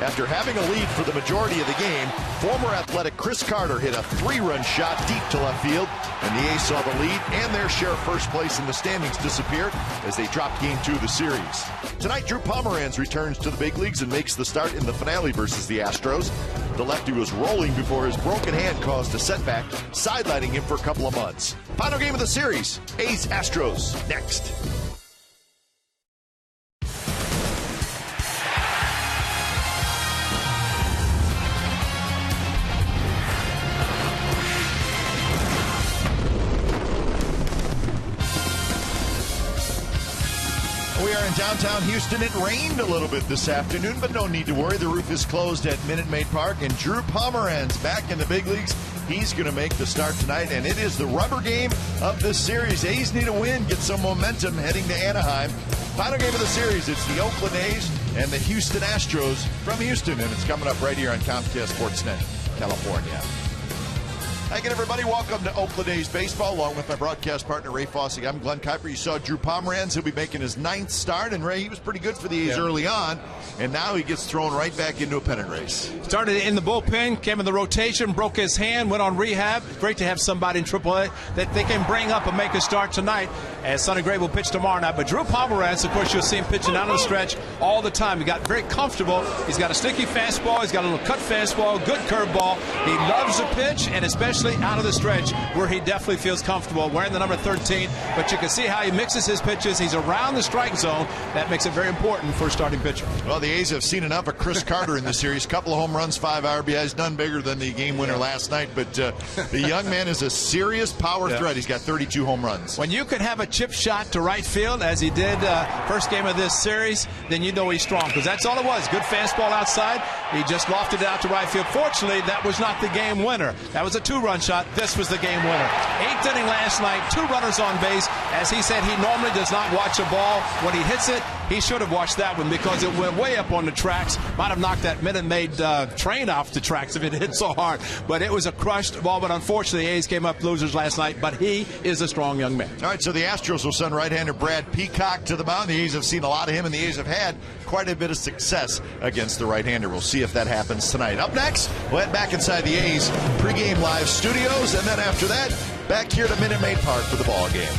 After having a lead for the majority of the game, former Athletic Chris Carter hit a 3-run shot deep to left field, and the A's saw the lead and their share of first place in the standings disappear as they dropped Game 2 of the series. Tonight, Drew Pomeranz returns to the big leagues and makes the start in the finale versus the Astros. The lefty was rolling before his broken hand caused a setback, sidelining him for a couple of months. Final game of the series, A's Astros, next. We are in downtown Houston. It rained a little bit this afternoon, but no need to worry. The roof is closed at Minute Maid Park, and Drew Pomeranz back in the big leagues. He's going to make the start tonight, and it is the rubber game of this series. A's need a win, get some momentum heading to Anaheim. Final game of the series, it's the Oakland A's and the Houston Astros from Houston, and it's coming up right here on Comcast Sportsnet, California. Hi again, everybody. Welcome to Oakland A's baseball, along with my broadcast partner, Ray Fossey. I'm Glenn Kuiper. You saw Drew Pomeranz. He'll be making his 9th start, and Ray, he was pretty good for the A's early on, and now he gets thrown right back into a pennant race. Started in the bullpen, came in the rotation, broke his hand, went on rehab. It's great to have somebody in AAA that they can bring up and make a start tonight, as Sonny Gray will pitch tomorrow night. But Drew Pomeranz, of course, you'll see him pitching out of the stretch all the time. He got very comfortable. He's got a sticky fastball. He's got a little cut fastball, good curveball. He loves the pitch, and especially out of the stretch, where he definitely feels comfortable wearing the number 13. But you can see how he mixes his pitches. He's around the strike zone. That makes it very important for a starting pitcher. Well, the A's have seen enough of Chris Carter in the series. Couple of home runs, 5 RBIs, none bigger than the game winner last night. But the young man is a serious power threat. He's got 32 home runs. When you can have a chip shot to right field, as he did first game of this series, then you know he's strong, because that's all it was. Good fastball outside. He just lofted it out to right field. Fortunately, that was not the game winner. That was a 2-run shot. This was the game winner. 8th inning last night, 2 runners on base. As he said, he normally does not watch a ball. When he hits it, he should have watched that one, because it went way up on the tracks. Might have knocked that Minute Maid train off the tracks if it hit so hard. But it was a crushed ball. But unfortunately, the A's came up losers last night. But he is a strong young man. All right, so the Astros will send right-hander Brad Peacock to the mound. The A's have seen a lot of him, and the A's have had quite a bit of success against the right-hander. We'll see if that happens tonight. Up next, we'll head back inside the A's pregame live studios, and then after that, back here to Minute Maid Park for the ball game.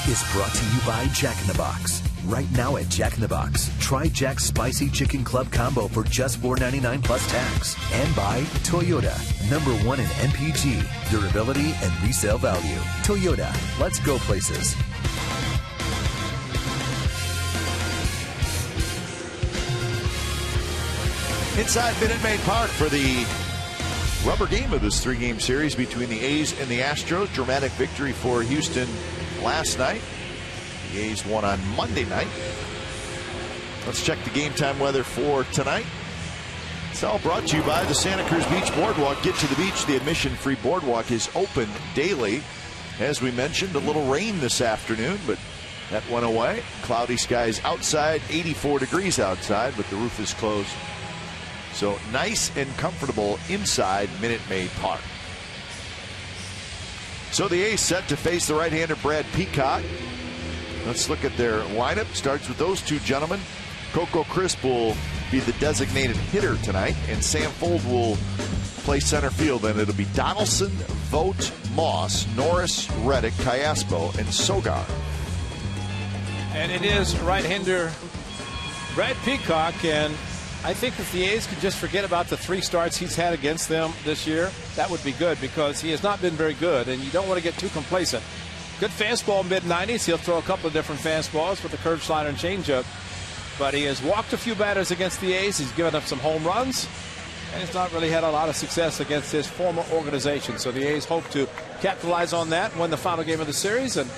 is brought to you by Jack in the Box. Right now at Jack in the Box, try Jack's Spicy Chicken Club Combo for just $4.99 plus tax. And by Toyota, #1 in MPG, durability and resale value. Toyota, let's go places. Inside Minute Maid Park for the rubber game of this 3-game series between the A's and the Astros. Dramatic victory for Houston last night. The A's won on Monday night. Let's check the game time weather for tonight. It's all brought to you by the Santa Cruz Beach Boardwalk. Get to the beach. The admission-free boardwalk is open daily. As we mentioned, a little rain this afternoon, but that went away. Cloudy skies outside, 84 degrees outside, but the roof is closed. So nice and comfortable inside Minute Maid Park. So the A's set to face the right-hander Brad Peacock. Let's look at their lineup. Starts with those two gentlemen. Coco Crisp will be the designated hitter tonight, and Sam Fuld will play center field. And it'll be Donaldson, Vogt, Moss, Norris, Reddick, Callaspo, and Sogar. And it is right-hander Brad Peacock, and I think if the A's could just forget about the 3 starts he's had against them this year, that would be good, because he has not been very good, and you don't want to get too complacent. Good fastball, mid-90s. He'll throw a couple of different fastballs with the curve slider and changeup, but he has walked a few batters against the A's. He's given up some home runs, and he's not really had a lot of success against his former organization. So the A's hope to capitalize on that, win the final game of the series, and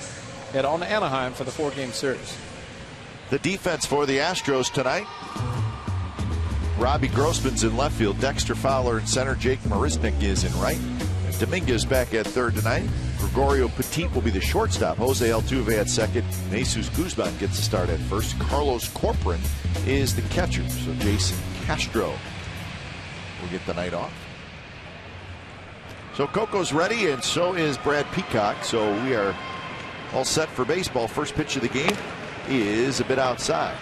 head on to Anaheim for the 4-game series. The defense for the Astros tonight. Robbie Grossman's in left field. Dexter Fowler in center. Jake Marisnick is in right. Dominguez back at third tonight. Gregorio Petit will be the shortstop. Jose Altuve at second. And Jesus Guzman gets the start at first. Carlos Corcoran is the catcher. So Jason Castro will get the night off. So Coco's ready, and so is Brad Peacock. So we are all set for baseball. First pitch of the game is a bit outside.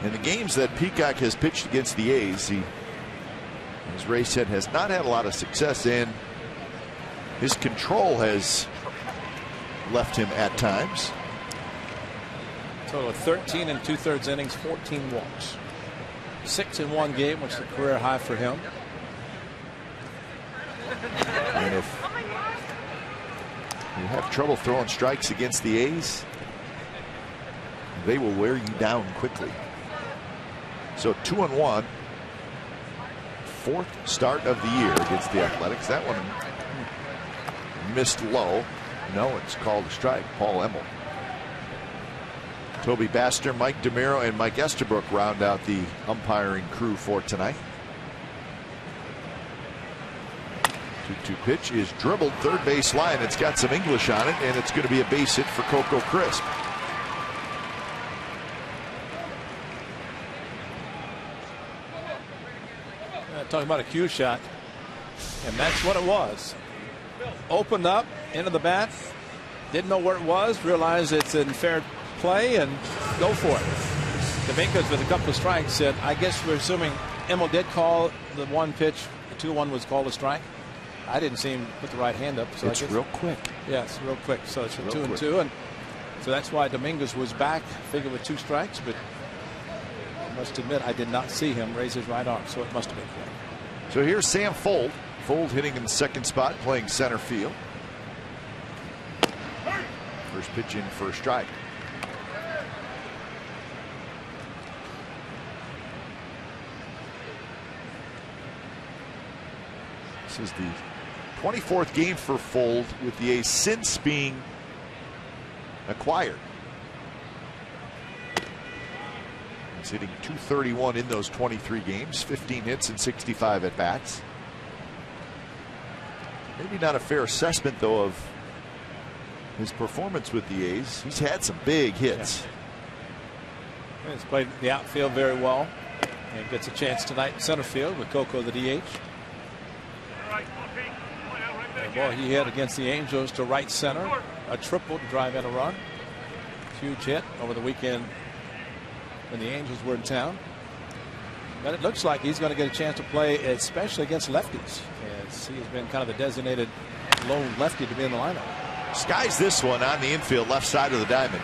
In the games that Peacock has pitched against the A's, he, as Ray said, has not had a lot of success, and his control has left him at times. Total of 13 2/3 innings, 14 walks. 6 in one game, which is a career high for him. And if you have trouble throwing strikes against the A's, they will wear you down quickly. So 2-1. 4th start of the year against the Athletics. That one missed low. No, it's called a strike. Paul Emmel. Toby Baster, Mike DeMiro, and Mike Estabrook round out the umpiring crew for tonight. 2-2 pitch is dribbled third base line. It's got some English on it, and it's going to be a base hit for Coco Crisp. Talking about a cue shot, and that's what it was. Opened up into the bat, didn't know where it was, realized it's in fair play, and go for it. Dominguez with a couple of strikes said, I guess we're assuming Emmel did call the one pitch. The 2-1 was called a strike. I didn't see him put the right hand up. So it's real quick. Yes, real quick. So it's 2-2, and so that's why Dominguez was back, figured with 2 strikes, but I must admit I did not see him raise his right arm, so it must have been quick. So here's Sam Fuld. Fuld hitting in the second spot, playing center field. First pitch in for a strike. This is the 24th game for Fuld with the A's since being acquired. He's hitting .231 in those 23 games, 15 hits and 65 at bats. Maybe not a fair assessment, though, of his performance with the A's. He's had some big hits. Yeah. He's played the outfield very well, and gets a chance tonight in center field with Coco the DH. And boy, he hit against the Angels to right center, a triple to drive in a run. Huge hit over the weekend when the Angels were in town. But it looks like he's going to get a chance to play, especially against lefties, as he has been kind of the designated lone lefty to be in the lineup. Skies this one on the infield left side of the diamond.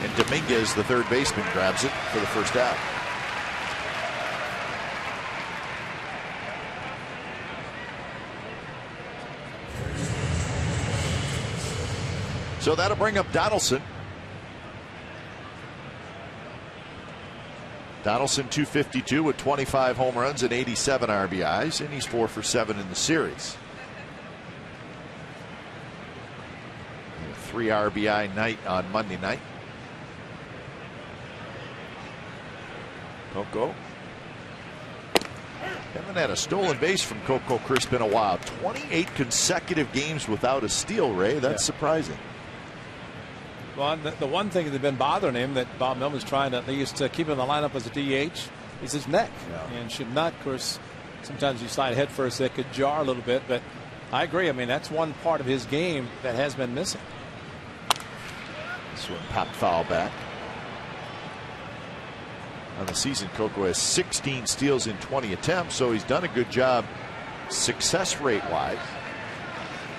And Dominguez, the third baseman, grabs it for the first out. So that'll bring up Donaldson. Donaldson 252 with 25 home runs and 87 RBIs, and he's 4 for 7 in the series. 3 RBI night on Monday night. Coco. Haven't had a stolen base from Coco Crisp in a while. 28 consecutive games without a steal, Ray. That's surprising. Well, the one thing that's been bothering him that Bob Millman's trying to at least keep in the lineup as a DH is his neck. And should not, of course, sometimes you slide head first, that could jar a little bit. But I agree. I mean, that's one part of his game that has been missing. This one popped foul back. On the season, Coco has 16 steals in 20 attempts, so he's done a good job success rate wise.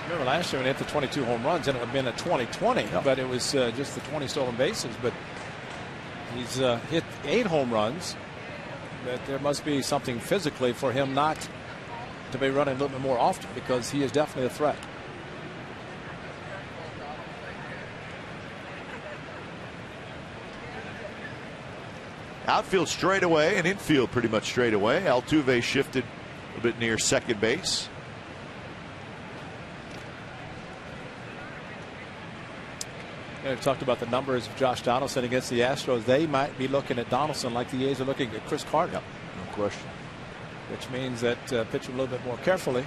Remember last year when he hit the 22 home runs, and it would have been a 20-20, but it was just the 20 stolen bases. But he's hit 8 home runs. But there must be something physically for him not to be running a little bit more often, because he is definitely a threat. Outfield straight away and infield pretty much straight away. Altuve shifted a bit near second base. We've talked about the numbers of Josh Donaldson against the Astros. They might be looking at Donaldson like the A's are looking at Chris Carter. Yep, no question. Which means that pitch a little bit more carefully.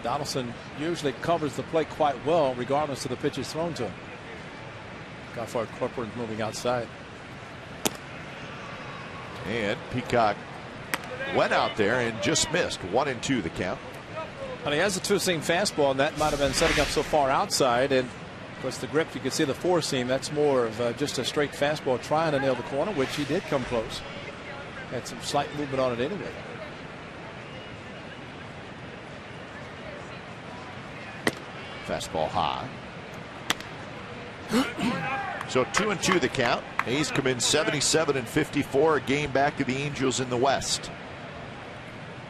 Donaldson usually covers the plate quite well, regardless of the pitches thrown to him. Goffard Corcoran's moving outside. And Peacock went out there and just missed. 1-2 the count. And he has a two-seam fastball, and that might have been setting up so far outside. And of course, the grip, you can see the four-seam. That's more of just a straight fastball trying to nail the corner, which he did come close. Had some slight movement on it anyway. Fastball high. So 2-2 the count. A's come in 77-54, a game back of the Angels in the West.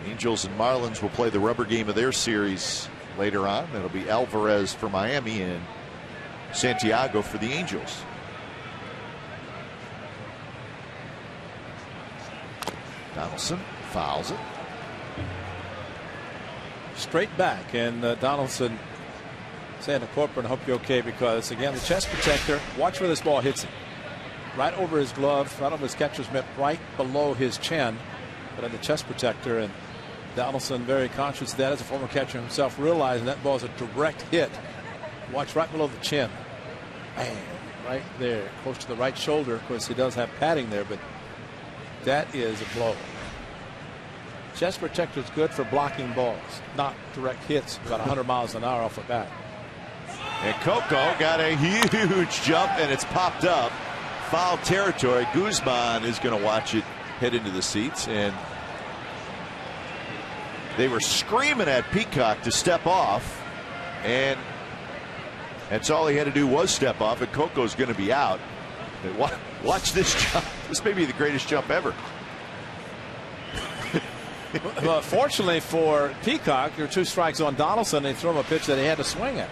Angels and Marlins will play the rubber game of their series later on. That'll be Alvarez for Miami and Santiago for the Angels. Donaldson fouls it. Straight back, and Donaldson saying to Corcoran, I hope you're okay, because again, the chest protector, watch where this ball hits him. Right over his glove, right over his catcher's mitt, right below his chin, but in the chest protector. And Donaldson very conscious of that as a former catcher himself, realizing that ball is a direct hit. Watch right below the chin. Bang, right there, close to the right shoulder. Of course, he does have padding there, but that is a blow. Chest protector is good for blocking balls, not direct hits about 100 miles an hour off the bat. And Coco got a huge jump, and it's popped up. Foul territory. Guzman is going to watch it head into the seats, and they were screaming at Peacock to step off, and that's all he had to do was step off, and Coco's going to be out. Watch this jump. This may be the greatest jump ever. Well, fortunately for Peacock, there were 2 strikes on Donaldson. They threw him a pitch that he had to swing at.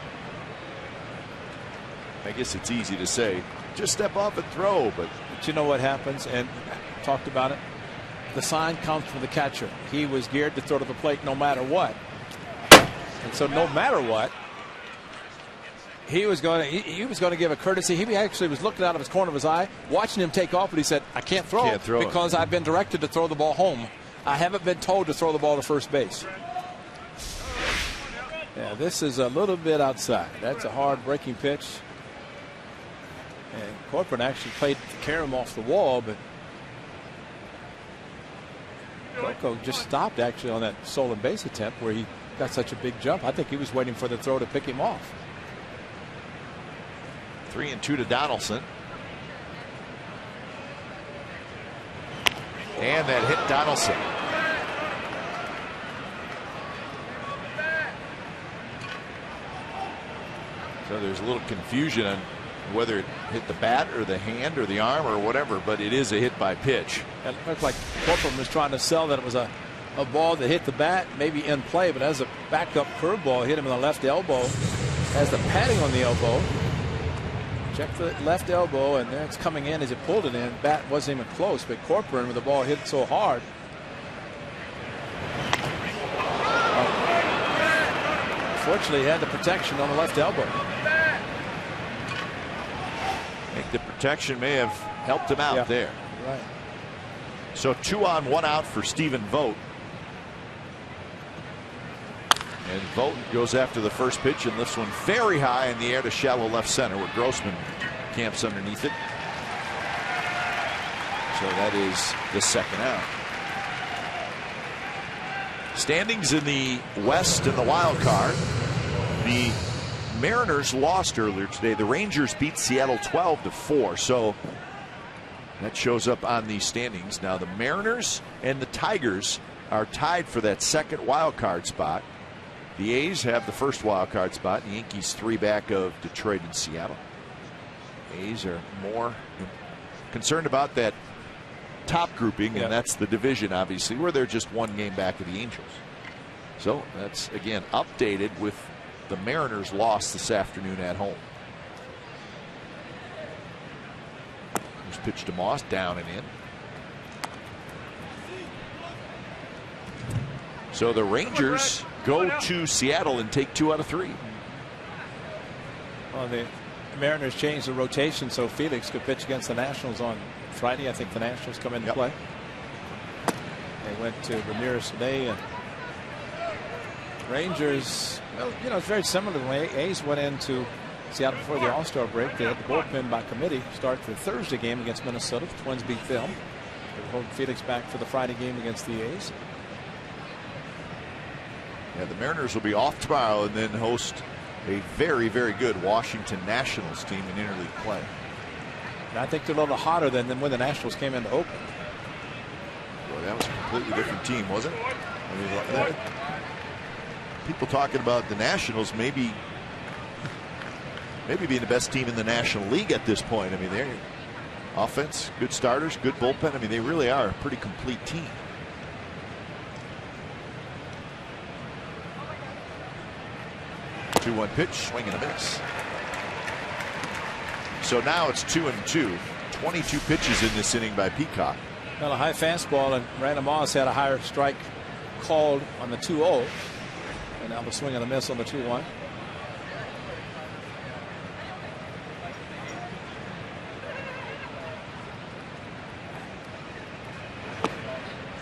I guess it's easy to say, just step off and throw, but you know what happens, and talked about it. The sign comes from the catcher. He was geared to throw to the plate no matter what. And so no matter what, he was going to give a courtesy. He actually was looking out of his corner of his eye, watching him take off, but he said, I can't throw because I've been directed to throw the ball home. I haven't been told to throw the ball to first base. Yeah, this is a little bit outside. That's a hard breaking pitch. And Corcoran actually played to carry him off the wall, but Coco just stopped actually on that stolen base attempt where he got such a big jump. I think he was waiting for the throw to pick him off. 3-2 to Donaldson. And that hit Donaldson. So there's a little confusion on whether it hit the bat or the hand or the arm or whatever, but it is a hit by pitch. It looked like Corcoran was trying to sell that it was a ball that hit the bat, maybe in play, but as a backup curveball, hit him in the left elbow. Has the padding on the elbow. Check the left elbow, and there it's coming in as it pulled it in. Bat wasn't even close, but Corcoran, with the ball hit so hard. Fortunately, he had the protection on the left elbow. I think the protection may have helped him out there. Right. So 2 on, 1 out for Stephen Vogt. And Vogt goes after the first pitch and lifts one very high in the air to shallow left center, where Grossman camps underneath it. So that is the second out. Standings in the West and the wild card. The Mariners lost earlier today. The Rangers beat Seattle 12-4. So that shows up on the standings. Now the Mariners and the Tigers are tied for that second wild card spot. The A's have the first wild card spot. The Yankees 3 back of Detroit and Seattle. A's are more concerned about that top grouping, and that's the division, obviously, where they're just 1 game back of the Angels. So that's again updated with the Mariners loss this afternoon at home. Here's pitch to Moss, down and in. So the Rangers go to Seattle and take 2 out of 3. Well, the Mariners changed the rotation so Felix could pitch against the Nationals on Friday. I think the Nationals come into play. They went to Ramirez today, and Rangers, well, you know, it's very similar to the way A's went into Seattle before the All-Star break. They had the bullpen by committee start the Thursday game against Minnesota. The Twins beat them. They're holding Felix back for the Friday game against the A's. Yeah, the Mariners will be off tomorrow and then host a very, very good Washington Nationals team in interleague play. And I think they're a little hotter than when the Nationals came into Oakland. Boy, that was a completely different team, wasn't it? I mean, people talking about the Nationals maybe being the best team in the National League at this point. I mean, they're offense, good starters, good bullpen. I mean, they really are a pretty complete team. One pitch, swing and a miss. So now it's 2-2. 22 pitches in this inning by Peacock. Well, a high fastball, and Brandon Moss had a higher strike called on the 2-0, and now the swing and a miss on the 2-1.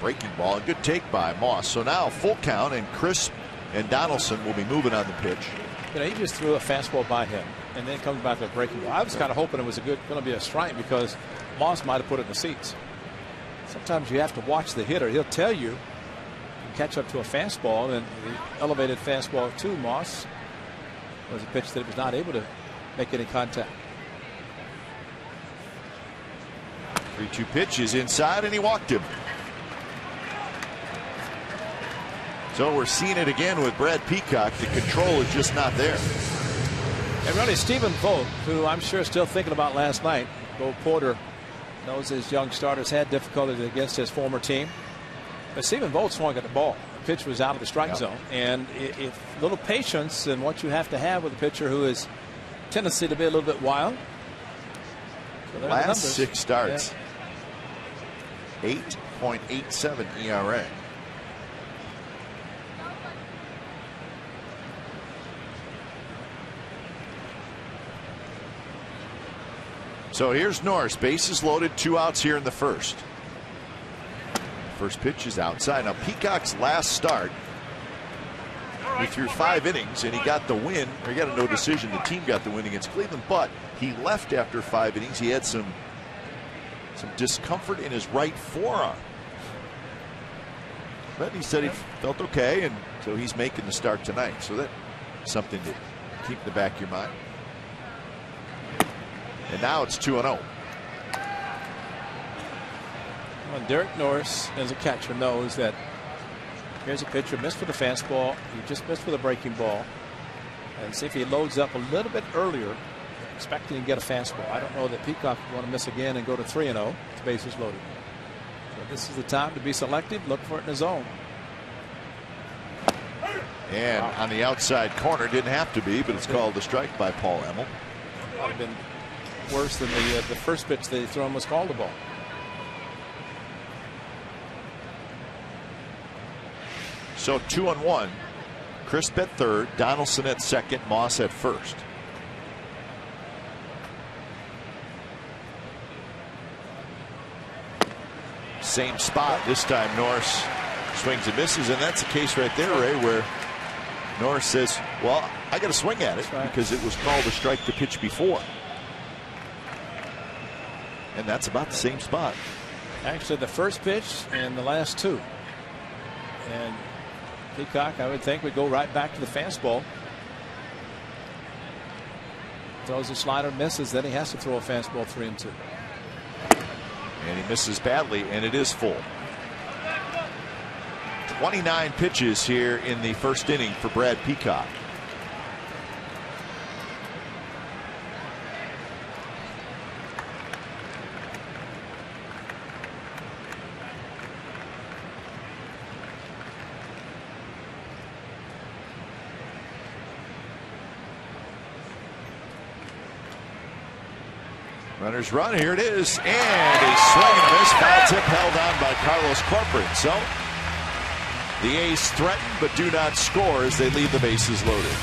Breaking ball, a good take by Moss. So now full count, and Crisp and Donaldson will be moving on the pitch. You know, he just threw a fastball by him, and then comes back to a breaking ball. I was kind of hoping it was going to be a strike, because Moss might have put it in the seats. Sometimes you have to watch the hitter. He'll tell you catch up to a fastball, and the elevated fastball to Moss was a pitch that he was not able to make any contact. 3-2 pitch is inside, and he walked him. So we're seeing it again with Brad Peacock. The control is just not there. And really, Stephen Vogt, who I'm sure is still thinking about last night. Bo Porter knows his young starters had difficulties against his former team. But Stephen Vogt swung at the ball. The pitch was out of the strike zone. And if little patience and what you have to have with a pitcher who has tendency to be a little bit wild. So last 6 starts. 8.87 ERA. So here's Norris, bases loaded, 2 outs here in the first. First pitch is outside. Now Peacock's last start, he threw 5 innings and he got the win, or he got a no decision. The team got the win against Cleveland, but he left after 5 innings. He had some discomfort in his right forearm. But he said he felt okay, and so he's making the start tonight. So that's something to keep in the back of your mind. And now it's 2-0. Well, Derek Norris, as a catcher, knows that here's a pitcher missed with a fastball. He just missed with a breaking ball. and see if he loads up a little bit earlier, expecting to get a fastball. I don't know that Peacock would want to miss again and go to 3-0 with bases loaded. So this is the time to be selective. Look for it in the zone. And on the outside corner, didn't have to be, but it's called a strike by Paul Emmel. Might have been worse than the first pitch they threw him was called a ball. So 2-1. Crisp at third, Donaldson at second, Moss at first. Same spot this time. Norris swings and misses, and that's the case right there, Ray, where Norris says, well, I got to swing at it because it was called a strike the pitch before. And that's about the same spot. Actually, the first pitch and the last two. And Peacock, I would think, would go right back to the fastball. Throws a slider, misses, then he has to throw a fastball 3-2. And he misses badly, and it is full. 29 pitches here in the first inning for Brad Peacock. Runners run, here it is, and a swing and a miss, foul tip held on by Carlos Corcoran. So the A's threaten but do not score as they leave the bases loaded.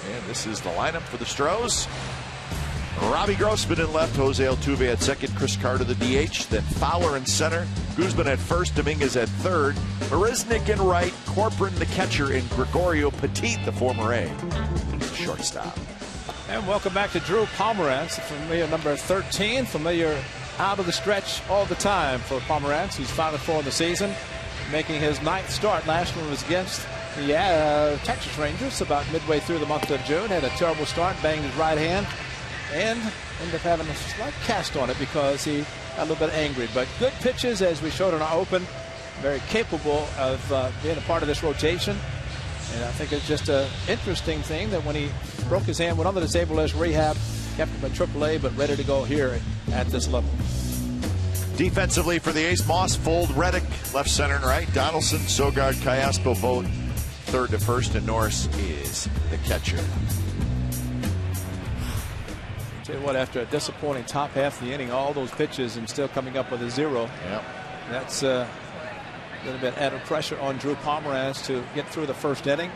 And this is the lineup for the Stros. Robbie Grossman in left, Jose Altuve at second, Chris Carter the DH, then Fowler in center, Guzman at first, Dominguez at third, Marisnick in right, Corcoran the catcher, and Gregorio Petit, the former A, shortstop. And welcome back to Drew Pomeranz, familiar number 13, familiar out of the stretch all the time for Pomeranz. He's 5-4 in the season, making his 9th start. Last one was against the Texas Rangers about midway through the month of June. Had a terrible start, banged his right hand, and ended up having a slight cast on it because he got a little bit angry. But good pitches, as we showed in our open. Very capable of being a part of this rotation. And I think it's just an interesting thing that when he broke his hand, went on the disabled list rehab, kept him at AAA, but ready to go here at this level. Defensively for the A's, Moss, Fold, Reddick, left, center, and right. Donaldson, Sogard, Cayaspo, Vogt, third to first, and Norris is the catcher. Tell you what, after a disappointing top half of the inning, all those pitches and still coming up with a 0. Yep. That's a little bit added pressure on Drew Pomeranz to get through the first inning.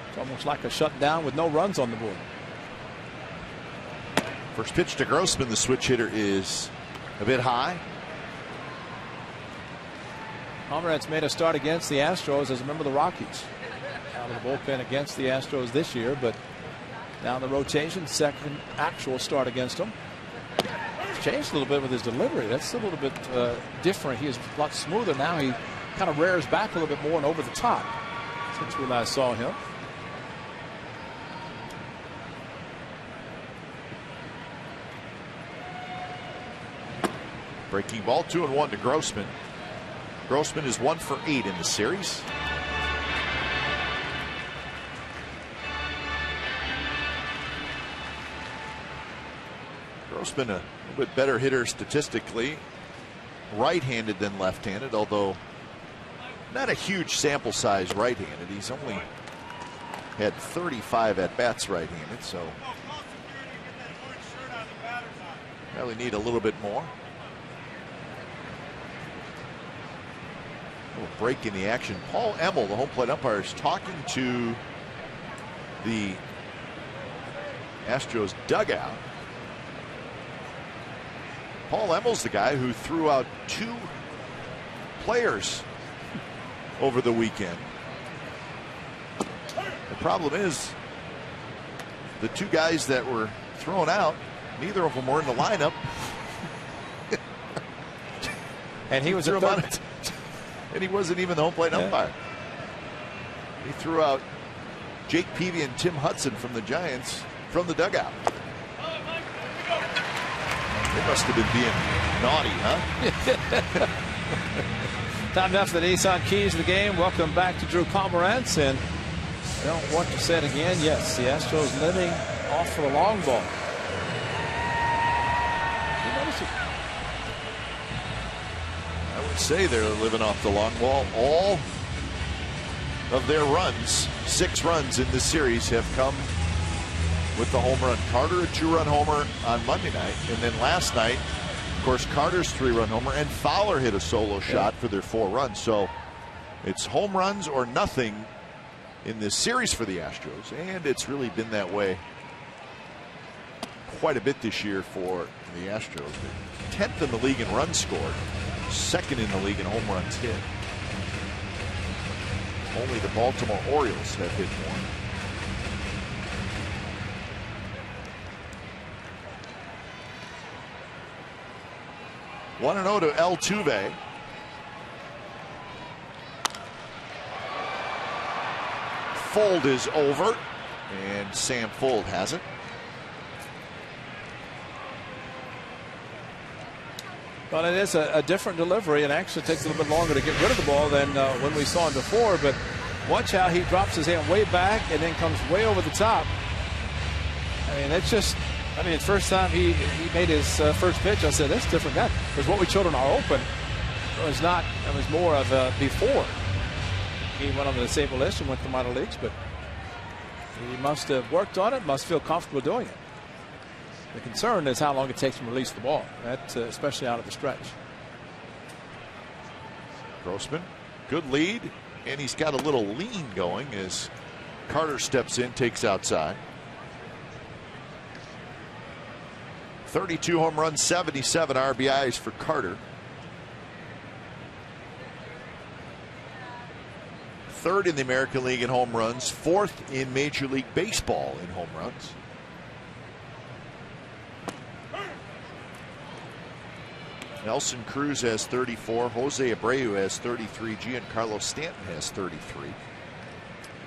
It's almost like a shutdown with no runs on the board. First pitch to Grossman, the switch hitter is a bit high. Pomeranz made a start against the Astros as a member of the Rockies. Out of the bullpen against the Astros this year, but down the rotation, second actual start against them. changed a little bit with his delivery. That's a little bit different. He is a lot smoother now. He kind of rears back a little bit more and over the top since we last saw him. Breaking ball, 2-1 to Grossman. Grossman is 1 for 8 in the series. Grossman a little bit better hitter statistically, right-handed than left-handed, although not a huge sample size right-handed. He's only had 35 at-bats right-handed, so probably need a little bit more. A little break in the action. Paul Emmel, the home plate umpire, is talking to the Astros dugout. Paul Emmel's the guy who threw out 2 players over the weekend. The problem is the 2 guys that were thrown out, neither of them were in the lineup. And he was and he wasn't even the home plate umpire. He threw out Jake Peavy and Tim Hudson from the Giants from the dugout. They must have been being naughty, huh? Time now for the Nissan keys of the game. Welcome back to Drew Pomerantz, and I don't want to say it again. Yes, the Astros living off for the long ball. You notice it? I would say they're living off the long ball. All of their runs, 6 runs in this series, have come with the home run. Carter, a 2-run homer on Monday night, and then last night, of course, Carter's 3-run homer, and Fowler hit a solo shot for their 4 runs. So it's home runs or nothing in this series for the Astros, and it's really been that way quite a bit this year for the Astros. They're 10th in the league in runs scored, 2nd in the league in home runs hit. Only the Baltimore Orioles have hit more. 1-0 to Altuve. Fold is over, and Sam Fold has it. Well, it is a different delivery, and actually takes a little bit longer to get rid of the ball than when we saw him before. But watch how he drops his hand way back and then comes way over the top. I mean, it's just. I mean, the first time he made his first pitch, I said, that's different. That was what we showed on our open. It was not. It was more of a before. He went on the disabled list and went to the minor leagues, but he must have worked on it, must feel comfortable doing it. The concern is how long it takes him to release the ball, especially out of the stretch. Grossman, good lead, and he's got a little lean going as Carter steps in, takes outside. 32 home runs, 77 RBIs for Carter. 3rd in the American League in home runs, 4th in Major League Baseball in home runs. Nelson Cruz has 34, Jose Abreu has 33, Giancarlo Stanton has 33,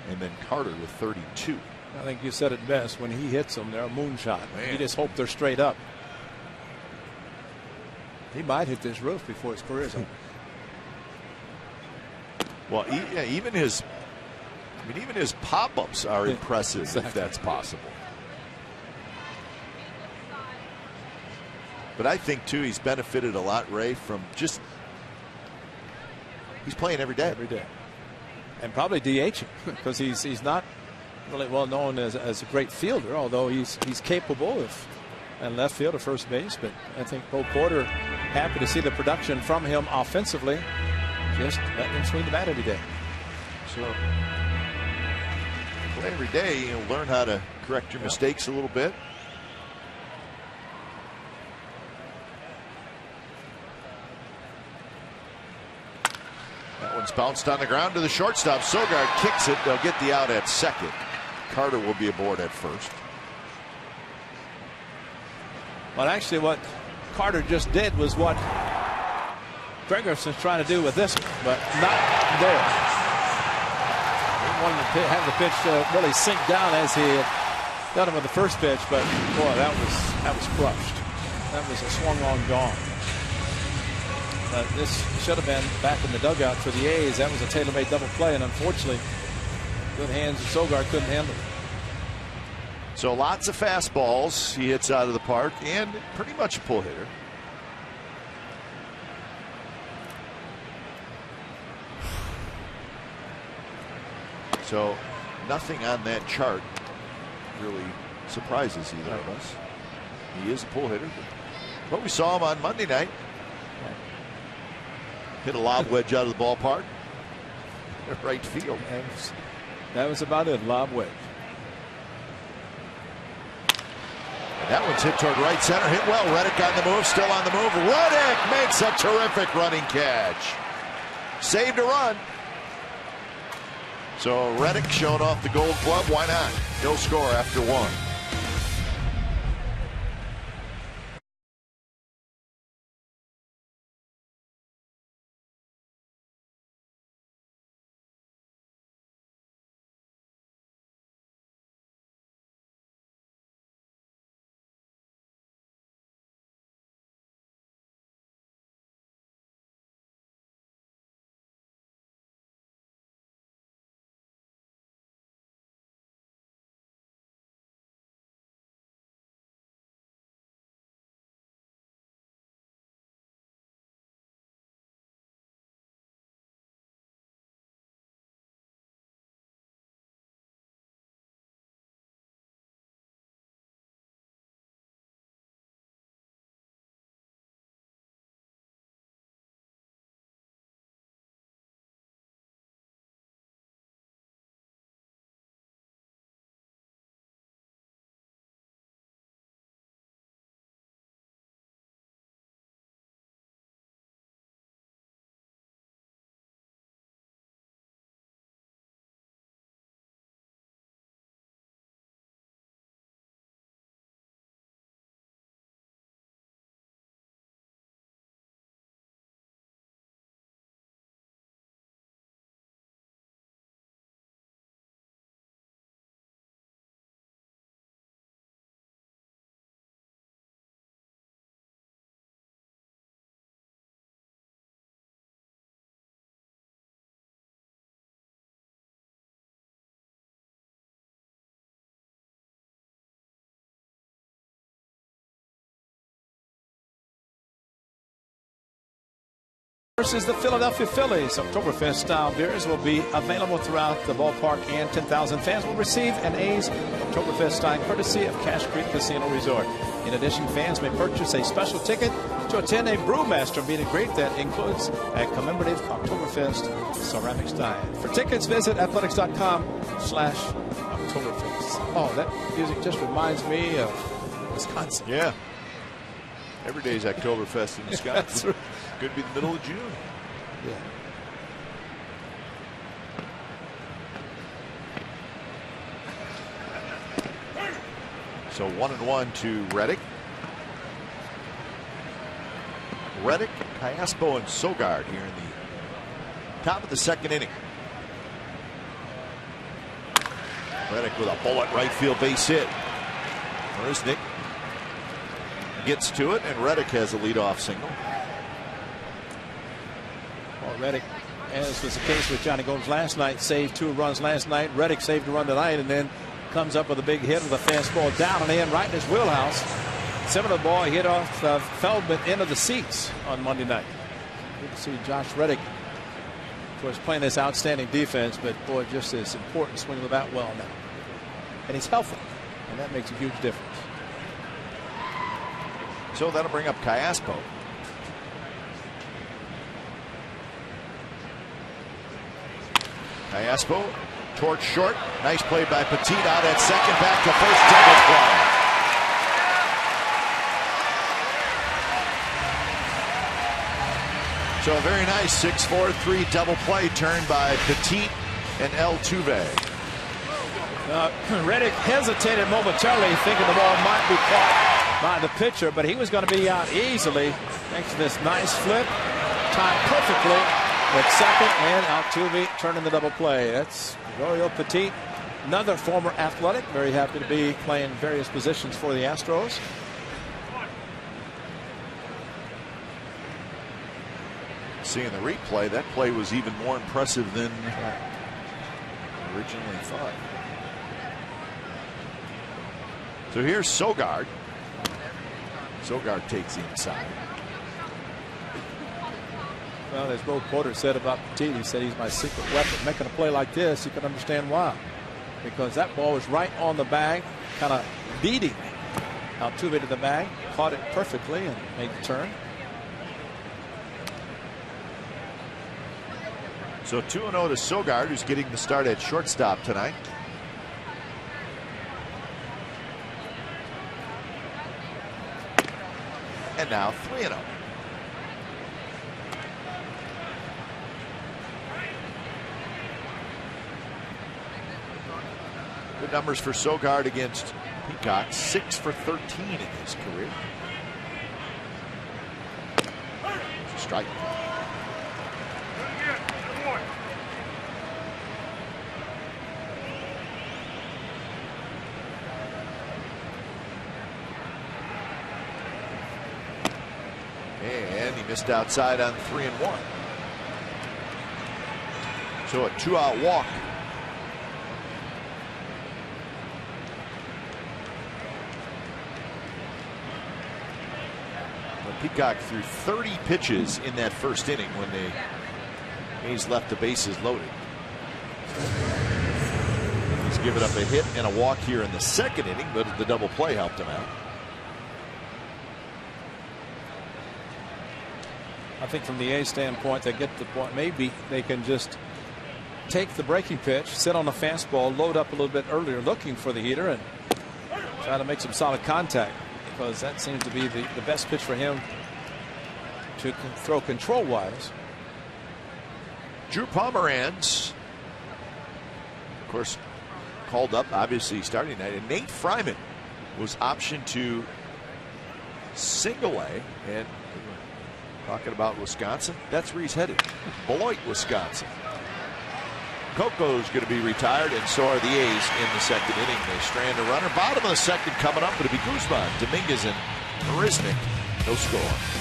and then Carter with 32. I think you said it best. When he hits them, they're a moonshot. Man. You just hope they're straight up. He might hit this roof before his career's over. Well, even his pop-ups are impressive, exactly. If that's possible. But I think too he's benefited a lot, Ray, from just he's playing every day. Every day. And probably DHing because he's not really well known as a great fielder, although he's capable of and left field or first base. But I think Bo Porter happy to see the production from him offensively. Just letting him swing the bat every day. So play every day, you'll learn how to correct your mistakes a little bit. That one's bounced on the ground to the shortstop. Sogard kicks it. They'll get the out at second. Carter will be aboard at first. Well, actually, what Carter just did was what Ferguson's trying to do with this one, but not there. He wanted to have the pitch really sink down as he had done it with the first pitch, but boy, that was crushed. That was a swung on gone. This should have been back in the dugout for the A's. That was a tailor-made double play, and unfortunately, good hands of Sogard couldn't handle it. So lots of fastballs he hits out of the park, and pretty much a pull hitter. So nothing on that chart really surprises either of us. He is a pull hitter, but we saw him on Monday night. Hit a lob wedge out of the ballpark. Right field. That was about it. Lob wedge. And that one's hit toward right center. Hit well. Reddick on the move. Still on the move. Reddick makes a terrific running catch. Saved a run. So Reddick showing off the Gold Glove. Why not? No score after one. Versus the Philadelphia Phillies. Oktoberfest style beers will be available throughout the ballpark, and 10,000 fans will receive an A's Oktoberfest stein courtesy of Cache Creek Casino Resort. In addition, fans may purchase a special ticket to attend a Brewmaster meet and greet that includes a commemorative Oktoberfest ceramic stein. For tickets, visit athletics.com/Oktoberfest. Oh, that music just reminds me of Wisconsin. Yeah. Every day's Oktoberfest in Wisconsin. Could be the middle of June. Yeah. So 1-1 to Reddick. Reddick, Callaspo, and Sogard here in the top of the second inning. Reddick with a bullet right field base hit. There's Nick. Gets to it, and Reddick has a leadoff single. Well, Reddick, as was the case with Johnny Gomes last night, saved 2 runs last night. Reddick saved a run tonight, and then comes up with a big hit with a fastball down and in right in his wheelhouse. Similar ball he hit off Feldman into the seats on Monday night. Good to see Josh Reddick, of course, playing this outstanding defense, but boy, just as important, swinging the bat well now. And he's healthy, and that makes a huge difference. So that'll bring up Callaspo. Callaspo, torch short. Nice play by Petit out at second, back to first, double play. So a very nice 6-4-3 double play turned by Petit and Altuve. Reddick hesitated momentarily, thinking the ball might be caught by the pitcher, but he was going to be out easily thanks to this nice flip. Timed perfectly at second, and Altuve turning the double play. That's Royal Petit, another former Athletic. Very happy to be playing various positions for the Astros. Seeing the replay, that play was even more impressive than originally thought. So here's Sogard. Sogard takes inside. Well, as Bo Porter said about Petit, he said he's my secret weapon. Making a play like this, you can understand why. Because that ball was right on the bag, kind of beating Altuve to the bag. Caught it perfectly and made the turn. So 2-0 to Sogard, who's getting the start at shortstop tonight. And now 3-0. Good numbers for Sogard against Peacock. 6 for 13 in his career. It's a strike. And he missed outside on 3-1. So a 2-out walk. Peacock threw 30 pitches in that first inning when the A's left the bases loaded. He's given up a hit and a walk here in the second inning, but the double play helped him out. I think from the A's standpoint, they get to the point maybe they can just take the breaking pitch, sit on the fastball, load up a little bit earlier looking for the heater, and try to make some solid contact, because that seems to be the best pitch for him to throw control-wise. Drew Pomeranz, of course, called up, obviously, starting night. And Nate Fryman was optioned to single A. And talking about Wisconsin, that's where he's headed. Beloit, Wisconsin. Coco's going to be retired, and so are the A's in the second inning. They strand a runner. Bottom of the second coming up. It'll be Guzman, Dominguez, and Marisnik. No score.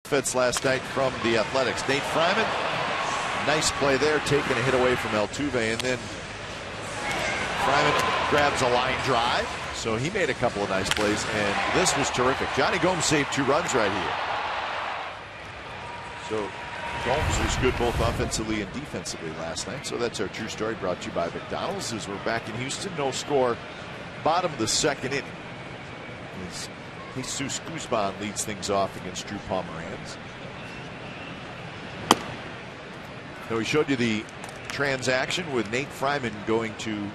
Fits last night from the Athletics. Nate Fryman, nice play there, taking a hit away from Altuve, and then Fryman grabs a line drive. So he made a couple of nice plays, and this was terrific. Johnny Gomes saved 2 runs right here. So Gomes was good both offensively and defensively last night. So that's our true story, brought to you by McDonald's. As we're back in Houston, no score, bottom of the second inning. As Jesus Guzman leads things off against Drew Pomeranz. So we showed you the transaction with Nate Fryman going to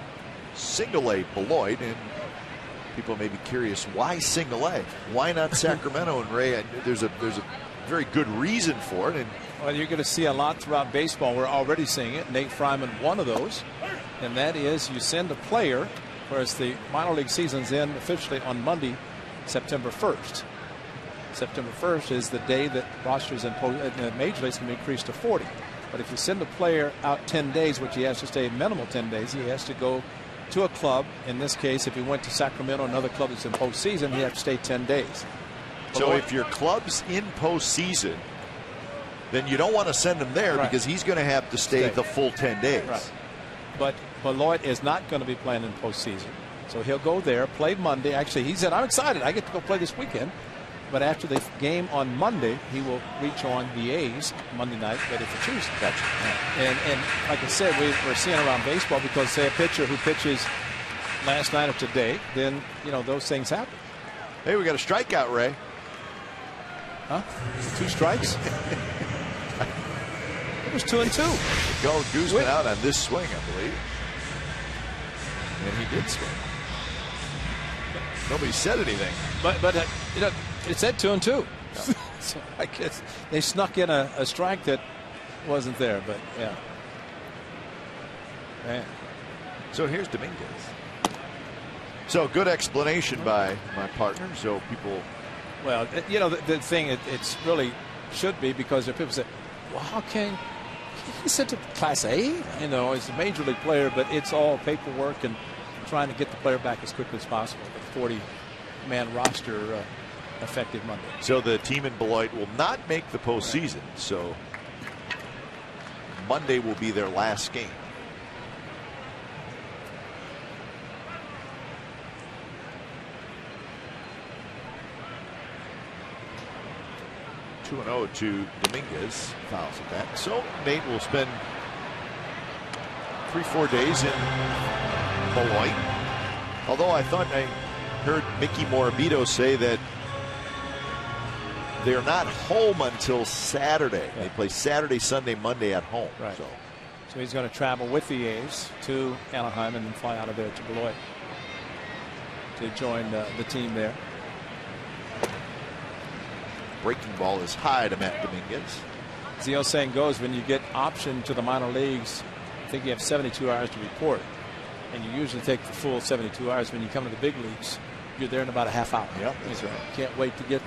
single A Beloit, and people may be curious, why single A? Why not Sacramento? And Ray, there's a very good reason for it. And well, you're going to see a lot throughout baseball. We're already seeing it. Nate Fryman, one of those, and that is you send a player, whereas the minor league season's end officially on Monday, September 1st. September 1st is the day that rosters in the major leagues can be increased to 40. But if you send a player out 10 days, which he has to stay minimal 10 days, he has to go to a club. In this case, if he went to Sacramento, another club that's in postseason, he has to stay 10 days. So if your club's in postseason, then you don't want to send him there, because he's going to have to stay the full 10 days. Right. But Beloit is not going to be playing in postseason. So he'll go there, play Monday. Actually, he said, I'm excited. I get to go play this weekend. But after the game on Monday, he will rejoin the A's Monday night, ready for Tuesday. Gotcha. And like I said, we're seeing around baseball, because say a pitcher who pitches last night or today, then, you know, those things happen. Hey, we got a strikeout, Ray. Huh? 2 strikes? It was 2-2. Go Guzman out on this swing, I believe. And he did swing. Nobody said anything. But you know, it said 2-2. No. So I guess they snuck in a strike that wasn't there. But yeah. Man. So here's Dominguez. So good explanation by my partner. So people. Well, you know, the thing it's really should be, because if people say, well, how can he sent to Class A? You know, he's a major league player, but it's all paperwork and trying to get the player back as quickly as possible. The 40-man roster effective Monday. So the team in Beloit will not make the postseason. So Monday will be their last game. (2-0) to Dominguez. Fouls it back. So Nate will spend 3-4 days in Beloit. Although I thought I heard Mickey Morabito say that they're not home until Saturday. They play Saturday, Sunday, Monday at home. Right. So he's going to travel with the A's to Anaheim and then fly out of there to Beloit to join the team there. Breaking ball is high to Matt Dominguez. As the old saying goes, when you get optioned to the minor leagues, I think you have 72 hours to report. And you usually take the full 72 hours. When you come to the big leagues, you're there in about a half hour. Yep, that's right. Can't wait to get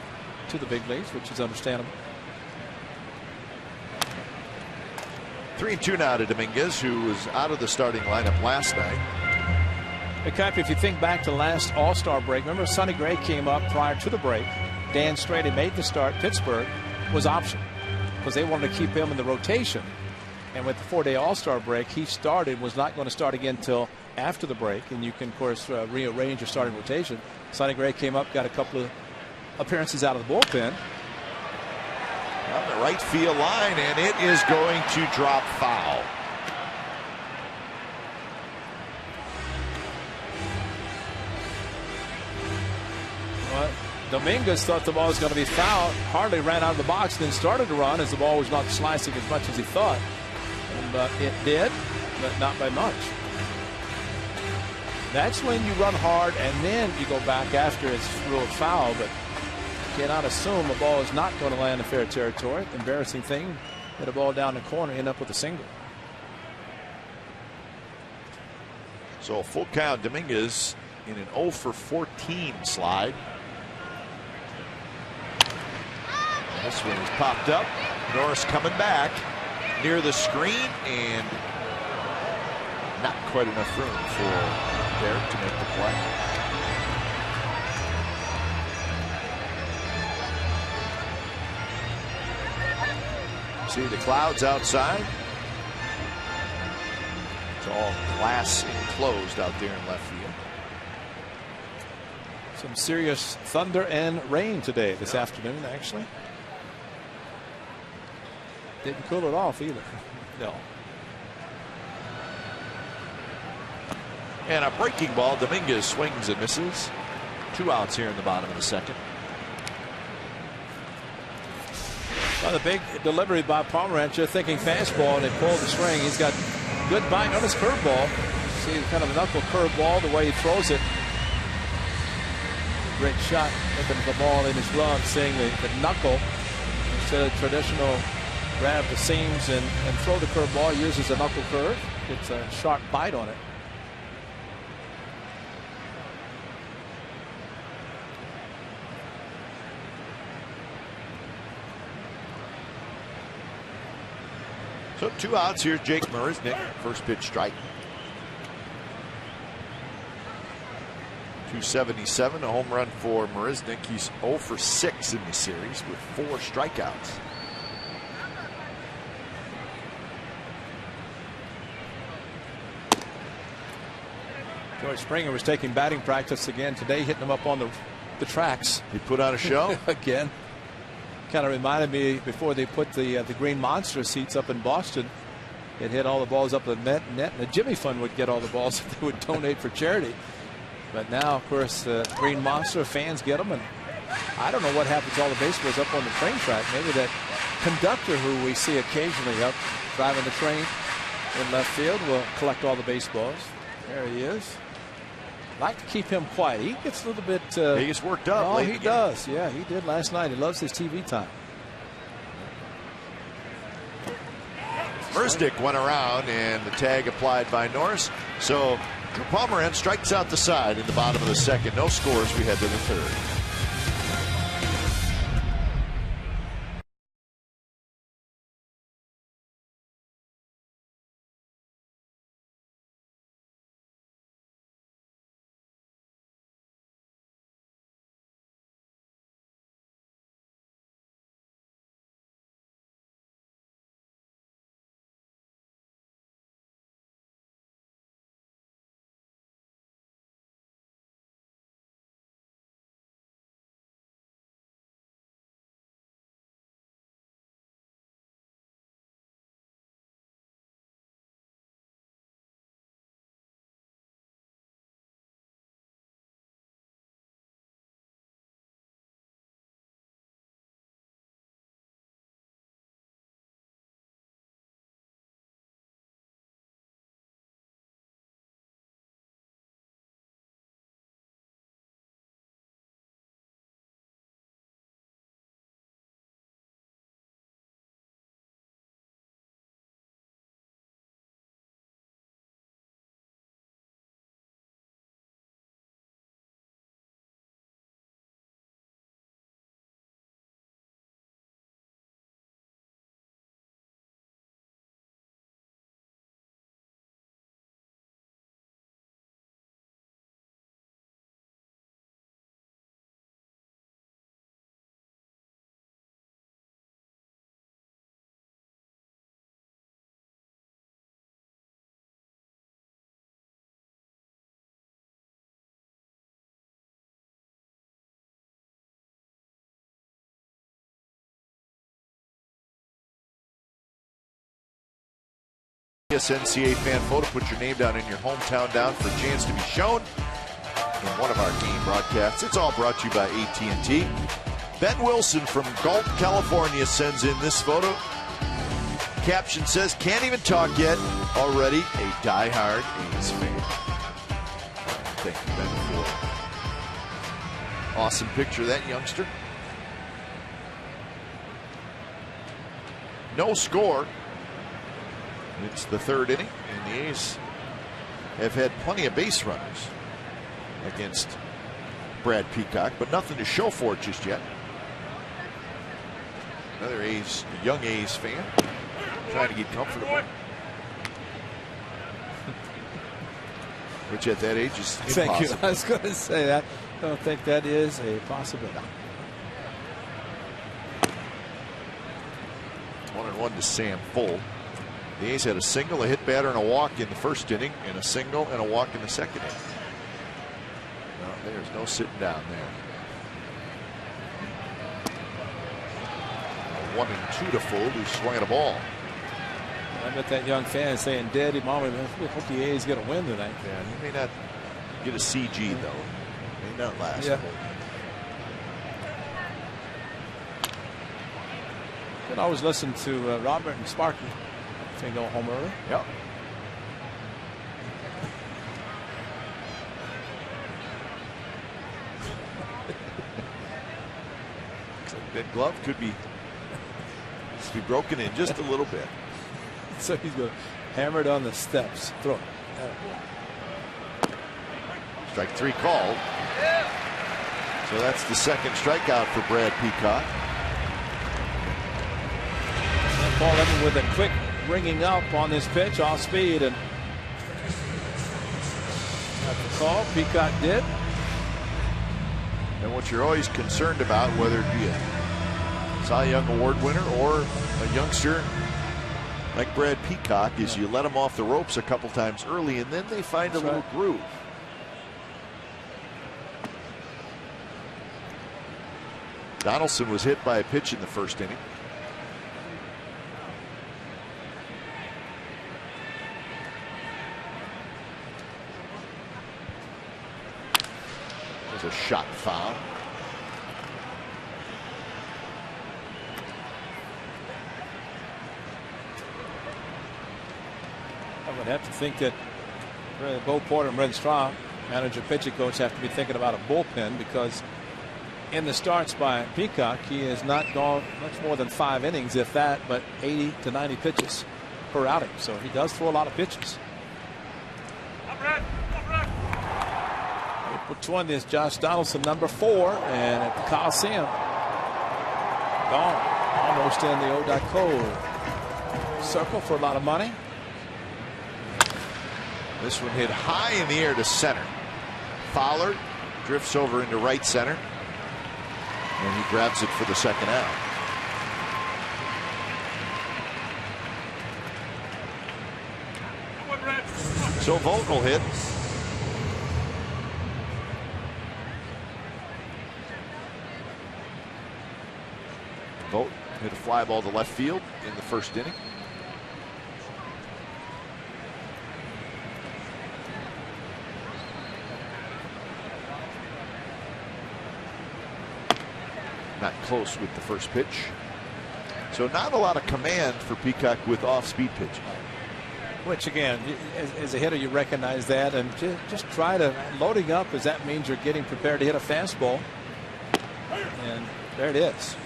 to the big leagues, which is understandable. 3-2 now to Dominguez, who was out of the starting lineup last night. Hey, Cap, if you think back to last All-Star break, remember Sonny Gray came up prior to the break. Dan Strady made the start. Pittsburgh was option because they wanted to keep him in the rotation. And with the 4-day All-Star break, he started, was not going to start again until after the break. And you can, of course, rearrange your starting rotation. Sonny Gray came up, got a couple of appearances out of the bullpen. On the right field line, and it is going to drop foul. Well, Dominguez thought the ball was going to be fouled, hardly ran out of the box, then started to run as the ball was not slicing as much as he thought. And it did, but not by much. That's when you run hard and then you go back after it's ruled foul, but you cannot assume a ball is not going to land in fair territory. Embarrassing thing, hit a ball down the corner, end up with a single. So a full count, Dominguez in an 0 for 14 slide. This one is popped up. Norris coming back near the screen, and not quite enough room for Derek to make the play. See the clouds outside. It's all glass enclosed out there in left field. Some serious thunder and rain today, this afternoon, actually. Didn't cool it off either. No. And a breaking ball. Dominguez swings and misses. 2 outs here in the bottom of the second. Well, the big delivery by Pomerantz. You're thinking fastball, and they pulled the string. He's got good bite on his curveball. See kind of a knuckle curveball, the way he throws it. Great shot, looking at the ball in his glove, seeing the knuckle instead of traditional grab the seams and throw the curveball. Uses a knuckle curve. Gets a sharp bite on it. So 2 outs here. Jake Marisnick, first pitch strike. 277, a home run for Marisnick. He's 0 for 6 in the series with 4 strikeouts. George Springer was taking batting practice again today, hitting him up on the tracks. He put on a show again. Kind of reminded me before they put the green monster seats up in Boston. It hit all the balls up the net, and the Jimmy Fund would get all the balls that they would donate for charity. But now, of course, the green monster fans get them, and I don't know what happens to all the baseballs up on the train track. Maybe that conductor who we see occasionally up driving the train in left field will collect all the baseballs. There he is. Like to keep him quiet. He gets a little bit. He gets worked up. Oh, he does. Yeah, he did last night. He loves his TV time. Marisnick went around, and the tag applied by Norris. So Drew Pomerantz strikes out the side in the bottom of the second. No scores. We head to the third. NCAA fan photo. Put your name down in your hometown down for a chance to be shown in one of our game broadcasts. It's all brought to you by AT&T. Ben Wilson from Galt, California sends in this photo. Caption says, can't even talk yet, already a diehard A's fan. Thank you, Ben, for awesome picture of that youngster. No score. It's the third inning, and the A's have had plenty of base runners against Brad Peacock, but nothing to show for it just yet. Another A's, young A's fan, trying to get comfortable. Which at that age is impossible. Thank you. I was going to say that. I don't think that is a possibility. 1-1 to Sam Full. The A's had a single, a hit batter, and a walk in the first inning, and a single and a walk in the second inning. No, there's no sitting down there. 1-2 to Full, who's swinging a ball. I bet that young fan is saying, Daddy, Mommy, we hope the A's get a win tonight. Yeah, he may not get a CG, though. May not last. Yeah. You can always listen to Robert and Sparky if they go home early. Yep. That glove could be broken in just a little bit. So he's going to hammer it on the steps. Throw it. Strike 3 called. So that's the second strikeout for Brad Peacock. And Paul Evans with a quick ringing up on this pitch off speed, and got the call. Peacock did. And what you're always concerned about, whether it be a Cy Young Award winner or a youngster like Brad Peacock, is you let them off the ropes a couple times early and then they find a little groove. Donaldson was hit by a pitch in the first inning. There's a shot foul. I would have to think that Bo Porter and Red Straw, manager pitching coach, have to be thinking about a bullpen, because in the starts by Peacock, he has not gone much more than 5 innings, if that, but 80 to 90 pitches per outing. So he does throw a lot of pitches. April 20th is Josh Donaldson, number 4, and at the Coliseum, gone almost in the O.co circle for a lot of money. This one hit high in the air to center. Fowler drifts over into right center, and he grabs it for the second out. So Vogt will hit. Vogt hit a fly ball to left field in the first inning. Not close with the first pitch. So not a lot of command for Peacock with off-speed pitching. Which again, as a hitter, you recognize that, and just try to loading up, as that means you're getting prepared to hit a fastball. And there it is.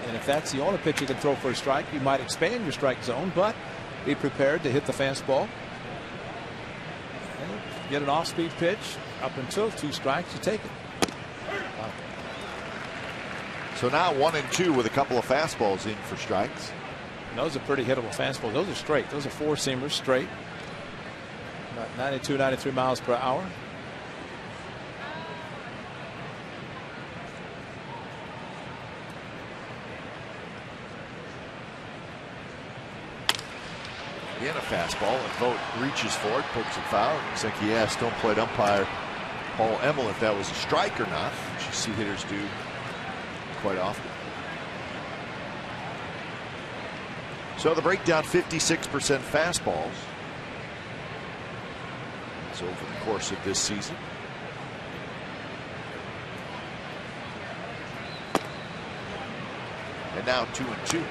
And if that's the only pitch you can throw for a strike, you might expand your strike zone, but be prepared to hit the fastball. And get an off-speed pitch up until 2 strikes, you take it. Wow. So now 1-2 with a couple of fastballs in for strikes. And those are pretty hittable fastballs. Those are straight. Those are 4-seamers straight. About 92, 93 miles per hour. Again, a fastball, and Vogt reaches for it, pokes it foul. Looks like he asked home plate umpire Paul Emmel if that was a strike or not, which you see hitters do quite often. So the breakdown, 56% fastballs. So over the course of this season. And now 2-2.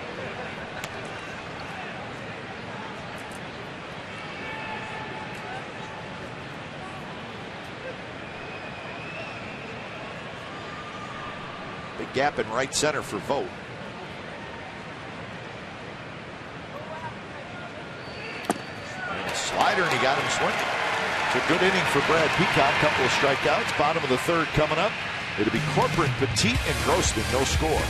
Big gap in right center for Vogt. And a slider, and he got him swinging. It's a good inning for Brad Peacock. Couple of strikeouts. Bottom of the third coming up. It'll be Corcoran, Petit, and Grossman. No score.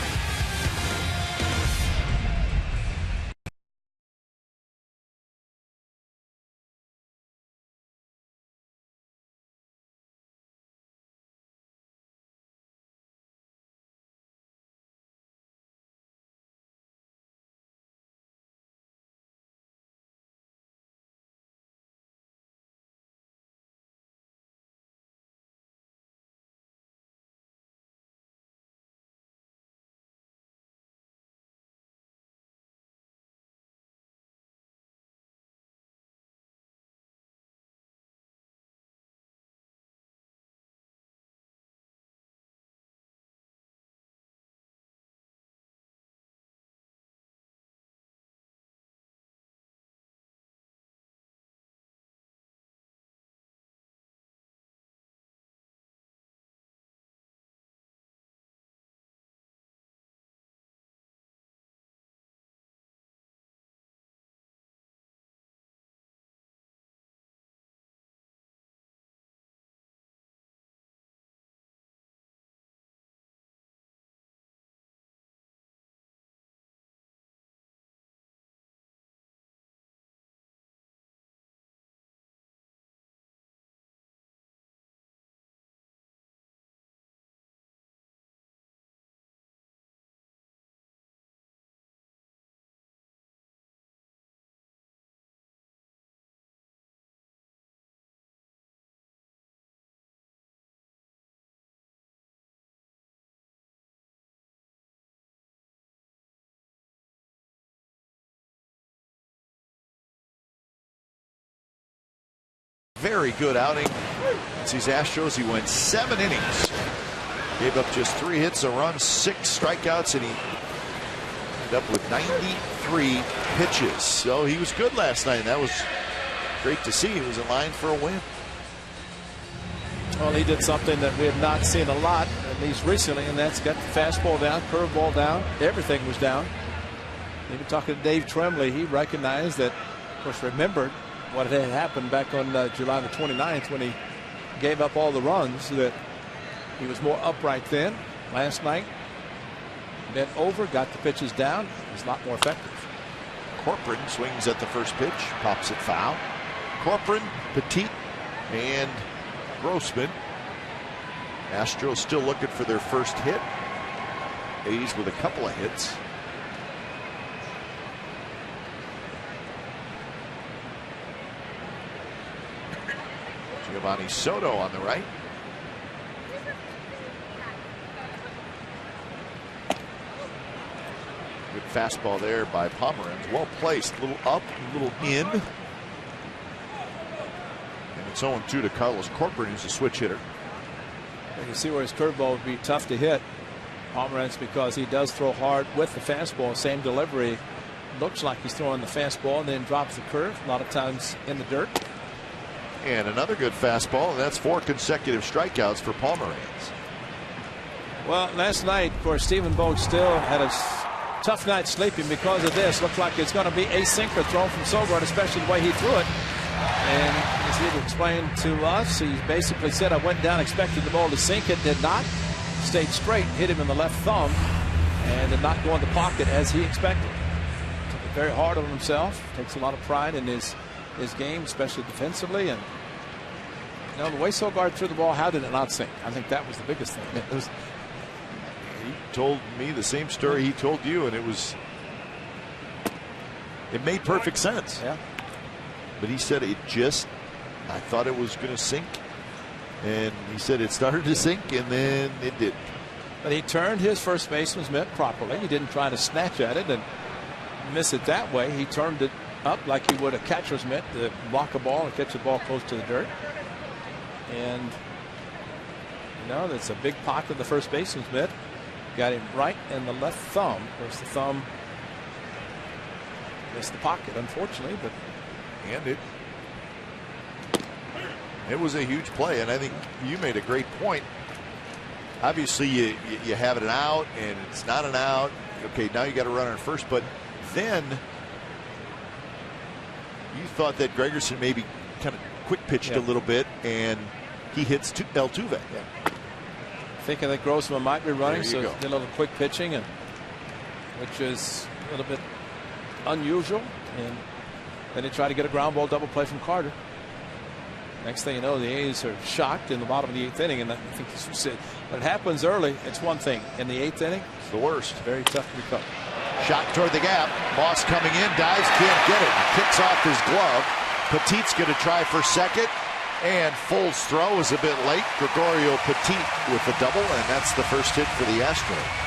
very good outing. It's these Astros. He went 7 innings. Gave up just 3 hits, a run, 6 strikeouts, and he ended up with 93 pitches. So he was good last night, and that was great to see. He was in line for a win. Well, he did something that we have not seen a lot, at least recently, and that's got the fastball down, curveball down. Everything was down. Even talking to Dave Tremblay, he recognized that, of course, remembered what had happened back on July the 29th when he gave up all the runs, that he was more upright then. Last night, bent over, got the pitches down, was a lot more effective. Corcoran swings at the first pitch, pops it foul. Corcoran, Petit, and Grossman. Astros still looking for their first hit. A's with a couple of hits. Giovanni Soto on the right. Good fastball there by Pomeranz. Well placed. A little up, a little in. And it's 0-2 to Carlos Corcoran, who's a switch hitter. You can see where his curveball would be tough to hit. Pomeranz, because he does throw hard with the fastball. Same delivery. Looks like he's throwing the fastball and then drops the curve. A lot of times in the dirt. And another good fastball, and that's 4 consecutive strikeouts for Pomeranz. Well, last night, of course, Stephen Vogt still had a tough night sleeping because of this. Looks like it's going to be a sinker thrown from Sogard, especially the way he threw it. And as he explained to us, he basically said, I went down expecting the ball to sink. It did not. Stayed straight, hit him in the left thumb, and did not go in the pocket as he expected. Took it very hard on himself. Takes a lot of pride in his game, especially defensively. And you know, the way Sogard threw the ball, how did it not sink? I think that was the biggest thing. He told me the same story he told you, and it made perfect sense. Yeah. But he said I thought it was going to sink, and he said it started to sink, and then it did. But he turned his first baseman's mitt properly. He didn't try to snatch at it and miss it that way. He turned it up like he would a catcher's mitt to block a ball and catch the ball close to the dirt. And you know, that's a big pocket of the first baseman's mitt. Got him right in the left thumb. Of course, the thumb missed the pocket, unfortunately, but and it was a huge play. And I think you made a great point. Obviously, you have it an out, and it's not an out. Okay, now you got to run on first, but then you thought that Gregerson maybe kind of quick pitched a little bit, and he hits Altuve. Yeah. Thinking that Grossman might be running, so did a little quick pitching, and which is a little bit unusual. And then they try to get a ground ball double play from Carter. Next thing you know, the A's are shocked in the bottom of the 8th inning, and I think this was it. When it happens early, it's one thing. In the 8th inning, it's the worst. It's very tough to recover. Shot toward the gap. Moss coming in, dives, can't get it. Kicks off his glove. Petit's going to try for second, and Full's throw is a bit late. Gregorio Petit with the double, and that's the first hit for the Astros.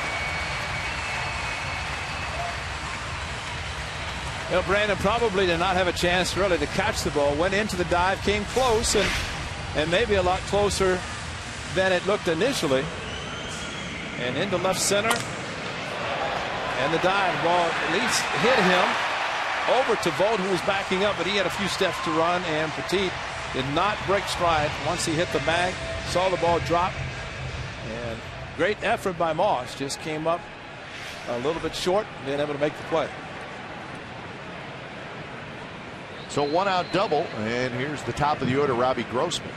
Well, Brandon probably did not have a chance really to catch the ball. Went into the dive, came close, and maybe a lot closer than it looked initially. And into left center. And the dive ball at least hit him over to Vogt, who was backing up, but he had a few steps to run, and Petit did not break stride once he hit the bag. Saw the ball drop, and great effort by Moss. Just came up a little bit short, being able to make the play. So 1-out double, and here's the top of the order, Robbie Grossman.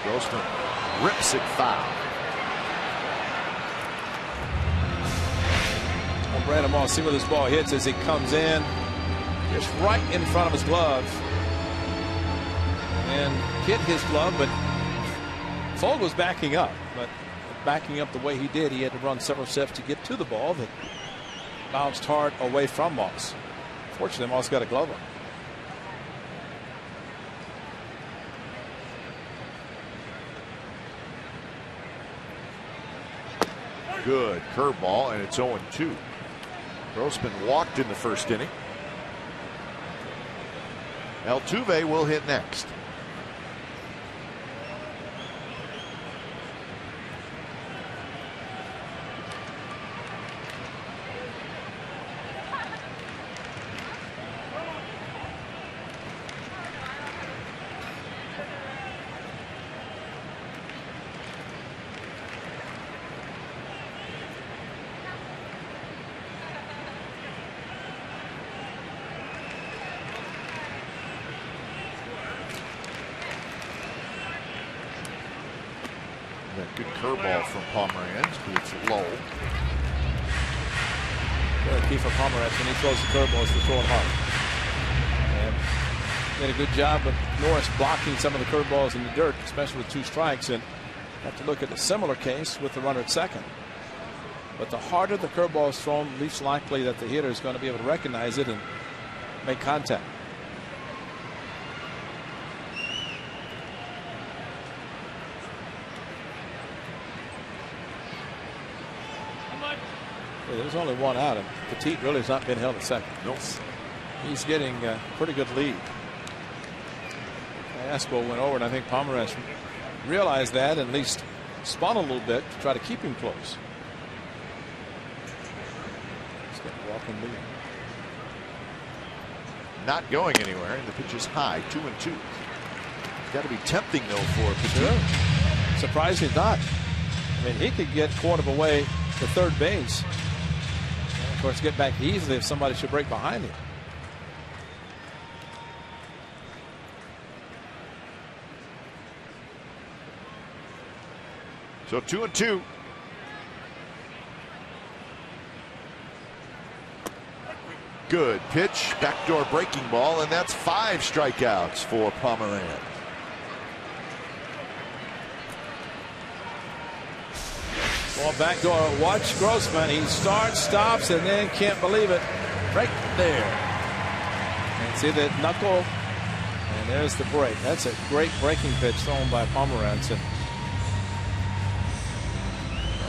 Grossman rips it foul. Well, Brandon Moss, see where this ball hits as he comes in, just right in front of his glove, and hit his glove, but Fold was backing up, but backing up the way he did, he had to run several steps to get to the ball that bounced hard away from Moss. Fortunately, Moss got a glove on. Good curveball, and it's 0-2. Grossman walked in the first inning. Altuve will hit next. That good curveball from Pomeranz, but it's low. The key for Pomeranz when he throws the curveball is to throw it hard. And did a good job of Norris blocking some of the curveballs in the dirt, especially with 2 strikes. And have to look at a similar case with the runner at second. But the harder the curveball is thrown, least likely that the hitter is going to be able to recognize it and make contact. There's only 1 out, and Petit really has not been held at second. Nope. He's getting a pretty good lead. Aspo went over, and I think Pomeranz realized that and at least spun a little bit to try to keep him close. He's got a walking lead. Not going anywhere, and the pitch is high, 2-2. It's got to be tempting, though, for Petit. Sure. Surprisingly not. I mean, he could get quarter of a way to third base. Of course, get back easily if somebody should break behind him. So 2-2. Good pitch, backdoor breaking ball, and that's 5 strikeouts for Pomeranz. Ball backdoor. Watch Grossman. He starts, stops, and then can't believe it. Right there. And see that knuckle. And there's the break. That's a great breaking pitch thrown by Pomeranz. And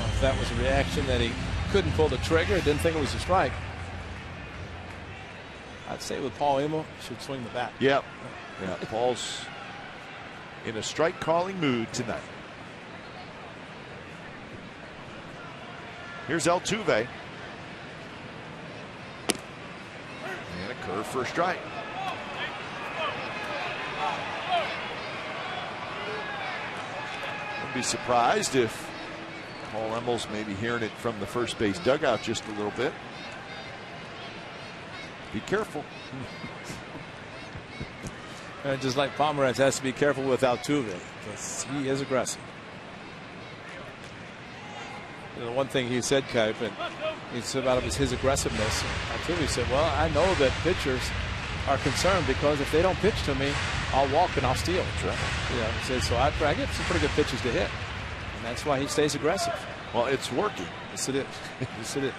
if that was a reaction that he couldn't pull the trigger, didn't think it was a strike. I'd say with Paul Emo, should swing the bat. Yep. Yeah. Paul's in a strike calling mood tonight. Here's Altuve. And a curve for a strike. Wouldn't be surprised if Paul Emmels may be hearing it from the first base dugout just a little bit. Be careful. And just like Pomeranz has to be careful with Altuve because he is aggressive. You know, one thing he said, Kip, and he said about his aggressiveness. Altuve said, well, I know that pitchers are concerned because if they don't pitch to me, I'll walk and I'll steal. That's right. Yeah, he said, so I get some pretty good pitches to hit. And that's why he stays aggressive. Well, it's working. Yes, it is. Yes, it is.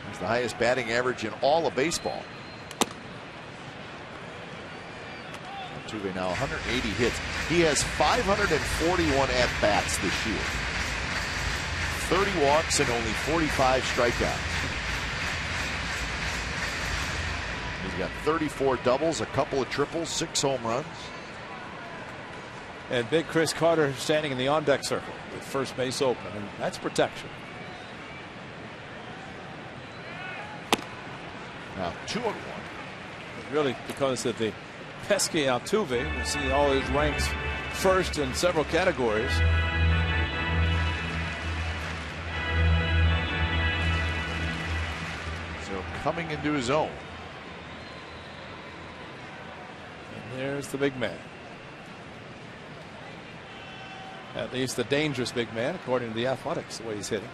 He's the highest batting average in all of baseball. Altuve now 180 hits. He has 541 at-bats this year. 30 walks and only 45 strikeouts. He's got 34 doubles, a couple of triples, 6 home runs. And big Chris Carter standing in the on-deck circle with first base open, and that's protection. Now 2-1. Really, because of the pesky Altuve, we see all his ranks first in several categories. So coming into his own. And there's the big man. At least the dangerous big man, according to the Athletics, the way he's hitting.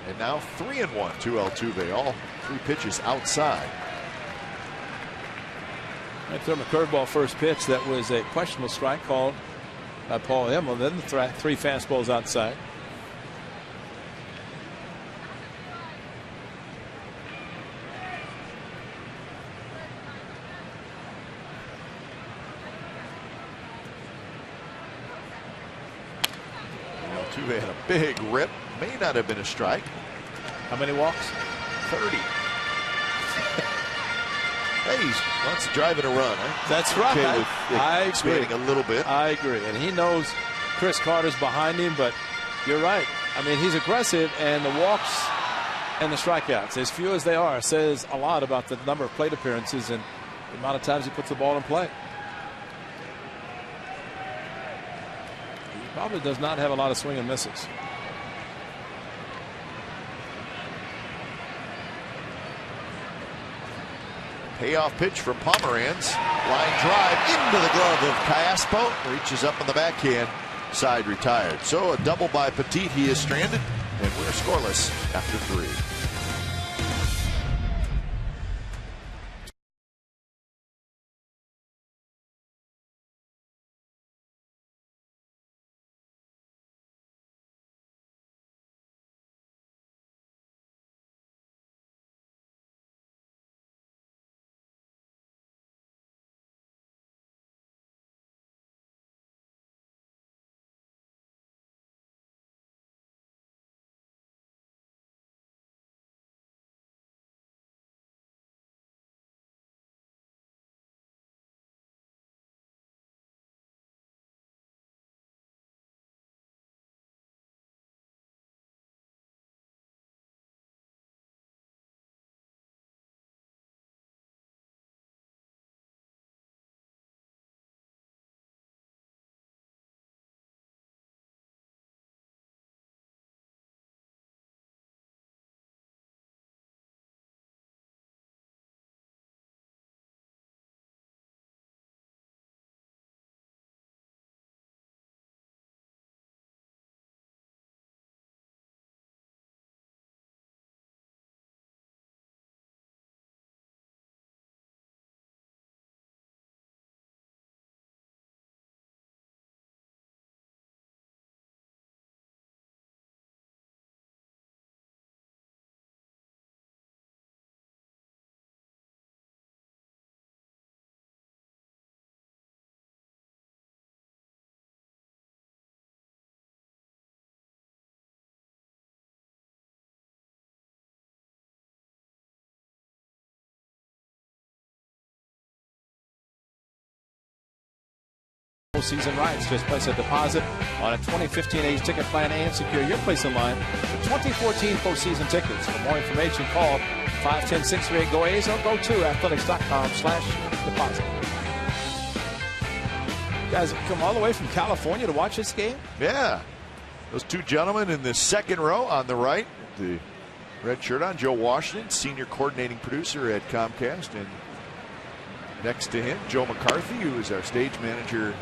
And now 3-1 to Altuve. All 3 pitches outside. I threw him a curveball first pitch that was a questionable strike called by Paul Emmel. Then the 3 fastballs outside. 2 had a big rip. May not have been a strike. How many walks? 30. Hey, he wants to drive and a run. That's right. Okay, I agree. A little bit. I agree. And he knows Chris Carter's behind him, but you're right. I mean, he's aggressive, and the walks and the strikeouts, as few as they are, says a lot about the number of plate appearances and the amount of times he puts the ball in play. He probably does not have a lot of swing and misses. Payoff pitch from Pomeranz. Line drive into the glove of Caspo. Reaches up on the backhand. Side retired. So a double by Petit. He is stranded, and we're scoreless after 3. Season rights. Just place a deposit on a 2015 A's ticket plan and secure your place in line for 2014 postseason tickets. For more information, call 510-638-GO-A's or go to athletics.com/deposit. You guys have come all the way from California to watch this game? Yeah. Those two gentlemen in the second row on the right, the red shirt on, Joe Washington, senior coordinating producer at Comcast, and next to him, Joe McCarthy, who is our stage manager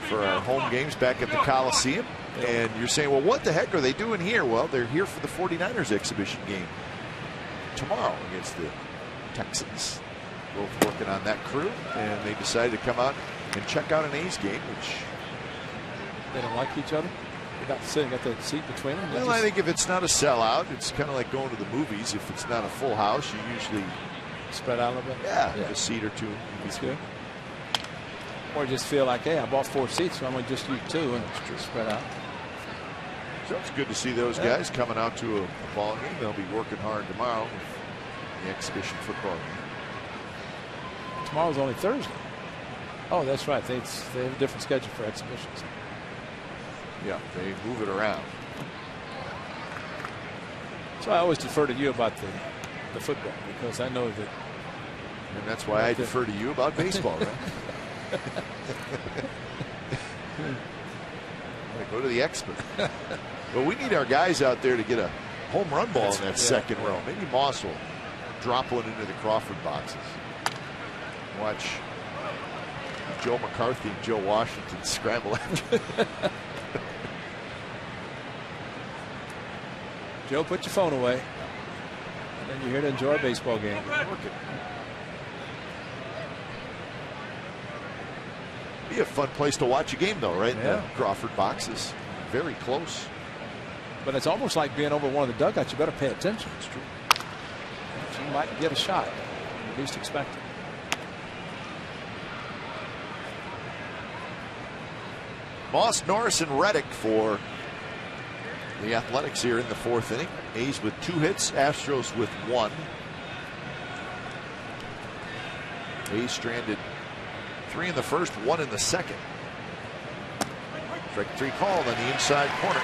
for our home games back at the Coliseum. And you're saying, well, what the heck are they doing here? Well, they're here for the 49ers exhibition game tomorrow against the Texans. Both working on that crew, and they decided to come out and check out an A's game, which they don't like each other. They got sitting at the seat between them. Well, I think if it's not a sellout, it's kind of like going to the movies. If it's not a full house, you usually spread out a little bit. Yeah. A seat or two. That's good. Or just feel like, hey, I bought 4 seats, so I'm going to just use 2 and spread out. So it's good to see those guys coming out to a ball game. They'll be working hard tomorrow with the exhibition football game. Tomorrow's only Thursday. Oh, that's right. They have a different schedule for exhibitions. Yeah, they move it around. So I always defer to you about the football, because I know that. And that's why I defer to you about baseball, right? Go to the expert. Well, we need our guys out there to get a home run ball in that second row. Maybe Moss will drop one into the Crawford boxes. Watch Joe McCarthy and Joe Washington scramble after. Joe, put your phone away. And then you're here to enjoy a baseball game. Be a fun place to watch a game, though, right? Yeah. The Crawford boxes, very close. But it's almost like being over one of the dugouts. You better pay attention. It's true. You might get a shot, at least expect it. Moss, Norris, and Reddick for The Athletics here in the 4th inning. A's with 2 hits, Astros with 1. A's stranded 3 in the 1st, 1 in the 2nd. Strike 3 called on the inside corner.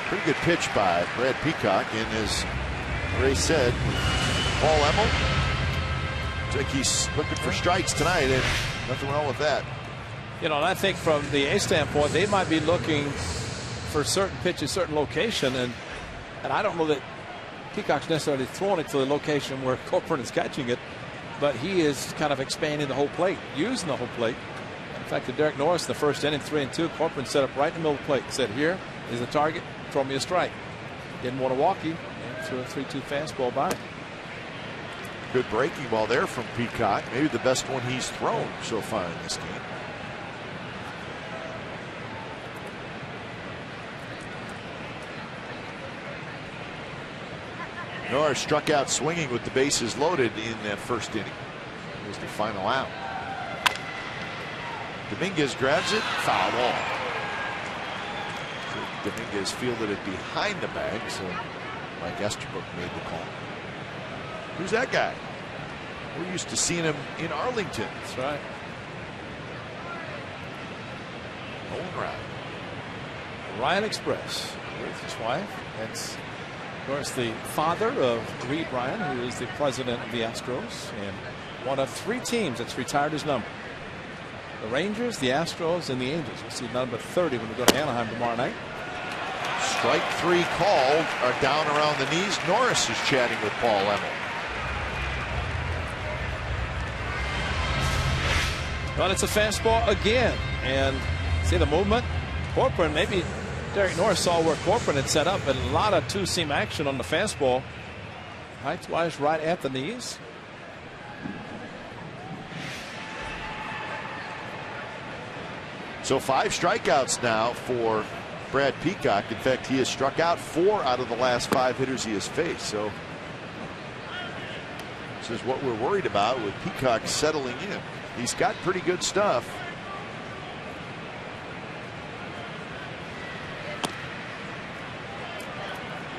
Pretty good pitch by Brad Peacock, and as Ray said, Paul Emmel, looks like he's looking for strikes tonight, and nothing wrong with that. You know, and I think from the A standpoint, they might be looking for certain pitches, certain location, and I don't know that Peacock's necessarily throwing it to the location where Corcoran is catching it, but he is kind of expanding the whole plate, using the whole plate. In fact, to Derek Norris, the 1st inning, 3-2, Corcoran set up right in the middle of the plate, said, here is the target, throw me a strike. Didn't want to walk you, and threw a 3-2 fastball by him. Good breaking ball there from Peacock, maybe the best one he's thrown so far in this game. Norris struck out swinging with the bases loaded in that 1st inning. It was the final out. Dominguez grabs it, foul ball. So Dominguez fielded it behind the bag, so Mike Estabrook made the call. Who's that guy? We're used to seeing him in Arlington. That's right. Nolan Ryan. Ryan Express with his wife. That's, of course, the father of Reed Ryan, who is the president of the Astros and one of 3 teams that's retired his number. The Rangers, the Astros, and the Angels. We'll see number 30 when we go to Anaheim tomorrow night. Strike 3 called, are down around the knees. Norris is chatting with Paul Emmel. Well, it's a fastball again, and see the movement. Corcoran, maybe Derek Norris saw where Corcoran had set up, but a lot of 2-seam action on the fastball. Height-wise, right at the knees. So 5 strikeouts now for Brad Peacock. In fact, he has struck out 4 out of the last 5 hitters he has faced. So this is what we're worried about with Peacock settling in. He's got pretty good stuff.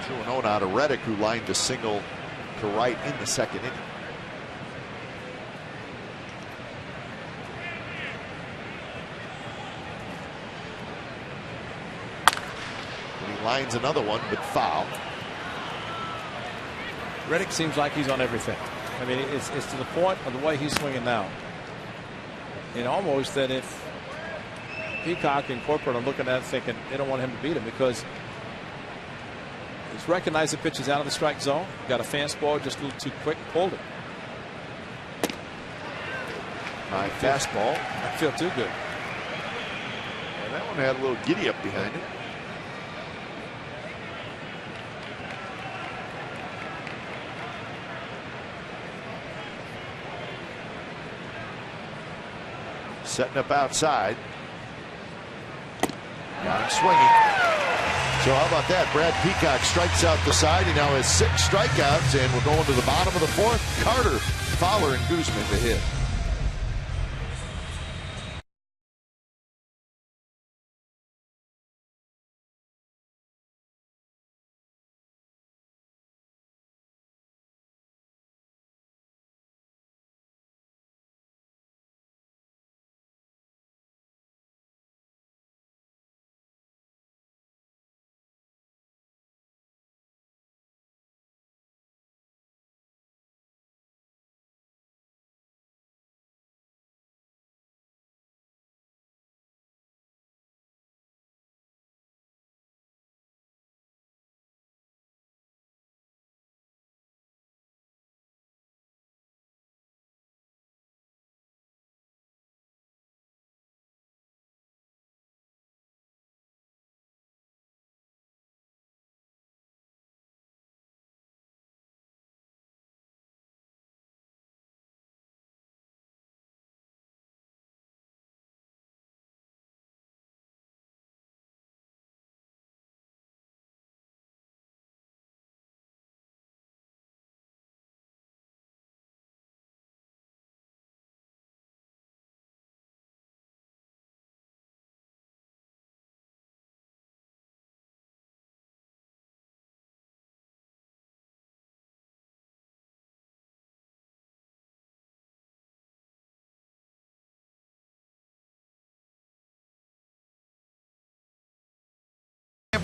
Two and 0 now to Reddick, who lined a single to right in the 2nd inning. Lines another one, but foul. Reddick seems like he's on everything. I mean, it's to the point of the way he's swinging now. And almost that if Peacock and Corcoran are looking at it thinking they don't want him to beat him, because he's recognized the pitch is out of the strike zone. Got a fastball just a little too quick, pulled it. High fastball. I feel too good. And that one had a little giddy up behind it. Setting up outside. Got him swinging. So how about that? Brad Peacock strikes out the side. He now has 6 strikeouts, and we're going to the bottom of the 4th. Carter, Fowler, and Guzman to hit.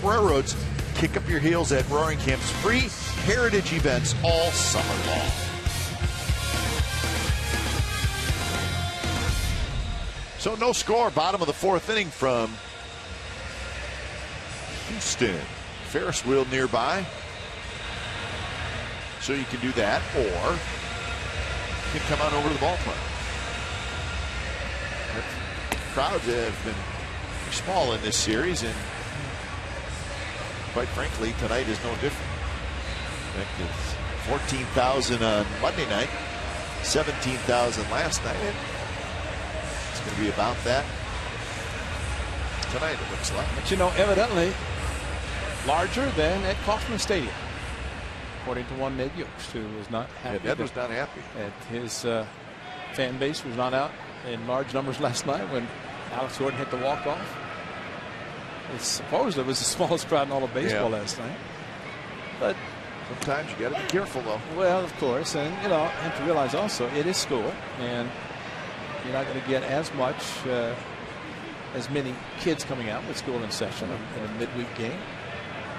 Railroads. Kick up your heels at Roaring Camp's free heritage events all summer long. So no score, bottom of the fourth inning from Houston. Ferris wheel nearby. So you can do that, or you can come on over to the ballpark. Crowds have been small in this series, and quite frankly, tonight is no different. In fact, it's 14,000 on Monday night, 17,000 last night. It's going to be about that tonight, it looks like. But you know, evidently larger than at Kauffman Stadium, according to one Ned Yost, who was not happy. Yeah, Ned was not happy. And his fan base was not out in large numbers last night when Alex Gordon hit the walk-off. It's supposed it was the smallest crowd in all of baseball last night. But sometimes you got to be careful, though. Well, of course, and you know, have to realize also it is school, and you're not going to get as much, as many kids coming out with school in session in a midweek game.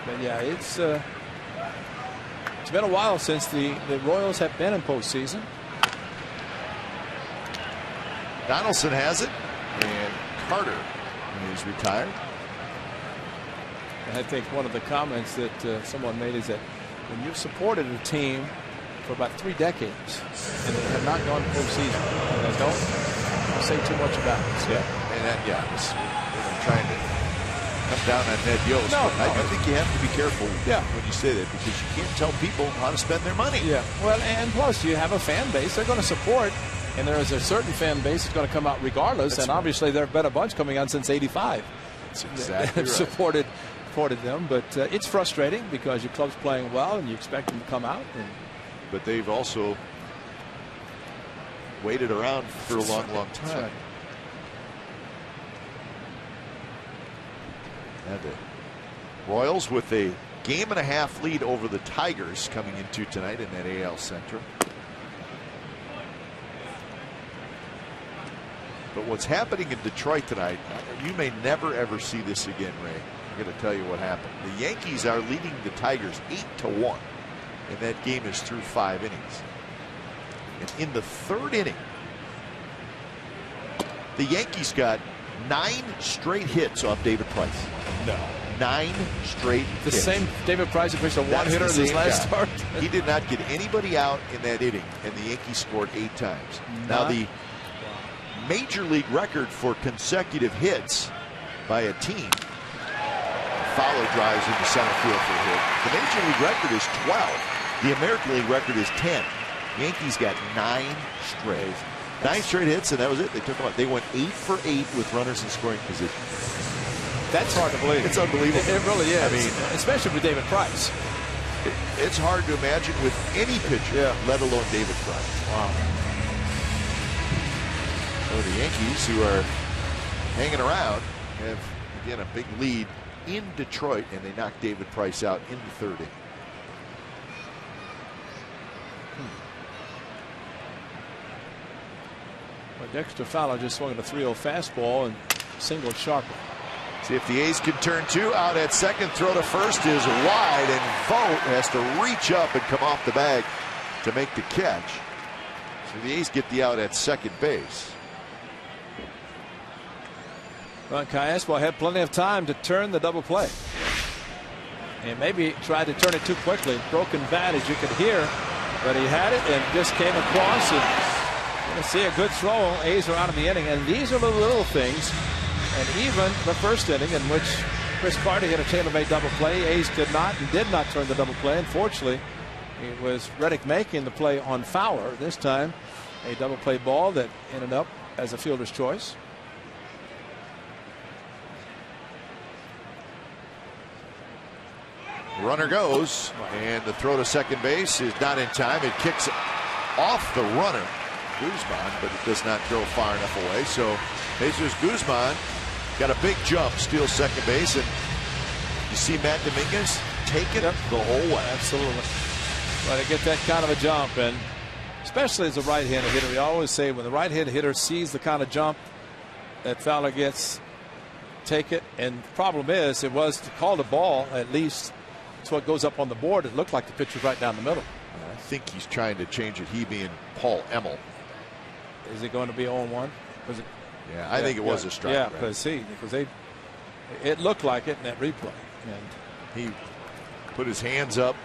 But yeah, it's been a while since the Royals have been in postseason. Donaldson has it, and Carter is retired. I think one of the comments that someone made is that when you've supported a team for about 3 decades and they have not gone to postseason, and don't say too much about it. Yeah, and that, I'm trying to come down on Ned Yost. No, I think you have to be careful when you say that, because you can't tell people how to spend their money. Yeah, well, and plus you have a fan base they're going to support, and there is a certain fan base that's going to come out regardless. That's obviously there have been a bunch coming on since '85. That's exactly right. supported them, but it's frustrating because your club's playing well and you expect them to come out. But they've also waited around for a long time. And the Royals with a 1.5 lead over the Tigers coming into tonight in that AL Central. But what's happening in Detroit tonight, you may never ever see this again, Ray. I'm going to tell you what happened. The Yankees are leading the Tigers 8-1, and that game is through 5 innings. And in the 3rd inning, the Yankees got 9 straight hits off David Price. No. 9 straight The hits. same David Price pitched a one-hitter in his last start. He did not get anybody out in that inning, and the Yankees scored 8 times. Now, the major league record for consecutive hits by a team, Fowler drives into center field for a hit. The major league record is 12. The American League record is 10. Yankees got 9 straight. 9 straight hits, and that was it. They took them out. They went 8 for 8 with runners in scoring position. That's hard to believe. It's unbelievable. It really is. I mean, especially with David Price. It's hard to imagine with any pitcher, let alone David Price. Wow. So the Yankees, who are hanging around, have again a big lead in Detroit, and they knocked David Price out in the 3rd inning. Well, Dexter Fowler just swung at a 3-0 fastball and singled sharply. See if the A's can turn 2 out at second. Throw to first is wide, and Vogt has to reach up and come off the bag to make the catch. So the A's get the out at second base. Well, Kai Espel had plenty of time to turn the double play. And maybe tried to turn it too quickly. Broken bat, as you could hear. But he had it and just came across. And you're going to see a good throw. A's are out of the inning. And these are the little things. And even the first inning, in which Chris Carter hit a tailor-made double play, A's could not and did not turn the double play. Unfortunately, it was Reddick making the play on Fowler. This time, a double play ball that ended up as a fielder's choice. Runner goes, and the throw to second base is not in time. It kicks off the runner, Guzman, but it does not go far enough away. So Jesus Guzman got a big jump, steals second base, and you see Matt Dominguez take it up the whole way. Absolutely. Well, to get that kind of a jump, and especially as a right-handed hitter, we always say when the right-handed hitter sees the kind of jump that Fowler gets, take it. And the problem is, it was called a ball, at least it's what goes up on the board. It looked like the pitch was right down the middle. I think he's trying to change it, he being Paul Emmel. Is it going to be 0-1? Yeah, I think it was a strike. Yeah, because it looked like it in that replay. And he put his hands up,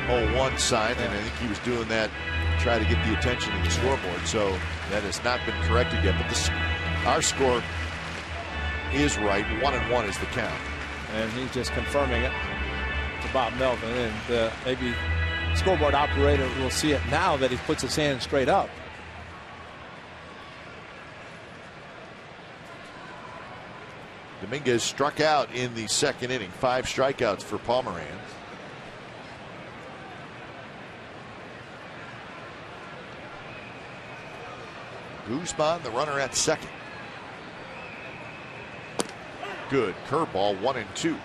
0-1 sign, and I think he was doing that to try to get the attention of the scoreboard. So that has not been corrected yet. But our score is right. 1-1 is the count. And he's just confirming it to Bob Melvin. And maybe scoreboard operator will see it now that he puts his hand straight up. Dominguez struck out in the second inning. 5 strikeouts for Pomeranz. Guzman, the runner at second. Good curveball, 1-2.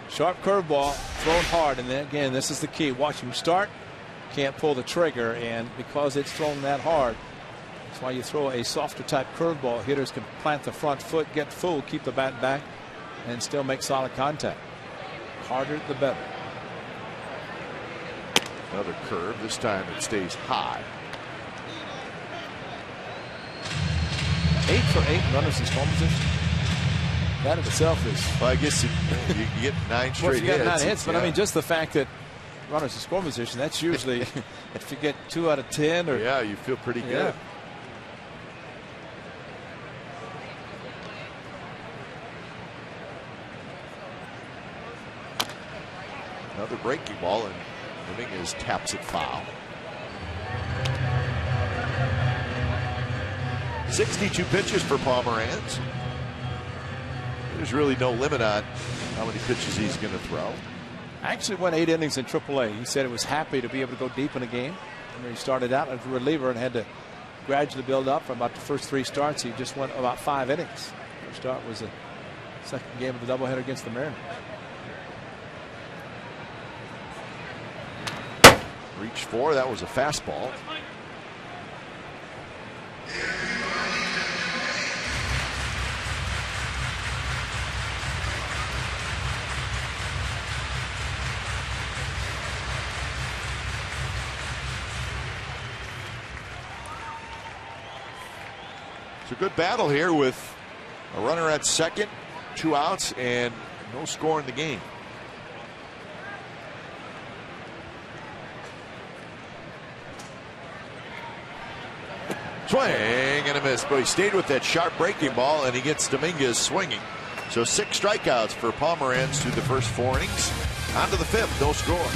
Sharp curveball, thrown hard, and then again, this is the key. Watch him start, can't pull the trigger, and because it's thrown that hard, that's why you throw a softer type curveball. Hitters can plant the front foot, get full, keep the bat back, and still make solid contact. Harder, the better. Another curve. This time it stays high. 8 for 8 runners in scoring position. That in itself is. Well, I guess you get 9 straight well, you got 9 hits. hits, but I mean, just the fact that runners in scoring position, that's usually if you get 2 out of 10 or. Yeah, you feel pretty good. Yeah. Another breaking ball, and Dominguez taps it foul. 62 pitches for Pomeranz. There's really no limit on how many pitches he's going to throw. Actually went 8 innings in AAA. He said he was happy to be able to go deep in a game. When he started out as a reliever and had to gradually build up. For about the first 3 starts, he just went about 5 innings. First start was the second game of the doubleheader against the Mariners. Reach for, that was a fastball. It's a good battle here with a runner at second, 2 outs, and no score in the game. Swing and a miss, but he stayed with that sharp breaking ball, and he gets Dominguez swinging. So 6 strikeouts for Pomeranz through the first 4 innings. On to the 5th, no score.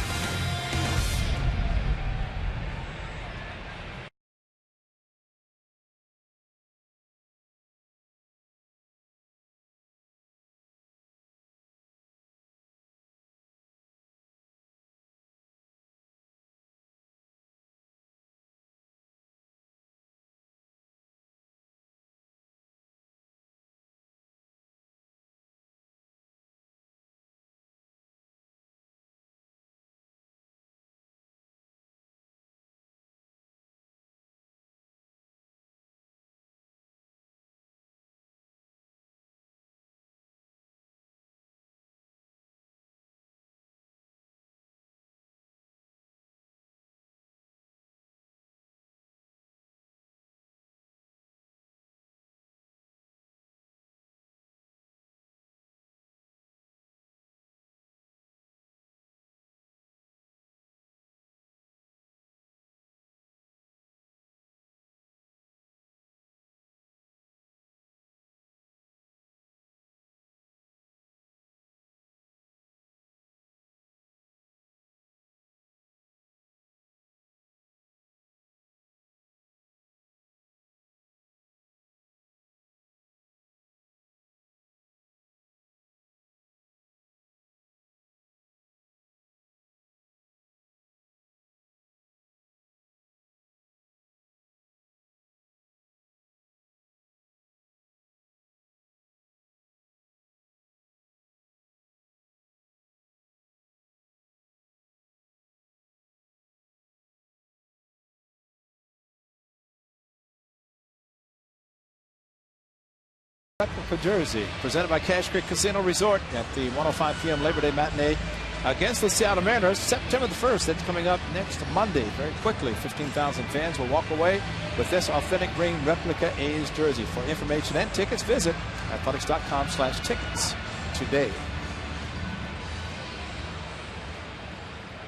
Replica jersey presented by Cache Creek Casino Resort at the 1:05 p.m. Labor Day matinee against the Seattle Mariners, September the 1st. That's coming up next Monday. Very quickly, 15,000 fans will walk away with this authentic green replica A's jersey. For information and tickets, visit athletics.com/tickets today.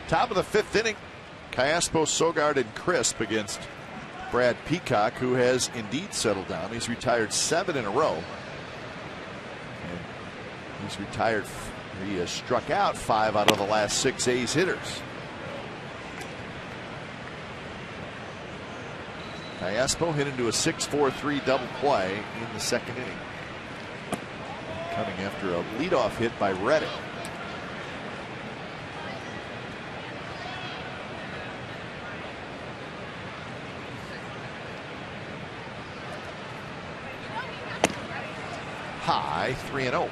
Top of the 5th inning, Callaspo, Sogard, and Crisp against Brad Peacock, who has indeed settled down. He's retired 7 in a row. And he's retired. He has struck out 5 out of the last 6 A's hitters. Callaspo hit into a 6-4-3 double play in the 2nd inning. Coming after a leadoff hit by Reddick. High, 3-0.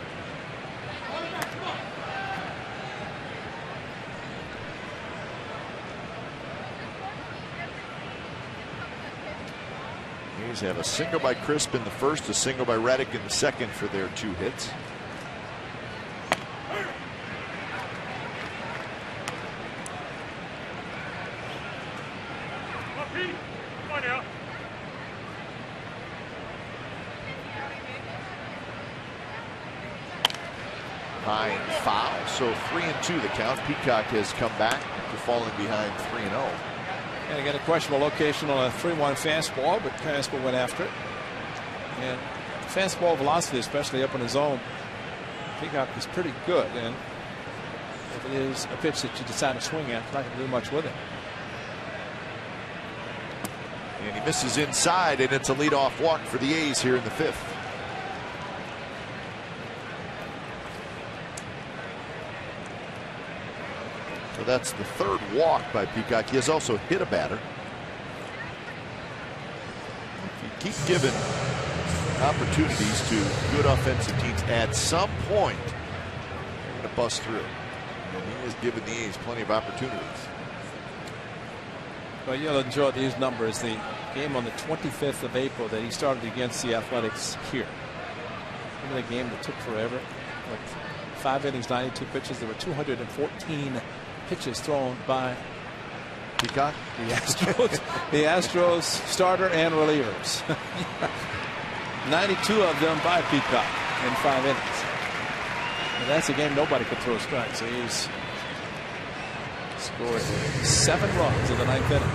A's have a single by Crisp in the first, a single by Reddick in the second for their 2 hits. High and foul, so 3-2 the count. Peacock has come back after falling behind 3-0. And again, a questionable location on a 3-1 fastball, but Callaspo went after it. And fastball velocity, especially up in his zone, Peacock is pretty good. And if it is a pitch that you decide to swing at, you're not going to do much with it. And he misses inside, and it's a leadoff walk for the A's here in the 5th. So that's the 3rd walk by Peacock. He has also hit a batter. If you keep giving opportunities to good offensive teams, at some point they're going to bust through. And he has given the A's plenty of opportunities. Well, you'll enjoy these numbers. The game on the 25th of April that he started against the Athletics here. Remember the game that took forever? Like 5 innings, 92 pitches. There were 214 pitches thrown by Peacock. The Astros starter and relievers. 92 of them by Peacock in 5 innings. And that's a game nobody could throw strikes. So he's scored 7 runs in the 9th inning.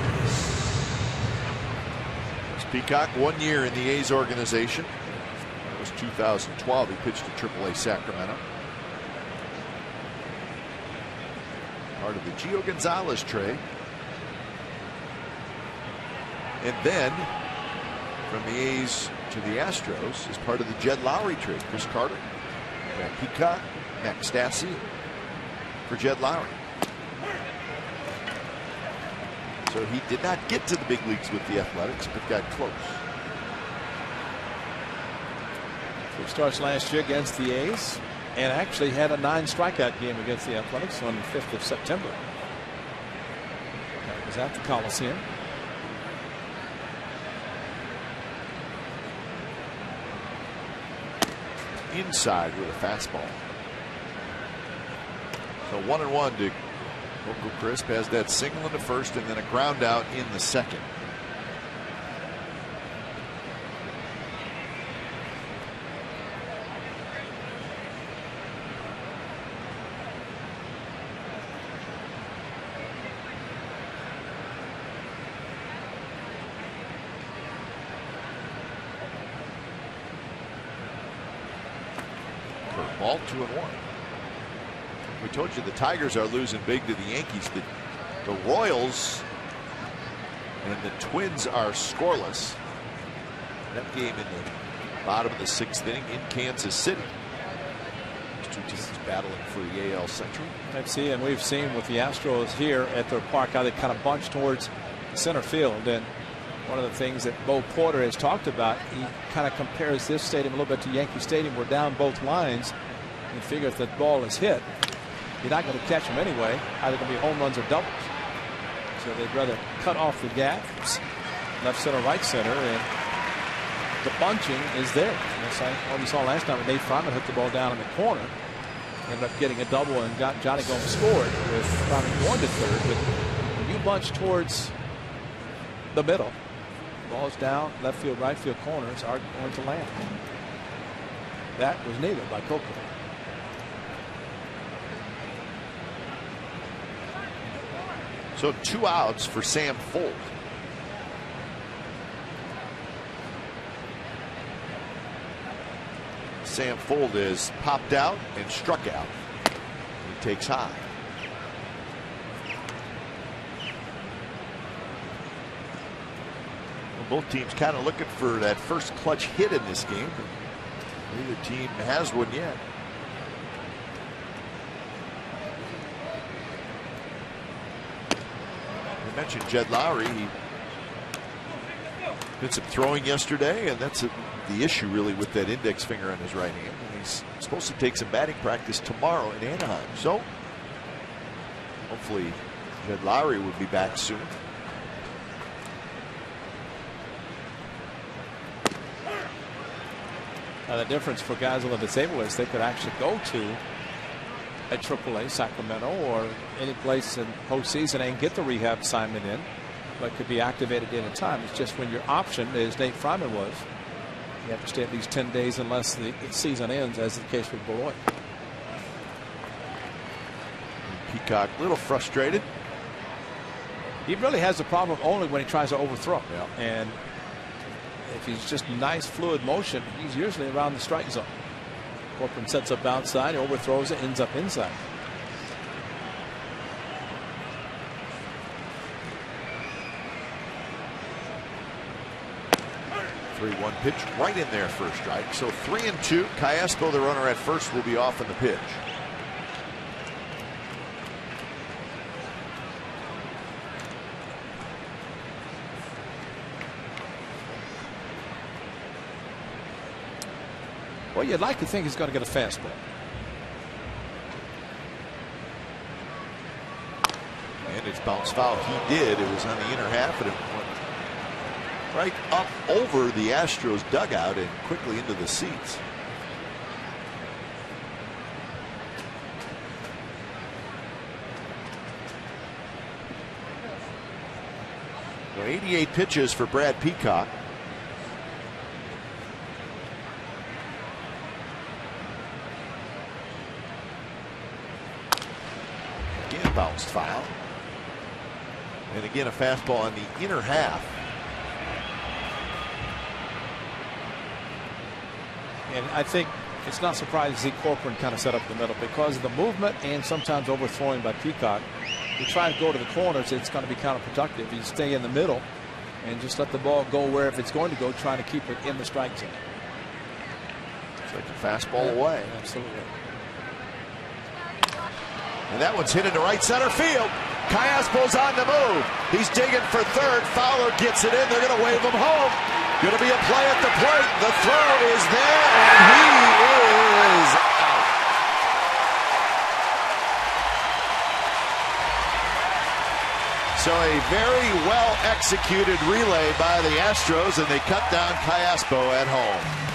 Peacock 1 year in the A's organization. That was 2012. He pitched at AAA Sacramento. Part of the Gio Gonzalez trade. And then from the A's to the Astros is part of the Jed Lowry trade. Chris Carter, Brad Peacock, Max Stassi for Jed Lowry. So he did not get to the big leagues with the Athletics, but got close. 2 starts last year against the A's, and actually had a 9 strikeout game against the Athletics on the 5th of September. That was at the Coliseum. Inside with a fastball. So 1-1 to Coco Crisp. Has that single in the first and then a ground out in the second. Ball 2-1. We told you the Tigers are losing big to the Yankees. The Royals and the Twins are scoreless. That game in the bottom of the 6th inning in Kansas City. These 2 teams battling for the AL Central. Let's see, and we've seen with the Astros here at their park how they kind of bunch towards center field. And one of the things that Bo Porter has talked about, he kind of compares this stadium a little bit to Yankee Stadium. We're down both lines. You figure if that ball is hit, you're not going to catch them anyway. Either going to be home runs or doubles. So they'd rather cut off the gaps, left center, right center, and the bunching is there. That's like what we saw last time when Nate Fryman hooked the ball down in the corner. Ended up getting a double and got Johnny Gomes scored with Fryman going to third. But when you bunch towards the middle, balls down, left field, right field corners are going to land. That was needed by Coco. So 2 outs for Sam Fuld. Sam Fuld is popped out and struck out. He takes high. Well, both teams kind of looking for that first clutch hit in this game. Neither team has one yet. I mentioned Jed Lowry. He did some throwing yesterday, and that's the issue really with that index finger on his right hand. And he's supposed to take some batting practice tomorrow in Anaheim. So hopefully Jed Lowry will be back soon. Now the difference for guys on the disabled list, they could actually go to at AAA, Sacramento, or any place in postseason and get the rehab assignment in, but could be activated in a time. It's just when your option, as Nate Fryman was, you have to stay at least 10 days unless the season ends, as is the case with Beloit. Peacock a little frustrated. He really has a problem only when he tries to overthrow. Yeah. And if he's just nice fluid motion, he's usually around the strike zone. Corcoran sets up outside, overthrows it, ends up inside. One pitch right in there for a strike. So 3-2. Callaspo, the runner at first, will be off in the pitch. Well, you'd like to think he's going to get a fastball. And it's bounced foul. He did. It was on the inner half, and it went right up over the Astros dugout and quickly into the seats. So 88 pitches for Brad Peacock. Again bounced foul. And again a fastball on the inner half. And I think it's not surprising to see Corcoran kind of set up the middle because of the movement and sometimes overthrowing by Peacock. You try to go to the corners, it's going to be counterproductive. You stay in the middle and just let the ball go wherever it's going to go, trying to keep it in the strike zone. It's like a fastball away. Absolutely. And that one's hit into right center field. Callaspo's on the move. He's digging for third. Fowler gets it in. They're going to wave him home. Going to be a play at the plate. The throw is there, and he is out. So a very well executed relay by the Astros, and they cut down Callaspo at home.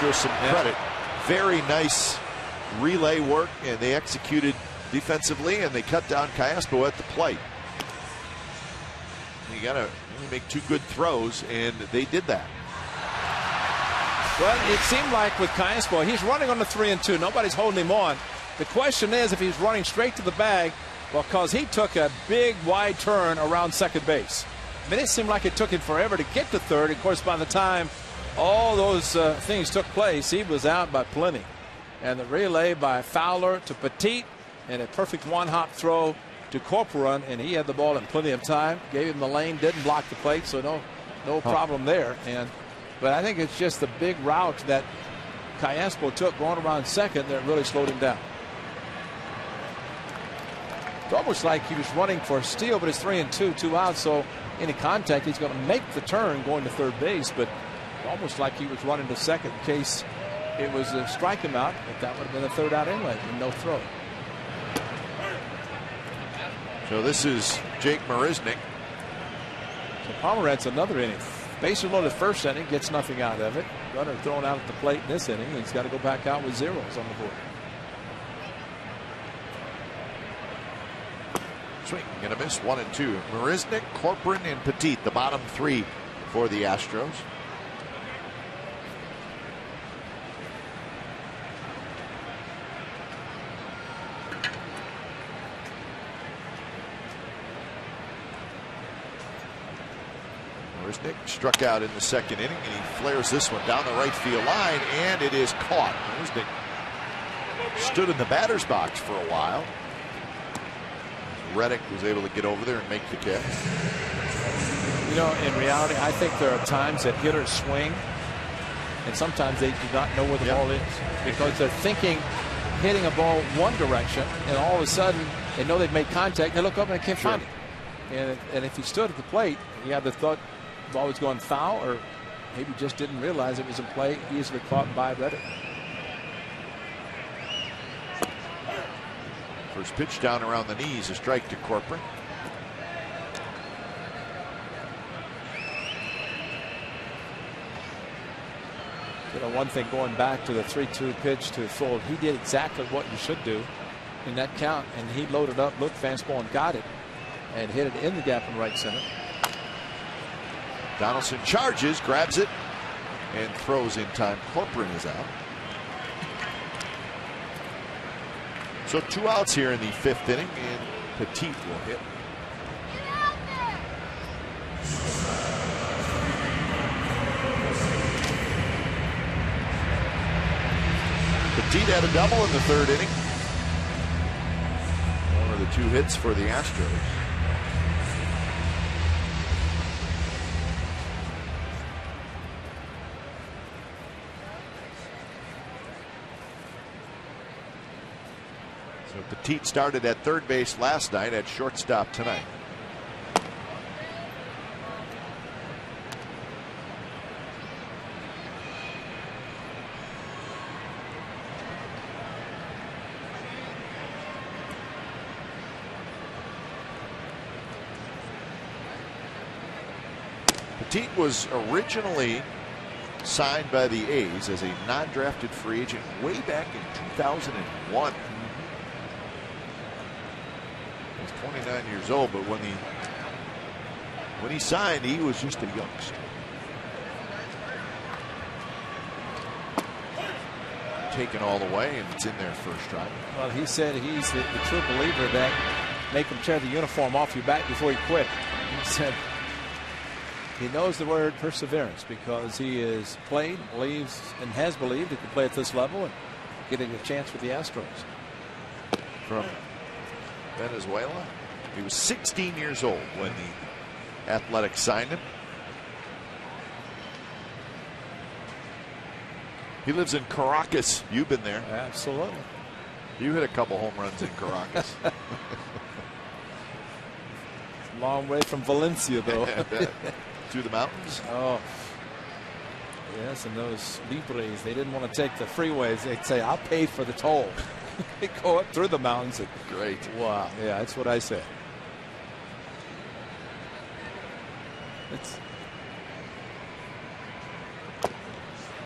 Astros some credit. Very nice relay work, and they executed defensively, and they cut down Callaspo at the plate. You got to make 2 good throws, and they did that. Well, it seemed like with Callaspo, he's running on the 3-2. Nobody's holding him on. The question is if he's running straight to the bag, because he took a big wide turn around second base. I mean, it seemed like it took him forever to get to third. Of course, by the time all those things took place, he was out by plenty. And the relay by Fowler to Petit, and a perfect one-hop throw to Corcoran, and he had the ball in plenty of time. Gave him the lane, didn't block the plate, so no problem there. But I think it's just the big route that Callaspo took going around second that really slowed him down. It's almost like he was running for a steal, but it's 3-2, 2 outs. So any contact, he's going to make the turn going to third base, but almost like he was running to second in case it was a strike him out. But that would have been a third out anyway, and no throw. So this is Jake Marisnick. So Pomeranz another inning. Bases loaded first inning, gets nothing out of it. Runner thrown out at the plate in this inning. He's got to go back out with zeros on the board. Swing and a miss, 1-2. Marisnick, Corcoran, and Petit, the bottom 3 for the Astros. Marisnick struck out in the second inning, and he flares this one down the right field line, and it is caught. Marisnick stood in the batter's box for a while. Reddick was able to get over there and make the catch. You know, in reality, I think there are times that hitters swing, and sometimes they do not know where the ball is because they're thinking hitting a ball one direction, and all of a sudden they know they've made contact, and they look up and they can't find it. And if he stood at the plate, he had the thought the ball was going foul, or maybe just didn't realize it was in play, easily caught by Reddick. First pitch down around the knees, a strike to Corcoran. You know, one thing going back to the 3-2 pitch to Full, he did exactly what you should do in that count, and he loaded up, looked fastball, and got it, and hit it in the gap in right center. Donaldson charges, grabs it, and throws in time. Corcoran is out. So 2 outs here in the 5th inning, and Petit will hit. Petit had a double in the 3rd inning. One of the 2 hits for the Astros. Petit started at 3rd base last night, at shortstop tonight. Petit was originally signed by the A's as a non-drafted free agent way back in 2001. 29 years old, but when he signed, he was just a youngster. Taken all the way, and it's in there first strike. Well, he said he's the true believer that make him tear the uniform off your back before you quit. He said he knows the word perseverance because he is played, believes, and has believed he can play at this level and getting a chance with the Astros. From Venezuela. He was 16 years old when the Athletics signed him. He lives in Caracas. You've been there. Absolutely. You hit a couple home runs in Caracas. Long way from Valencia, though. To the mountains. Oh. Yes, and those Libres, they didn't want to take the freeways. They'd say, I'll pay for the toll. They go up through the mountains. And, great. Wow. Yeah, that's what I said.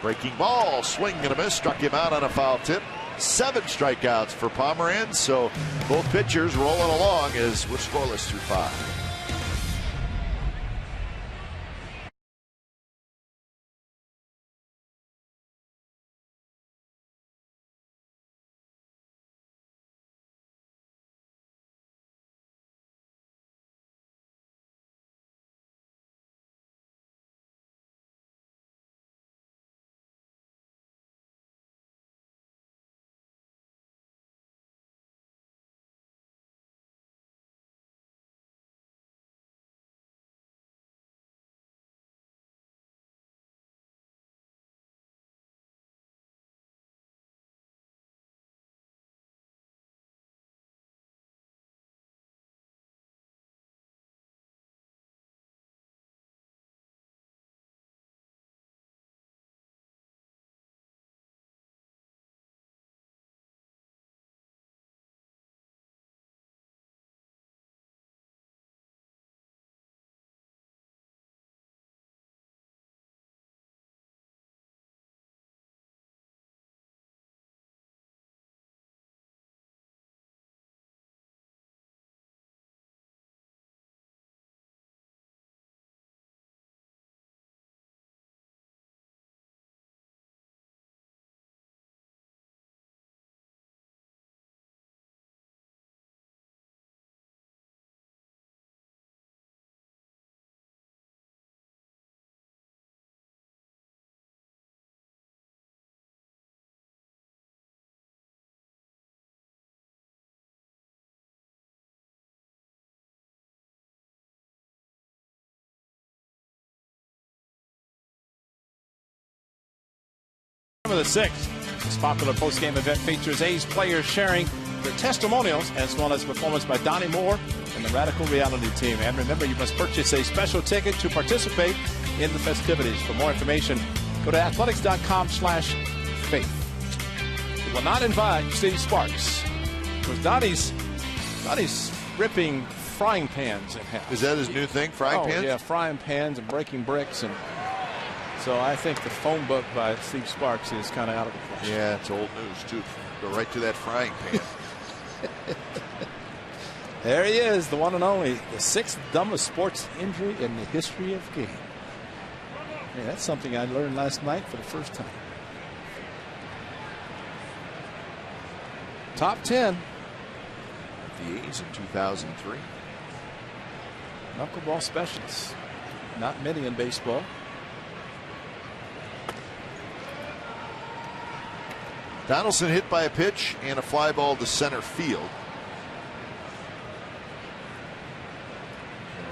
Breaking ball, swing and a miss, struck him out on a foul tip. 7 strikeouts for Pomeranz, so both pitchers rolling along as we're scoreless through 5. Of the 6th, this popular post-game event features A's players sharing their testimonials as well as performance by Donnie Moore and the Radical Reality Team. And remember, you must purchase a special ticket to participate in the festivities. For more information, go to athletics.com/faith. We will not invite Steve Sparks because Donnie's ripping frying pans in half. Is that his new thing, frying pans? Yeah, frying pans and breaking bricks. And so I think the phone book by Steve Sparks is kind of out of the question. Yeah, it's old news, too. Go right to that frying pan. There he is, the one and only, the 6th dumbest sports injury in the history of game. Hey, that's something I learned last night for the first time. Top 10. The A's in 2003. Knuckleball specialists. Not many in baseball. Donaldson hit by a pitch and a fly ball to center field.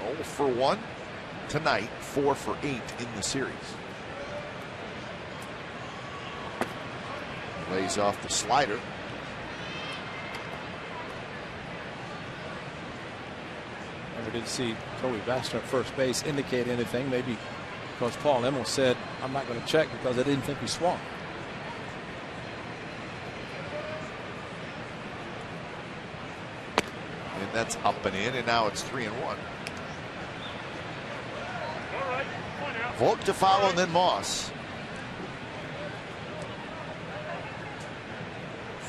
0 for 1 tonight, 4 for 8 in the series. Lays off the slider. Never did see Toby Baxter at first base indicate anything. Maybe because Paul Emmel said, I'm not going to check because I didn't think he swung. And that's up and in, and now it's 3-1. Volk to follow, and then Moss.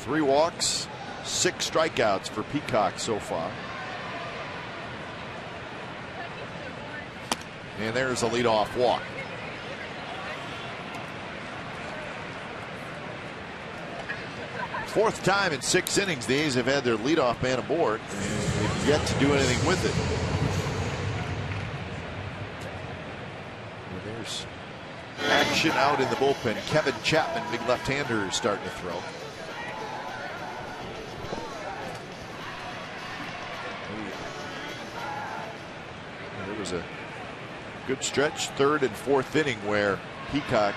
3 walks, 6 strikeouts for Peacock so far. And there's a leadoff walk. Fourth time in 6 innings the A's have had their leadoff man aboard, and they've yet to do anything with it. And there's action out in the bullpen. Kevin Chapman, big left-hander, is starting to throw. There was a good stretch, 3rd and 4th inning, where Peacock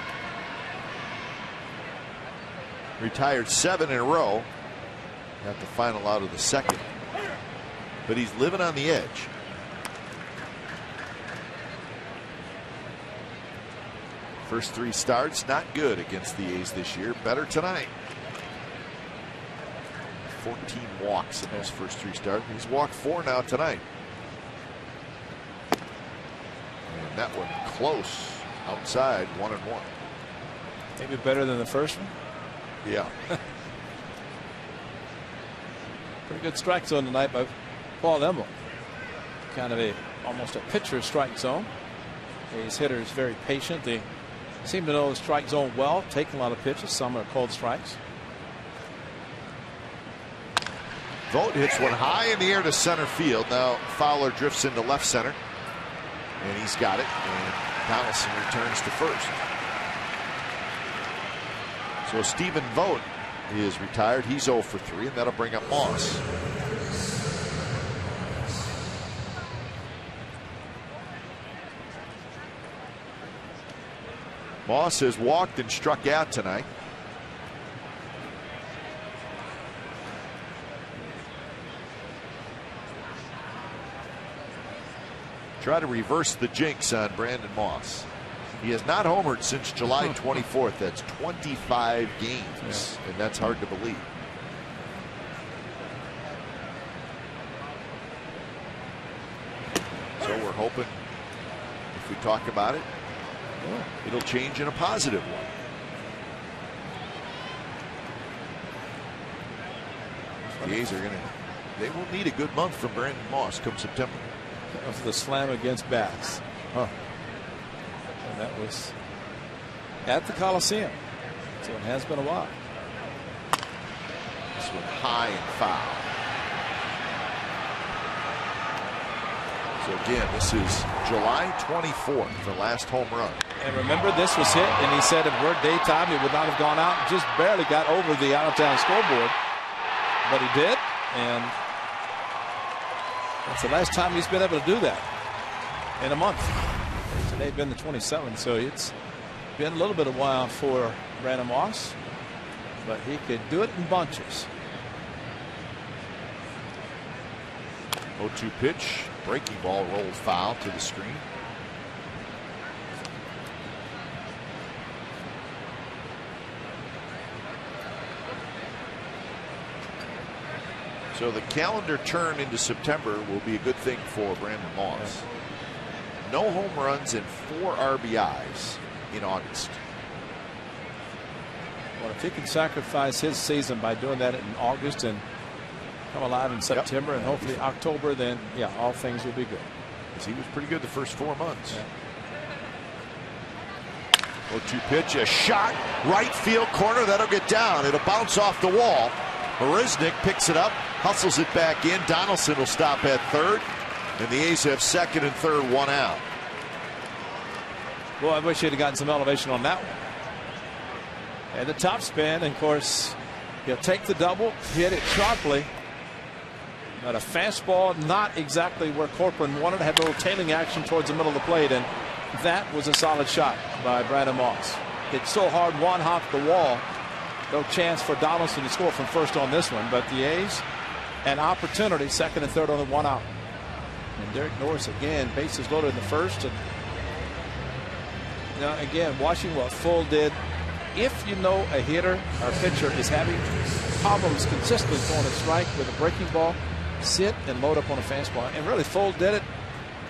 retired 7 in a row. Got the final out of the 2nd. But he's living on the edge. First 3 starts, not good against the A's this year. Better tonight. 14 walks in those first 3 starts. He's walked 4 now tonight. And that one close outside, 1-1. Maybe better than the first one. Yeah. Pretty good strike zone tonight by Paul Emmel. Kind of almost a pitcher strike zone. His hitter is very patient. They seem to know the strike zone well, taking a lot of pitches. Some are cold strikes. Vogt hits one high in the air to center field. Now Fowler drifts into left center, and he's got it. And Donaldson returns to first. So Stephen Vogt is retired. He's 0 for 3, and that'll bring up Moss. Moss has walked and struck out tonight. Try to reverse the jinx on Brandon Moss. He has not homered since July 24th. That's 25 games, and that's hard to believe. So we're hoping, if we talk about it, it'll change in a positive way. The A's are they will need a good month from Brandon Moss come September. Of the slam against bats. And that was at the Coliseum. So it has been a while. This one high and foul. So again, this is July 24th, the last home run. And remember, this was hit, and he said if it were daytime, he would not have gone out. Just barely got over the out-of-town scoreboard. But he did, and that's the last time he's been able to do that in a month. Today been the 27th, so it's been a little bit of a while for Brandon Moss, but he could do it in bunches. 0-2 pitch, breaking ball rolled foul to the screen. So the calendar turn into September will be a good thing for Brandon Moss. No home runs and 4 RBIs in August. Well, if he can sacrifice his season by doing that in August and come alive in September and hopefully October, then yeah, all things will be good. Because he was pretty good the first 4 months. 0-2 pitch, a shot, right field corner, that'll get down. It'll bounce off the wall. Marisnick picks it up, hustles it back in. Donaldson will stop at third, and the A's have second and third, 1 out. Well, I wish he'd have gotten some elevation on that one. And the top spin, and of course, he'll take the double, hit it sharply. But a fastball, not exactly where Corcoran wanted. Had a little tailing action towards the middle of the plate, and that was a solid shot by Brandon Moss. Hit so hard, one hopped the wall. No chance for Donaldson to score from first on this one, but the A's an opportunity, second and third on the 1 out. And Derek Norris again, bases loaded in the first. And now again, watching what Full did. If you know a hitter or pitcher is having problems consistently throwing a strike with a breaking ball, sit and load up on a fastball. And really, Full did it.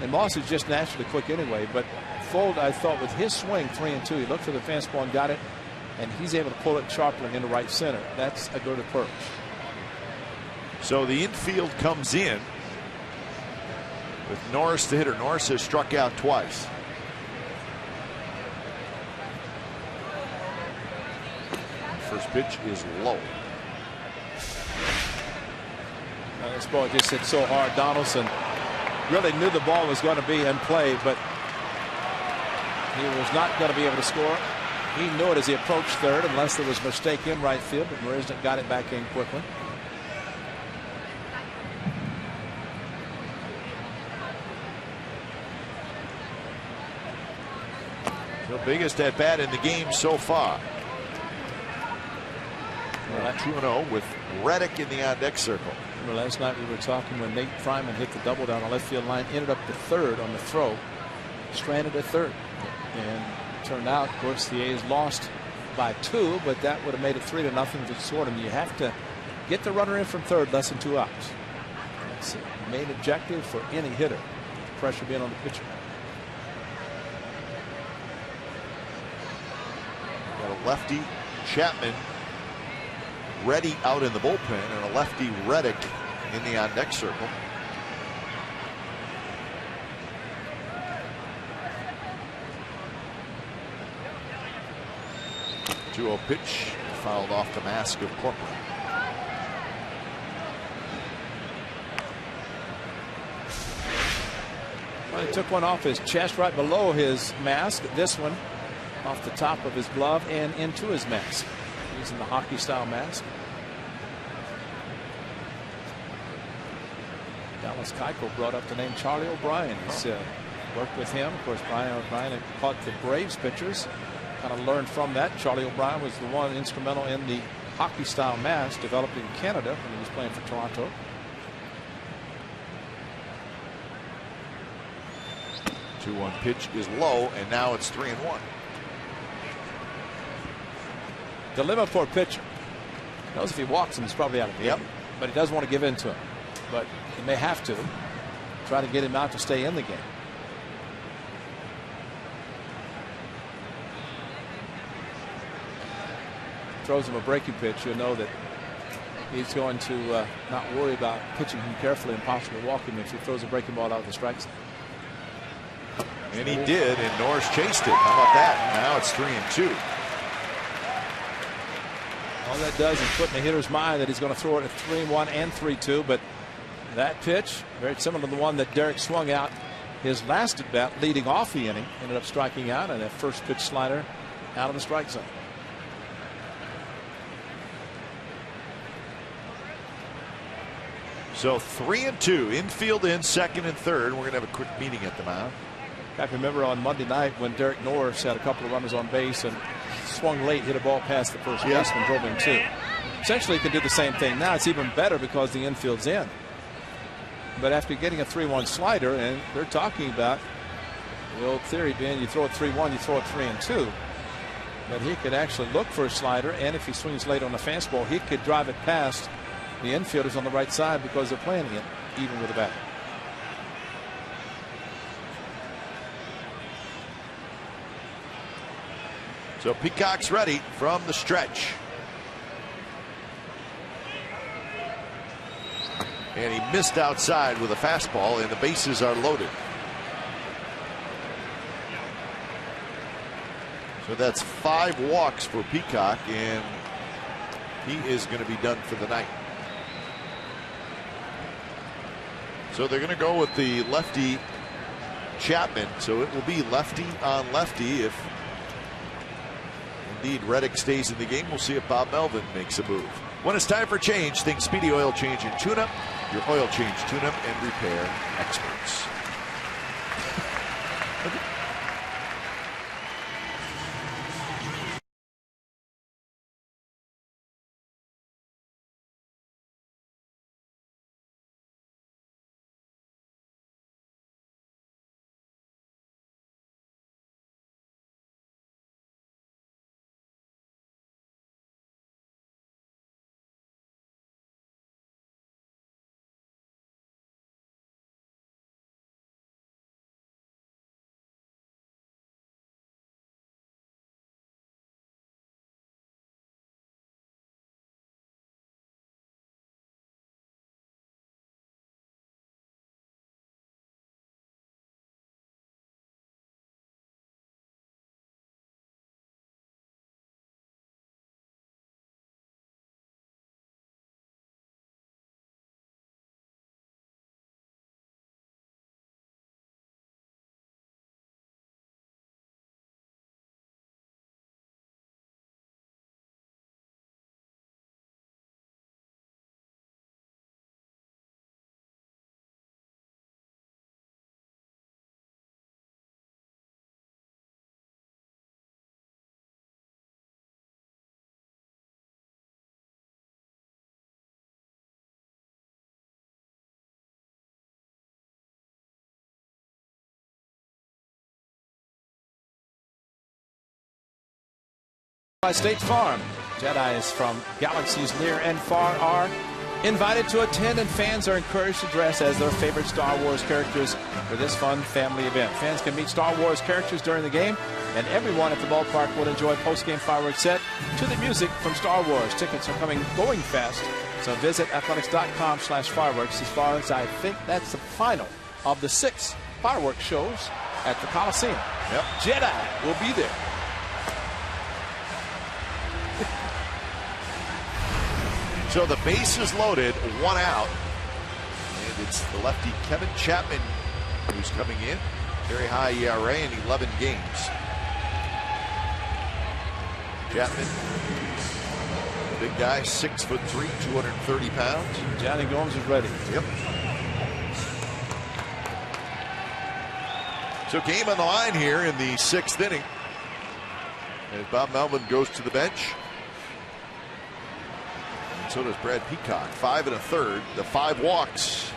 And Moss is just naturally quick anyway. But Full, I thought, with his swing 3-2, he looked for the fastball and got it. And he's able to pull it sharply into right center. That's a good approach. So the infield comes in with Norris the hitter. Norris has struck out twice. First pitch is low. This ball just hit so hard. Donaldson really knew the ball was going to be in play, but he was not going to be able to score. He knew it as he approached third, unless there was a mistake in right field, but Marisnick got it back in quickly. The biggest at bat in the game so far. 2-0 with Reddick in the on deck circle. Remember last night we were talking when Nate Fryman hit the double down the left field line, ended up to third on the throw, stranded at third, and turned out, of course, the A's lost by 2, but that would have made it 3-0 to sort him. You have to get the runner in from third, less than 2 outs. That's the main objective for any hitter. Pressure being on the pitcher. Got a lefty Chapman ready out in the bullpen, and a lefty Reddick in the on-deck circle. .2-0 pitch fouled off the mask of Corcoran. Well, he took one off his chest right below his mask. This one off the top of his glove and into his mask, using the hockey style mask. Dallas Keuchel brought up the name Charlie O'Brien. He's worked with him. Of course, Brian O'Brien had caught the Braves pitchers. Kind of learned from that. Charlie O'Brien was the one instrumental in the hockey style mask developed in Canada when he was playing for Toronto. .2-1 pitch is low, and now it's 3-1. Dilemma for a pitcher. He knows if he walks him, he's probably out of the game. But he doesn't want to give in to him. But he may have to try to get him out to stay in the game. Throws him a breaking pitch, you'll know that he's going to not worry about pitching him carefully and possibly walk him if he throws a breaking ball out of the strike zone. And he did, and Norris chased it. How about that? Now it's 3-2. All that does is put in the hitter's mind that he's going to throw it at 3-1 and 3-2. But that pitch, very similar to the one that Derek swung out his last at bat, leading off the inning, ended up striking out, and that first pitch slider out of the strike zone. So 3-2, infield in, second and third. We're going to have a quick meeting at the mound. I can remember on Monday night when Derek Norris had a couple of runners on base and swung late, hit a ball past the first baseman, drove in two. Essentially, he can do the same thing now. It's even better because the infield's in. But after getting a 3-1 slider, and they're talking about the old theory being you throw it 3-1, you throw it 3-2. But he could actually look for a slider, and if he swings late on the fastball, he could drive it past the infielders on the right side because they're playing it even with the bat. So Peacock's ready from the stretch. And he missed outside with a fastball, and the bases are loaded. So that's 5 walks for Peacock, and he is going to be done for the night. So they're going to go with the lefty Chapman. So it will be lefty on lefty if indeed Reddick stays in the game. We'll see if Bob Melvin makes a move. When it's time for change, think Speedy Oil Change and Tune-Up, your oil change, tune-up, and repair experts. By State Farm. Jedi's from galaxies near and far are invited to attend, and fans are encouraged to dress as their favorite Star Wars characters for this fun family event. Fans can meet Star Wars characters during the game, and everyone at the ballpark will enjoy post-game fireworks set to the music from Star Wars. Tickets are going fast, so visit athletics.com/fireworks. As far as I think, that's the final of the 6 fireworks shows at the Coliseum. Yep. Jedi will be there. So the base is loaded, 1 out. And it's the lefty Kevin Chapman who's coming in. Very high ERA in 11 games. Chapman, big guy, 6'3", 230 pounds. Johnny Gomes is ready. Yep. So game on the line here in the 6th inning. As Bob Melvin goes to the bench. And so does Brad Peacock. 5 1/3. The 5 walks.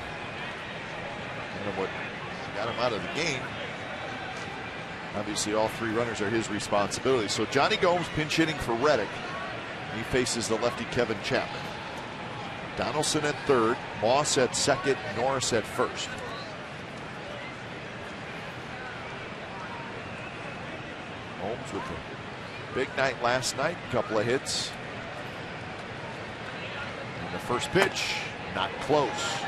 Kind of what got him out of the game. Obviously, all 3 runners are his responsibility. So Johnny Gomes pinch hitting for Reddick. He faces the lefty Kevin Chapman. Donaldson at 3rd, Moss at 2nd, Norris at 1st. Holmes with a big night last night, couple of hits. And the first pitch, not close.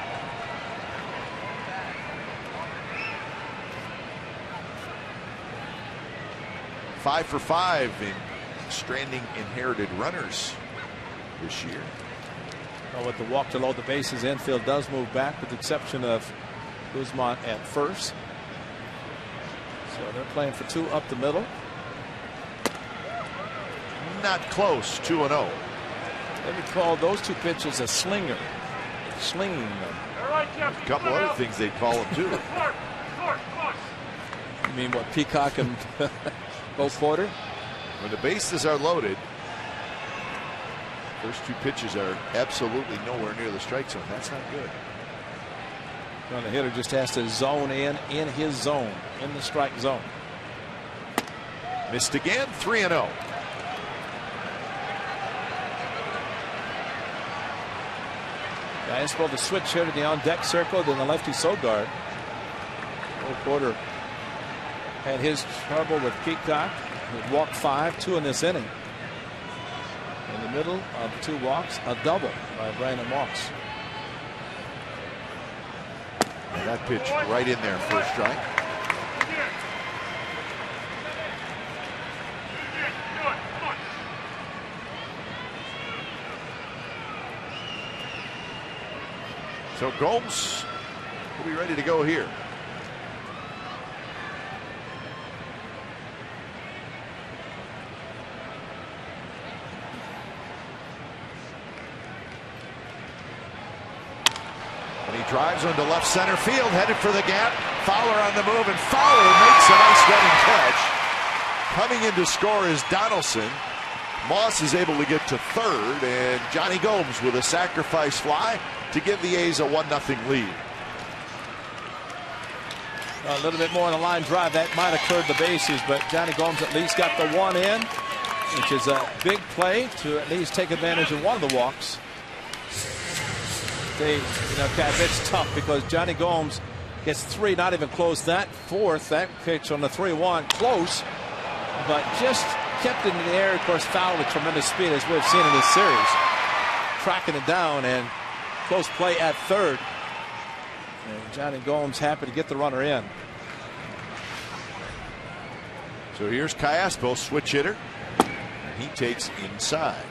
Five for 5 in stranding inherited runners this year. Well, with the walk to load the bases, infield does move back with the exception of Guzman at 1st. So they're playing for 2 up the middle. Not close, 2-0. Let me call those 2 pitches a slinger. Slinging them. A couple other things they call them too. You mean what, Peacock and Bo Porter? When the bases are loaded, those 2 pitches are absolutely nowhere near the strike zone. That's not good. Well, the hitter just has to zone in his zone, in the strike zone. Missed again, 3-0. Guys pulled the switch here to the on-deck circle, then the lefty Sogard. Bo Porter had his trouble with Peacock. He walked 5, 2 in this inning. In the middle of 2 walks, a double by Brandon Moss. And that pitch right in there, first strike. So Gomes will be ready to go here. And he drives into left center field, headed for the gap. Fowler on the move, and Fowler makes a nice running catch. Coming in to score is Donaldson. Moss is able to get to 3rd, and Johnny Gomes with a sacrifice fly to give the A's a 1-0 lead. A little bit more on the line drive. That might have cleared the bases, but Johnny Gomes at least got the 1 in, which is a big play to at least take advantage of one of the walks. It's tough because Johnny Gomes gets 3, not even close. That 4th, that pitch on the 3-1, close, but just kept it in the air. Of course, foul with tremendous speed, as we've seen in this series. Tracking it down, and close play at 3rd. And Johnny Gomes happy to get the runner in. So here's Callaspo, switch hitter. And he takes inside.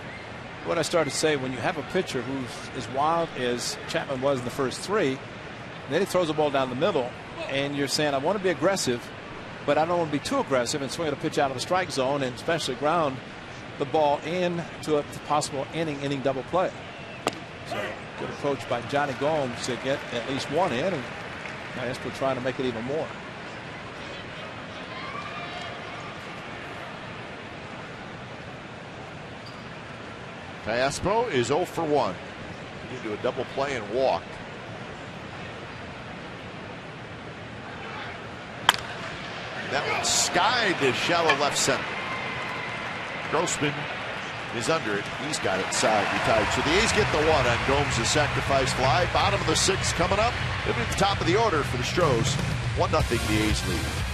What I started to say, when you have a pitcher who's as wild as Chapman was in the first 3, and then he throws the ball down the middle, and you're saying, I want to be aggressive, but I don't want to be too aggressive and swing a pitch out of the strike zone and especially ground the ball into a possible inning double play. So good approach by Johnny Gomes to get at least 1 in, and Astros trying to make it even more. Callaspo is 0 for 1. Into a double play and walk. That one skied to shallow left center. Grossman is under it. He's got it side retired. So the A's get the one on Gomes' sacrifice fly. Bottom of the 6th coming up. It'll be at the top of the order for the Astros. 1-0 the A's lead.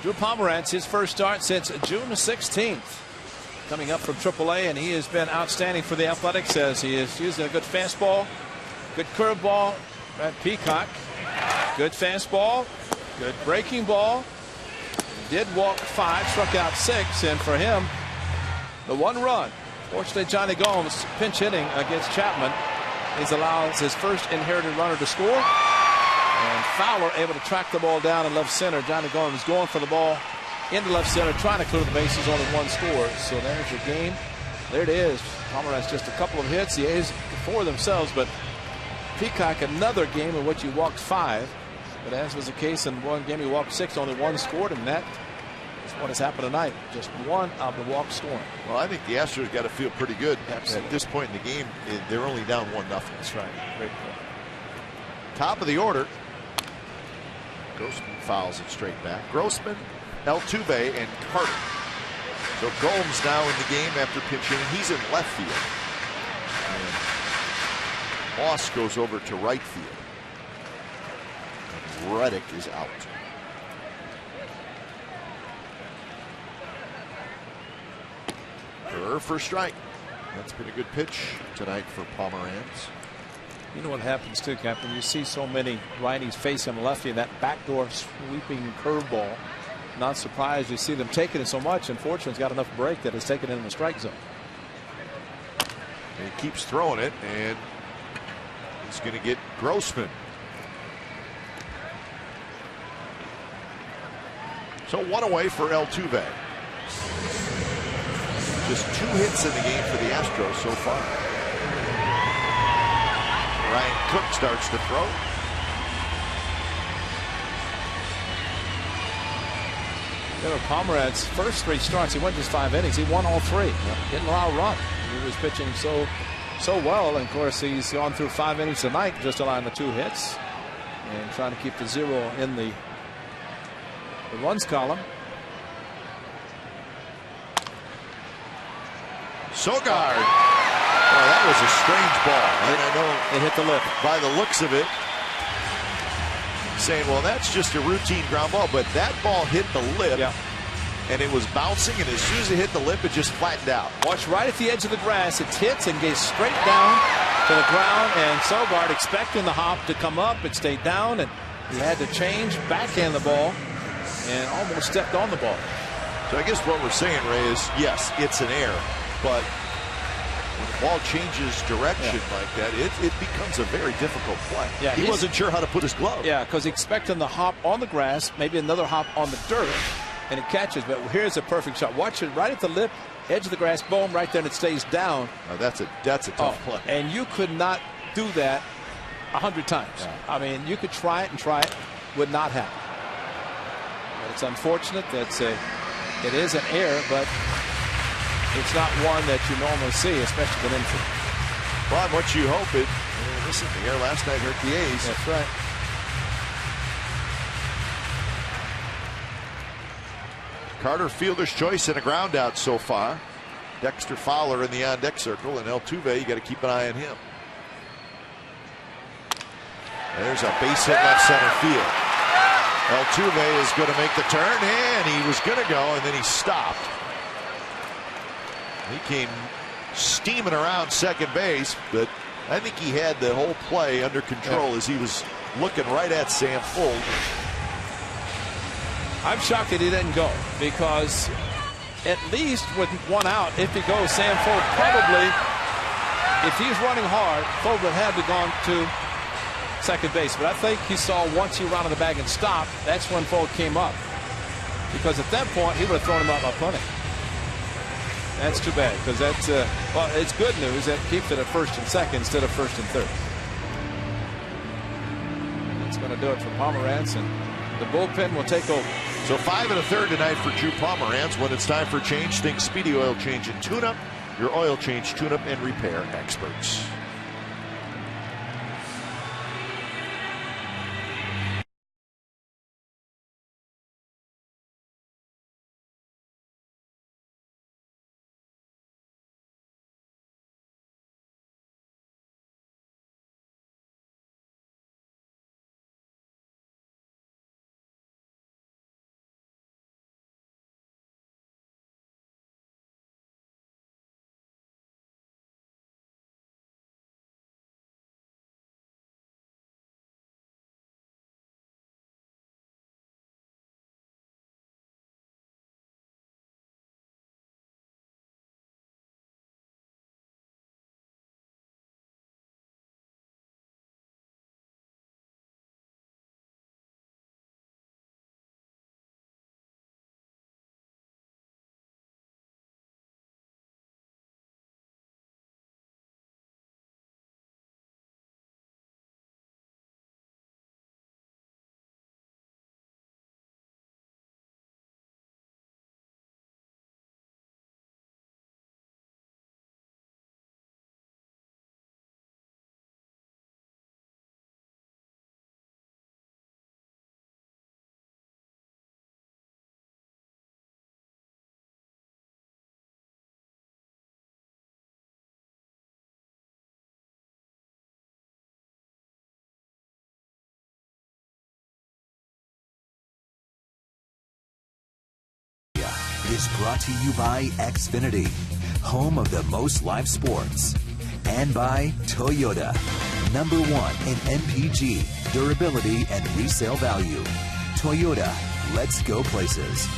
Drew Pomeranz, his first start since June 16th. Coming up from AAA, and he has been outstanding for the Athletics as he is using a good fastball, good curveball at Peacock, good fastball, good breaking ball. He did walk 5, struck out 6, and for him, the 1 run. Fortunately, Johnny Gomes pinch hitting against Chapman. He allows his first inherited runner to score. And Fowler able to track the ball down in left center. Johnny Gomes going for the ball into left center, trying to clear the bases, only 1 score. So there's your game. There it is. Pomeranz just a couple of hits. The A's for themselves, but Peacock another game in which he walked 5. But as was the case in one game, he walked 6, only 1 scored, and that is what has happened tonight. Just 1 of the walks scoring. Well, I think the Astros got to feel pretty good. Absolutely. At this point in the game. They're only down 1-0. That's right. Great point. Top of the order. Grossman fouls it straight back. Grossman, Altuve, and Carter. So Gomes now in the game after pitching. He's in left field. And Moss goes over to right field. And Reddick is out. Burr for strike. That's been a good pitch tonight for Pomeranz. You know what happens too, Captain? You see so many righties face him lefty, that backdoor sweeping curveball. Not surprised you see them taking it so much. Unfortunately, he's got enough break that it's taken in the strike zone. And he keeps throwing it, and he's going to get Grossman. So 1 away for Altuve. Just 2 hits in the game for the Astros so far. Ryan Cook starts to throw. You know, Pomeranz first 3 starts, he went just 5 innings. He won all 3. Didn't allow a run. He was pitching so well. And of course, he's gone through 5 innings tonight, just allowing the 2 hits and trying to keep the 0 in the runs column. Sogard. Oh, that was a strange ball. And I know it hit the lip. By the looks of it, saying, well, that's just a routine ground ball, but that ball hit the lip, and it was bouncing, and as soon as it hit the lip, it just flattened out. Watch right at the edge of the grass. It hits and goes straight down to the ground, and Sogard expecting the hop to come up. It stayed down, and he had to change, backhand the ball, and almost stepped on the ball. So I guess what we're saying, Ray, is yes, it's an error, but when the ball changes direction like that, it becomes a very difficult play. Yeah, he wasn't sure how to put his glove. Yeah, because he's expecting the hop on the grass, maybe another hop on the dirt, and it catches. But here's a perfect shot. Watch it right at the lip, edge of the grass, boom, right there, and it stays down. That's a tough play. And you could not do that 100 times. Yeah. I mean, you could try it and try it, would not happen. It's unfortunate that it is an error, but it's not one that you normally see, especially with infield. Well, and what you hope it. Listen, the error last night hurt the A's. That's right. Carter fielder's choice and a ground out so far. Dexter Fowler in the on-deck circle, and Altuve, you got to keep an eye on him. There's a base hit left center field. Altuve is going to make the turn, and he was going to go, and then he stopped. He came steaming around second base, but I think he had the whole play under control as he was looking right at Sam Fuld. I'm shocked that he didn't go, because at least with one out, if he goes, Sam Fuld probably, if he's running hard, Fuld would have to gone to second base. But I think he saw once he rounded the bag and stopped, that's when Fuld came up. Because at that point, he would have thrown him out by plenty. That's too bad, because that's, well, it's good news that keeps it at first and second instead of first and third. That's going to do it for Pomeranz, and the bullpen will take over. So 5 1/3 tonight for Drew Pomeranz. When it's time for change, think Speedy Oil Change and Tune-Up, your oil change, tune-up, and repair experts. Is brought to you by Xfinity, home of the most live sports, and by Toyota, #1 in MPG, durability, and resale value. Toyota, let's go places.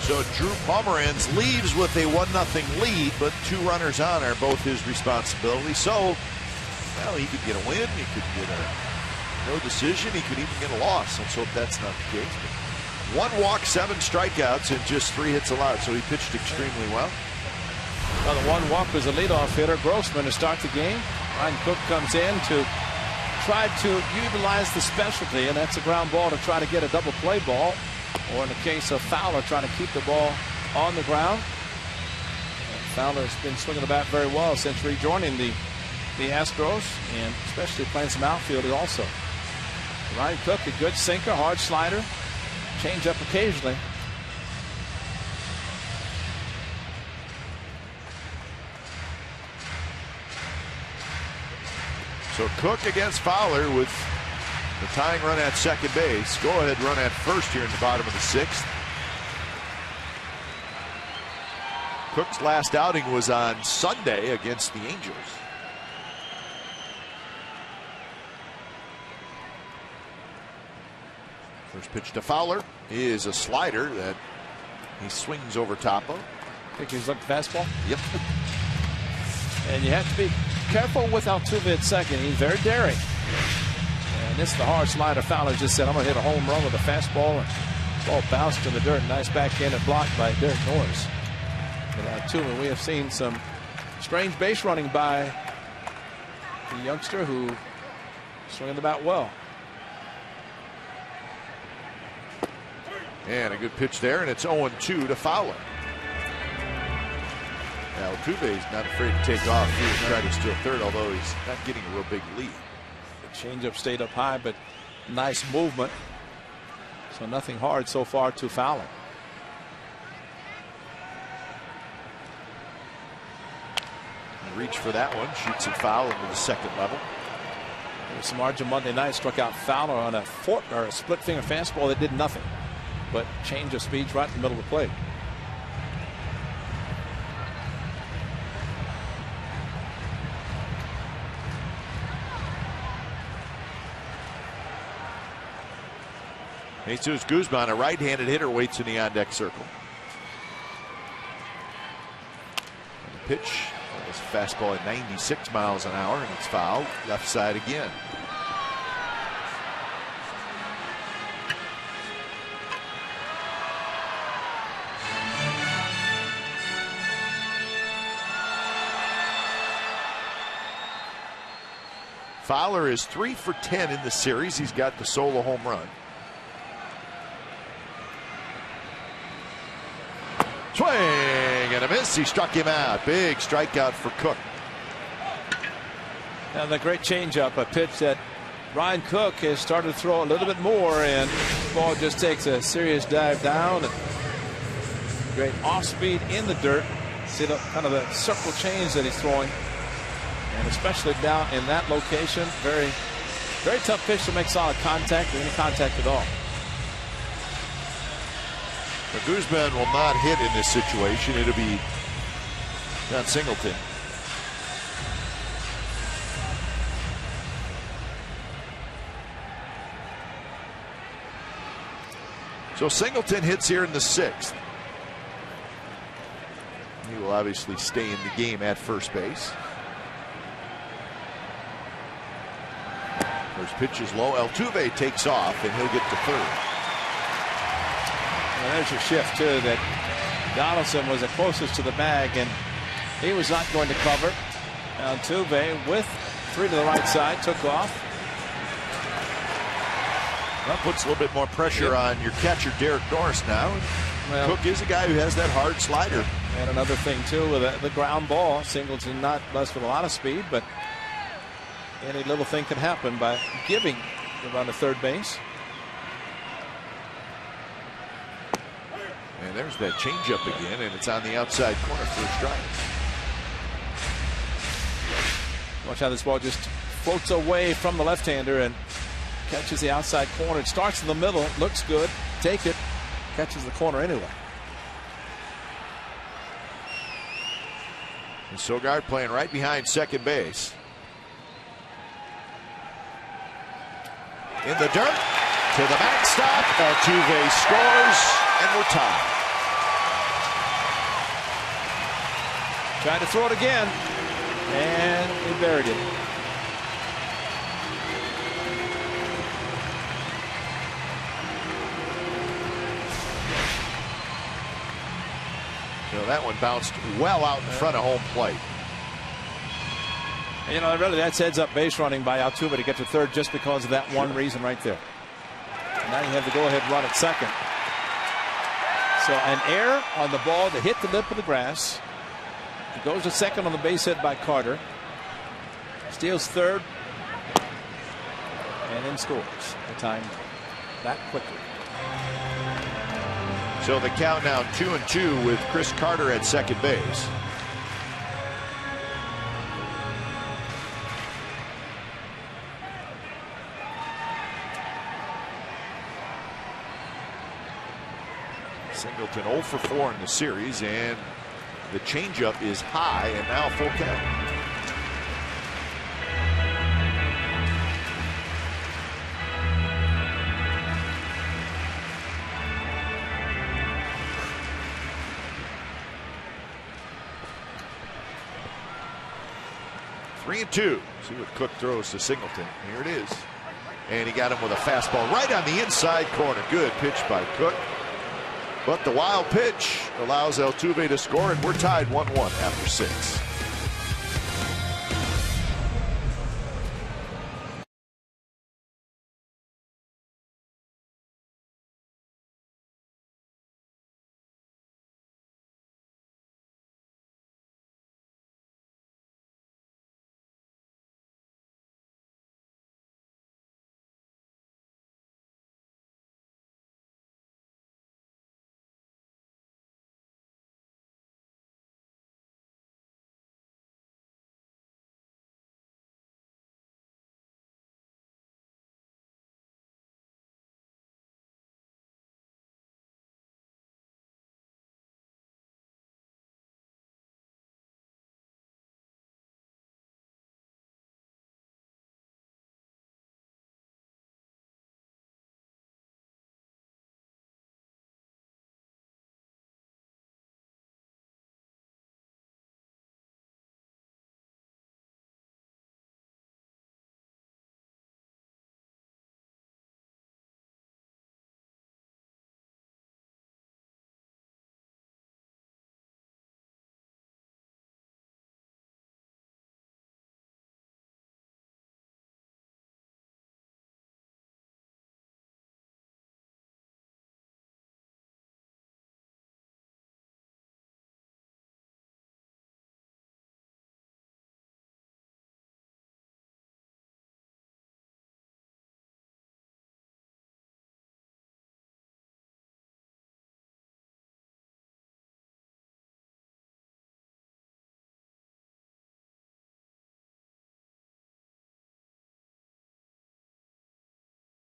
So Drew Pomeranz leaves with a 1-0 lead, but 2 runners on are both his responsibility. So, well, he could get a win, he could get a no decision, he could even get a loss. Let's hope that's not the case. But 1 walk, 7 strikeouts, and just 3 hits allowed, so he pitched extremely well. Well, the 1 walk was a leadoff hitter, Grossman, to start the game. Ryan Cook comes in to try to utilize the specialty, and that's a ground ball to try to get a double play ball, or in the case of Fowler, trying to keep the ball on the ground. And Fowler has been swinging the bat very well since rejoining the Astros, and especially playing some outfield also. Ryan Cook, a good sinker, hard slider, change up occasionally. So Cook against Fowler with the tying run at second base. Go ahead run at first here in the bottom of the 6th. Cook's last outing was on Sunday against the Angels. First pitch to Fowler is a slider that he swings over top of. Think he's looking fastball? Yep. And you have to be careful with Altuve at second. He's very daring. And this is the hard slider. Fowler just said, I'm going to hit a home run with a fastball. And ball bounced in the dirt. Nice backhanded block by Derek Norris. But Altuve, we have seen some strange base running by the youngster who swinging the bat well. And a good pitch there, and it's 0-2 to Fowler. Now, Altuve's not afraid to take off here and try to steal third, although he's not getting a real big lead. The changeup stayed up high, but nice movement. So nothing hard so far to Fowler. Reach for that one, shoots it foul into the second level. Samardzija Monday night struck out Fowler on a split finger fastball that did nothing but change of speeds right in the middle of the plate. Jesus Guzman, a right-handed hitter, waits in the on-deck circle. And the pitch is a fastball at 96 miles an hour, and it's fouled left side again. Fowler is 3 for 10 in the series. He's got the solo home run. Swing and a miss. He struck him out. Big strikeout for Cook. And the great changeup, a pitch that Ryan Cook has started to throw a little bit more, and the ball just takes a serious dive down. And great off speed in the dirt. See the kind of the circle change that he's throwing, and especially down in that location. Very, very tough pitch to make solid contact or any contact at all. But Guzman will not hit in this situation. It'll be John Singleton. So Singleton hits here in the 6th. He will obviously stay in the game at first base. First pitch is low. Altuve takes off, and he'll get to third. And there's your shift, too, that Donaldson was the closest to the bag, and he was not going to cover. Altuve with 3 to the right side took off. That puts a little bit more pressure on your catcher, Derek Norris, now. Well, Cook is a guy who has that hard slider. And another thing, too, with the ground ball, Singleton not blessed with a lot of speed, but any little thing can happen by giving the run to third base. And there's that changeup again, and it's on the outside corner for a strike. Watch how this ball just floats away from the left-hander and catches the outside corner. It starts in the middle, looks good, take it, catches the corner anyway. And Sogard playing right behind second base. In the dirt, to the backstop, Altuve scores, and we're tied. Tried to throw it again, and he buried it. So that one bounced well out in front of home plate. And, you know, really that's heads-up base running by Altuve to get to third just because of that one reason right there. And now you have the go-ahead run at second. So an error on the ball to hit the lip of the grass. He goes to second on the base hit by Carter. Steals third. And then scores the time that quickly. So the count now 2-2 with Chris Carter at second base. Singleton 0 for 4 in the series, and the changeup is high, and now full count. Three and two. See what Cook throws to Singleton. Here it is. And he got him with a fastball right on the inside corner. Good pitch by Cook. But the wild pitch allows Altuve to score, and we're tied 1-1 after 6.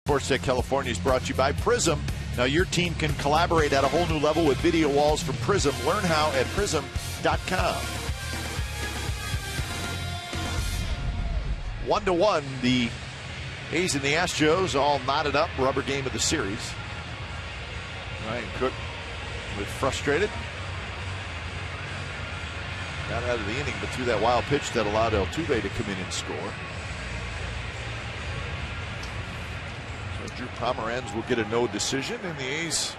Sports Tech California is brought to you by Prism. Now your team can collaborate at a whole new level with video walls from Prism. Learn how at prism.com. 1-1, the A's and the Astros all knotted up. Rubber game of the series. Ryan Cook was frustrated. Got out of the inning, but threw that wild pitch that allowed Altuve to come in and score. So Drew Pomeranz will get a no decision, and the A's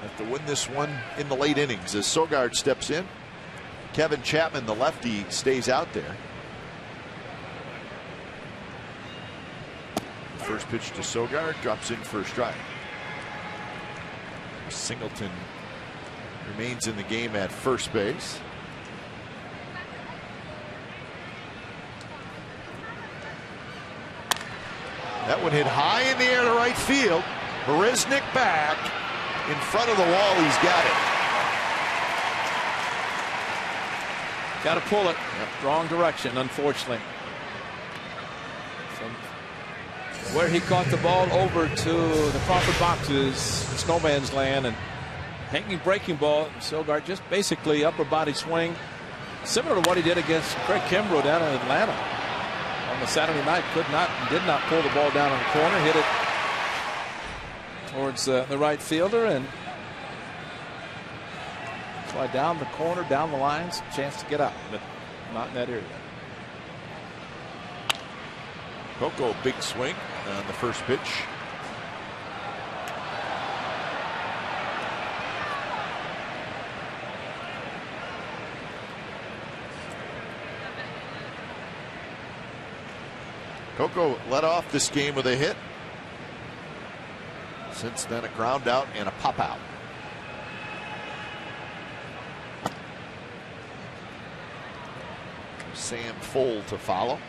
have to win this one in the late innings as Sogard steps in. Kevin Chapman, the lefty, stays out there. First pitch to Sogard, drops in for a strike. Singleton remains in the game at first base. That one hit high in the air to right field. Marisnick back in front of the wall. He's got it. Got to pull it. Wrong direction, unfortunately. From where he caught the ball over to the Crawford boxes, it's no man's land, and hanging breaking ball. Sogard just basically upper body swing, similar to what he did against Craig Kimbrough down in Atlanta on the Saturday night. Did not pull the ball down on the corner, hit it towards the right fielder, and fly down the corner, down the lines, chance to get out, but not in that area. Coco, big swing on the first pitch. Coco led off this game with a hit. Since then, a ground out and a pop out. Sam Fole to follow.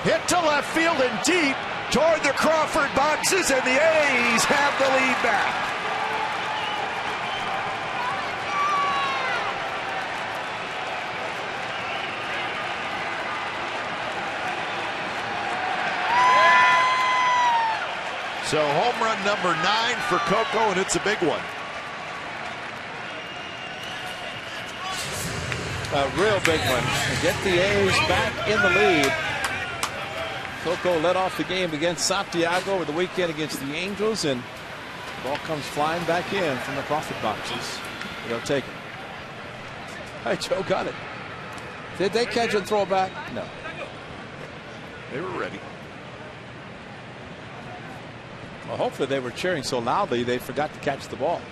Hit to left field and deep toward the Crawford boxes, and the A's have the lead back. So home run number 9 for Coco, and it's a big one. A real big one. Get the A's back in the lead. Coco led off the game against Santiago over the weekend against the Angels, and the ball comes flying back in from the Crawford boxes. They'll take it. Hey, Joe got it. Did they catch and throw it back? No. They were ready. Well, hopefully they were cheering so loudly they forgot to catch the ball.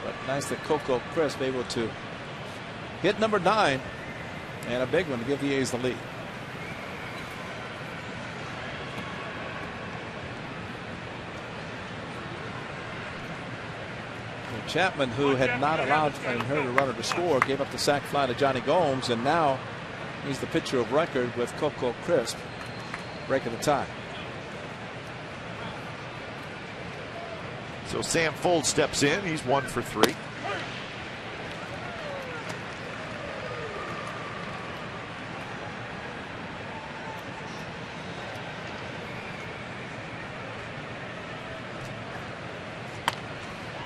But nice that Coco Crisp able to hit number 9, and a big one to give the A's the lead. Chapman, who had not allowed and heard a runner to score, gave up the sac fly to Johnny Gomes, and now he's the pitcher of record with Coco Crisp breaking the tie. So Sam Fole steps in. He's 1 for 3.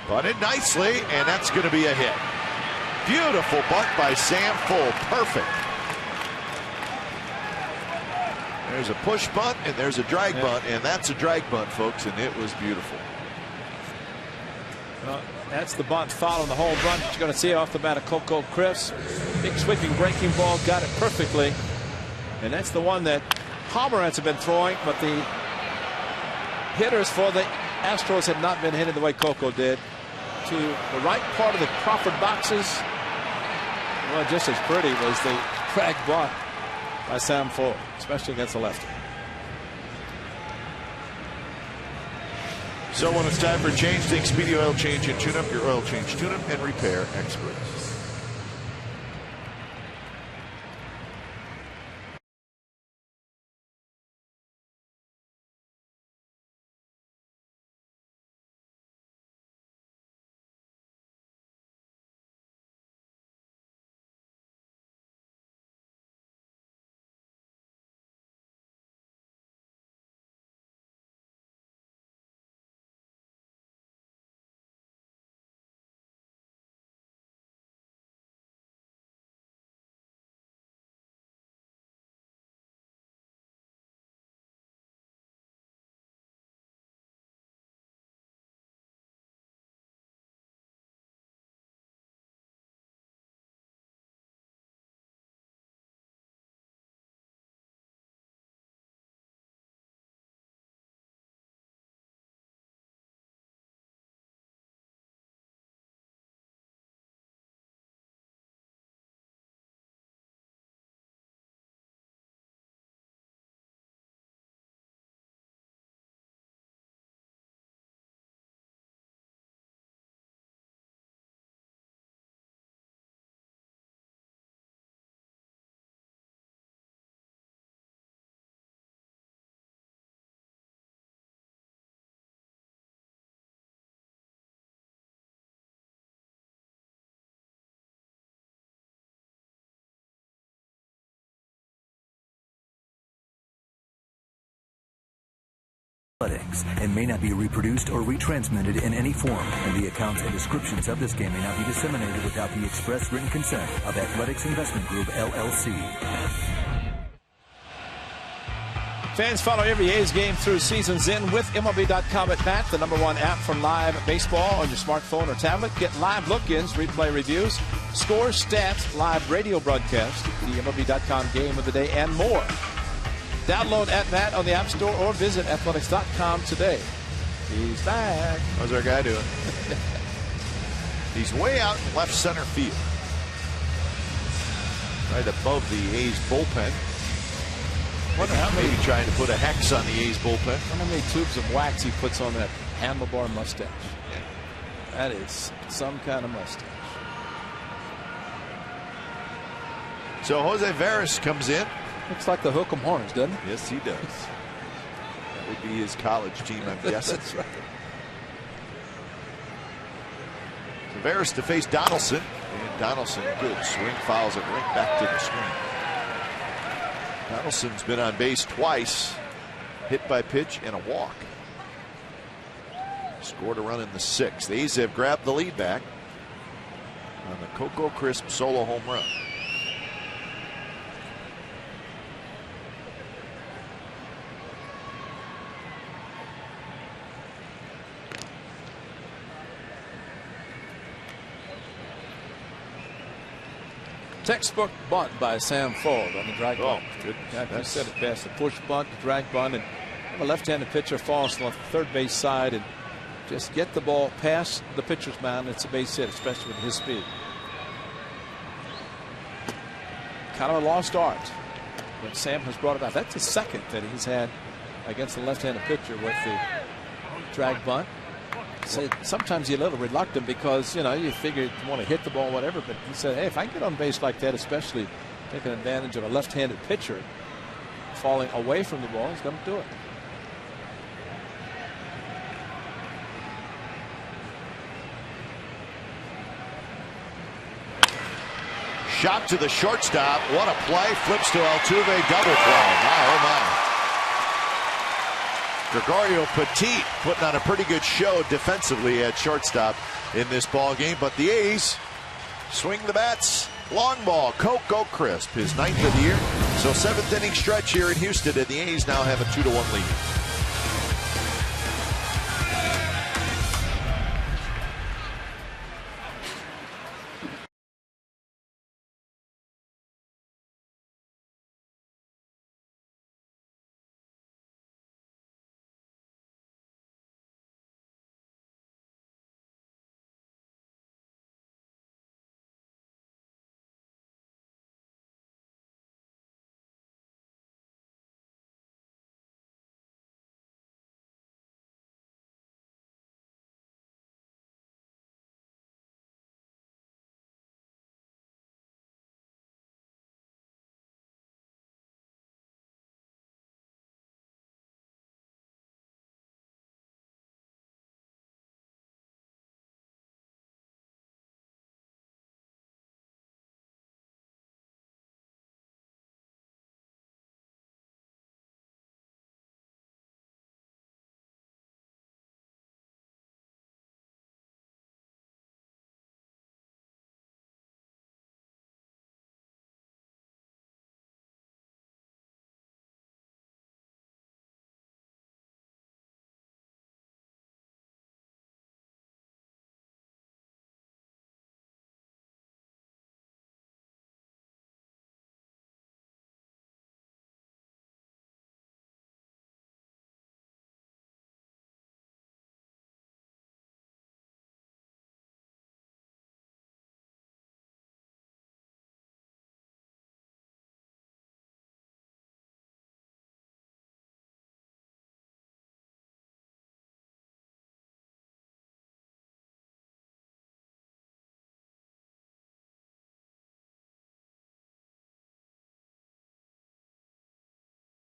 Bunted nicely, and that's going to be a hit. Beautiful bunt by Sam Fole. Perfect. There's a push bunt, and there's a drag bunt, and that's a drag bunt, folks, and it was beautiful. Well, that's the bunt following the home run. You're going to see off the bat of Coco Crisp. Big sweeping breaking ball, got it perfectly. And that's the one that Pomeranz have been throwing, but the hitters for the Astros had not been hitting the way Coco did. To the right part of the Crawford boxes. Well, just as pretty was the drag bunt by Sam Fole, especially against the lefty. So when it's time for change, think Speedy Oil Change and Tune Up, your oil change, tune up, and repair experts. Athletics and may not be reproduced or retransmitted in any form, and the accounts and descriptions of this game may not be disseminated without the express written consent of Athletics Investment Group, LLC. Fans follow every A's game through season's end with MLB.com at Bat, the #1 app for live baseball on your smartphone or tablet. Get live look-ins, replay reviews, scores, stats, live radio broadcast, the MLB.com game of the day, and more. Download at Bat on the App Store or visit athletics.com today. He's back. How's our guy doing? He's way out in left center field, right above the A's bullpen. Wonder how many, maybe trying to put a hex on the A's bullpen. I wonder how many tubes of wax he puts on that handlebar mustache. Yeah. That is some kind of mustache. So Jose Veras comes in. Looks like the Hook'em Horns, doesn't it? Yes, he does. That would be his college team, I'm guessing. That's right. So Veras to face Donaldson. And Donaldson, good swing, fouls it right back to the screen. Donaldson's been on base twice, hit by pitch and a walk. Scored a run in the 6th. The A's have grabbed the lead back on the Coco Crisp solo home run. Textbook bunt by Sam Ford on the drag bunt. Oh, good. You said it best. The push bunt, the drag bunt, and a left-handed pitcher falls on the third base side and just get the ball past the pitcher's mound. It's a base hit, especially with his speed. Kind of a lost art, but Sam has brought it out. That's the second that he's had against the left-handed pitcher with the drag bunt. So sometimes you're a little reluctant because, you know, you figure you want to hit the ball, whatever. But he said, hey, if I can get on base like that, especially taking advantage of a left-handed pitcher falling away from the ball, he's going to do it. Shot to the shortstop. What a play. Flips to Altuve. Double play. My, oh, my. Gregorio Petit putting on a pretty good show defensively at shortstop in this ball game, but the A's swing the bats. Long ball. Coco Crisp, his 9th of the year. So 7th inning stretch here in Houston, and the A's now have a 2-1 lead.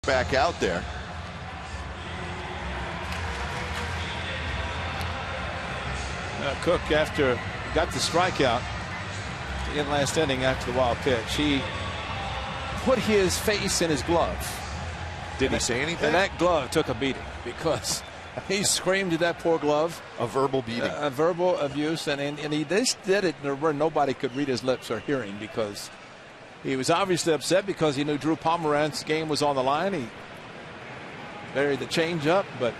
Back out there. Cook, after got the strikeout in last inning after the wild pitch, he put his face in his glove Did he say anything? And that glove took a beating because he screamed at that poor glove. A verbal beating. A verbal abuse. And he just did it where nobody could read his lips or hear him because he was obviously upset because he knew Drew Pomerantz's game was on the line. He buried the changeup, but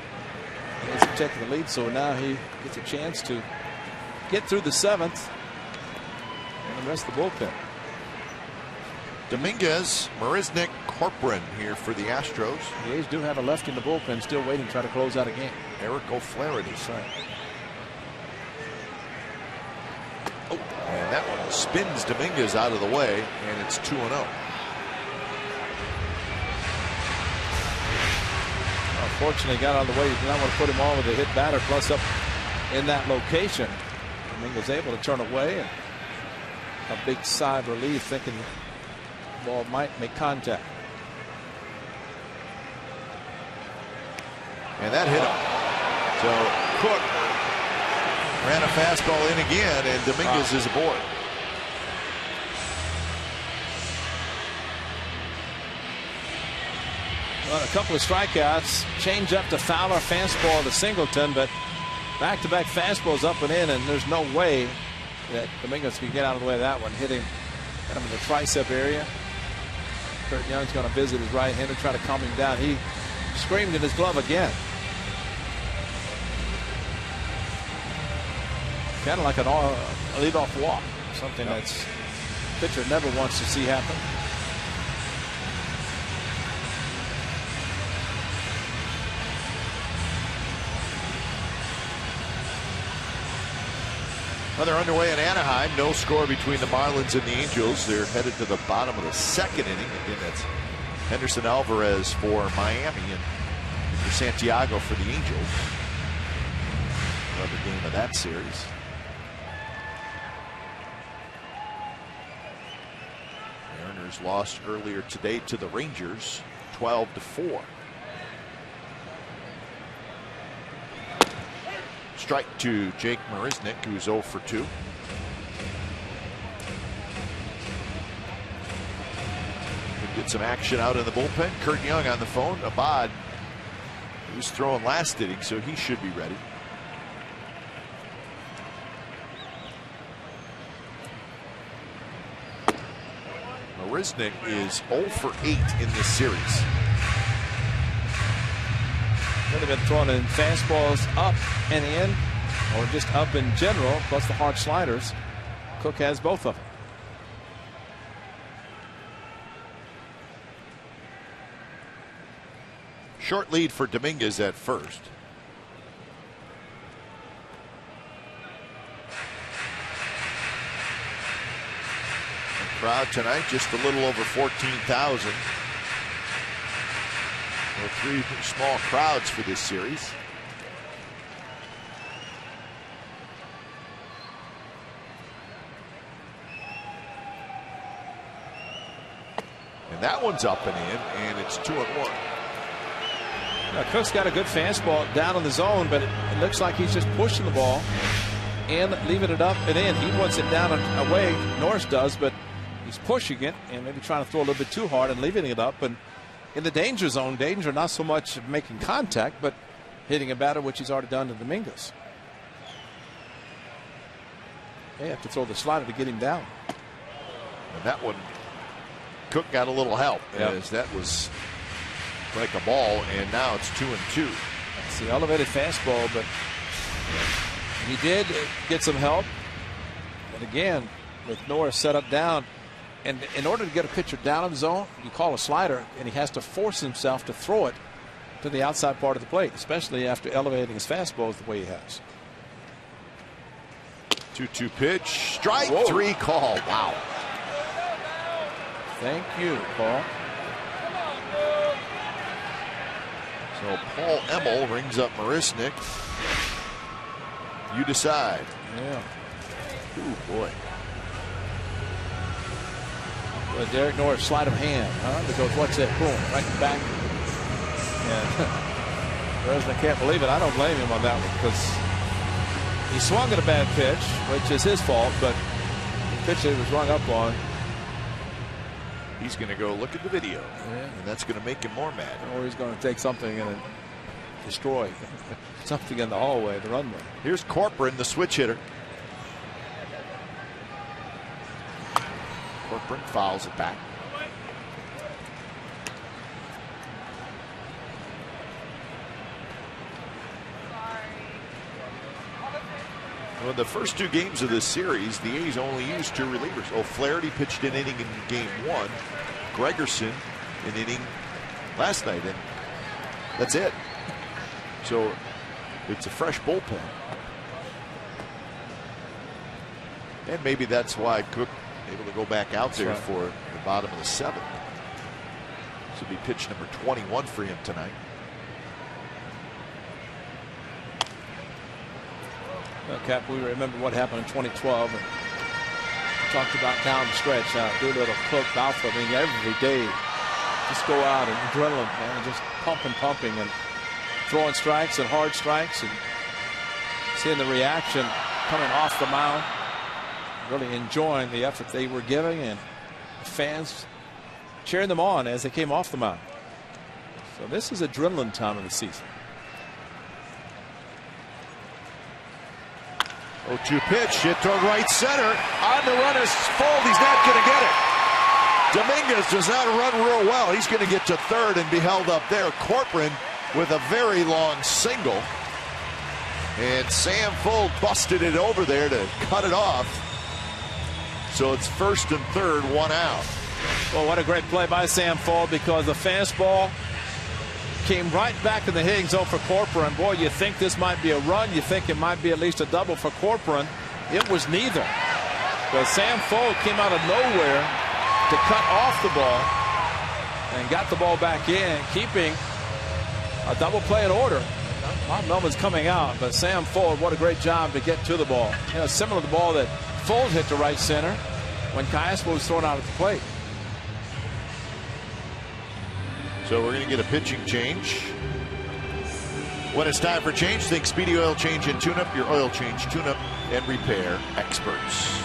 he has protected the lead. So now he gets a chance to get through the 7th and the rest of the bullpen. Dominguez, Marisnick, Corcoran here for the Astros. The A's do have a lefty in the bullpen still waiting to try to close out a game. Eric O'Flaherty. Right. Oh, and that one spins Dominguez out of the way, and it's 2-0. Unfortunately, got out of the way. You did not want to put him on with a hit batter, plus up in that location. Dominguez able to turn away, and a big sigh of relief, thinking the ball might make contact. And that hit him. So Cook ran a fastball in again, and Dominguez is aboard. Well, a couple of strikeouts, change up to Fowler, fastball to Singleton, but back-to-back fastballs up and in, and there's no way that Dominguez can get out of the way of that one. Hit him in the tricep area. Kurt Young's going to visit his right-hander, try to calm him down. He screamed in his glove again. Kind of like a leadoff walk, something that's pitcher never wants to see happen. Well, they're underway in Anaheim. No score between the Marlins and the Angels. They're headed to the bottom of the 2nd inning. Again, that's Henderson Alvarez for Miami and for Santiago for the Angels. Another game of that series. Mariners lost earlier today to the Rangers, 12-4. Strike to Jake Marisnick, who's 0 for 2. Could get some action out in the bullpen. Kurt Young on the phone. Abad, he was throwing last inning, so he should be ready. Marisnick is 0 for 8 in this series. They've been throwing in fastballs up and in, or just up in general, plus the hard sliders. Cook has both of them. Short lead for Dominguez at first. The crowd tonight just a little over 14,000. Well, 3 small crowds for this series. And that one's up and in, and it's 2-1. Now, Cook's got a good fastball down in the zone, but it looks like he's just pushing the ball and leaving it up and in. He wants it down and away, Norris does, but he's pushing it and maybe trying to throw a little bit too hard and leaving it up. And in the danger zone, danger not so much of making contact, but hitting a batter, which he's already done to Dominguez. They have to throw the slider to get him down. And that one, Cook got a little help, as that was like a ball, and now it's 2-2. It's the elevated fastball, but he did get some help. And again, with Norris set up down, and in order to get a pitcher down in the zone, you call a slider, and he has to force himself to throw it to the outside part of the plate, especially after elevating his fastballs the way he has. 2-2 pitch, strike. 3 call. Wow. Thank you, Paul. So Paul Emmel rings up Marisnick. You decide. Yeah. Oh boy. Well, Derek Norris sleight of hand, because what's that? Boom, right in the back. And I can't believe it. I don't blame him on that one, because he swung at a bad pitch, which is his fault, but the pitch that he was rung up on. He's going to go look at the video, and that's going to make him more mad. Or he's going to take something and destroy something in the hallway, the runway. Here's Corcoran, the switch hitter. Corcoran fouls it back. Well, the first 2 games of this series, the A's only used 2 relievers. O'Flaherty pitched an inning in game 1. Gregerson an inning last night, and that's it. So it's a fresh bullpen. And maybe that's why Cook able to go back out there for the bottom of the 7th. This will be pitch number 21 for him tonight. Well, Cap, we remember what happened in 2012, and talked about down the stretch. Doolittle, Cook, Balfour, I mean, every day, just go out and adrenaline, man, just pumping, and throwing strikes and hard strikes, and seeing the reaction coming off the mound, really enjoying the effort they were giving, and the fans cheering them on as they came off the mound. So this is adrenaline time of the season. 0-2 pitch, hit toward right center. On the run is Fold. He's not going to get it. Dominguez does not run real well. He's going to get to third and be held up there. Corcoran with a very long single. And Sam Fold busted it over there to cut it off. So it's first and third, 1 out. Well, what a great play by Sam Fold, because the fastball came right back in the hitting zone for Corcoran. Boy, you think this might be a run. You think it might be at least a double for Corcoran. It was neither. But Sam Fold came out of nowhere to cut off the ball and got the ball back in, keeping a double play in order. Bob Melvin's coming out, but Sam Fold, what a great job to get to the ball. You know, similar to the ball that Fold hit to right center when Cayaspo was thrown out at the plate. So we're going to get a pitching change. When it's time for change, think Speedy Oil Change and Tune-Up, your oil change, tune-up, and repair experts.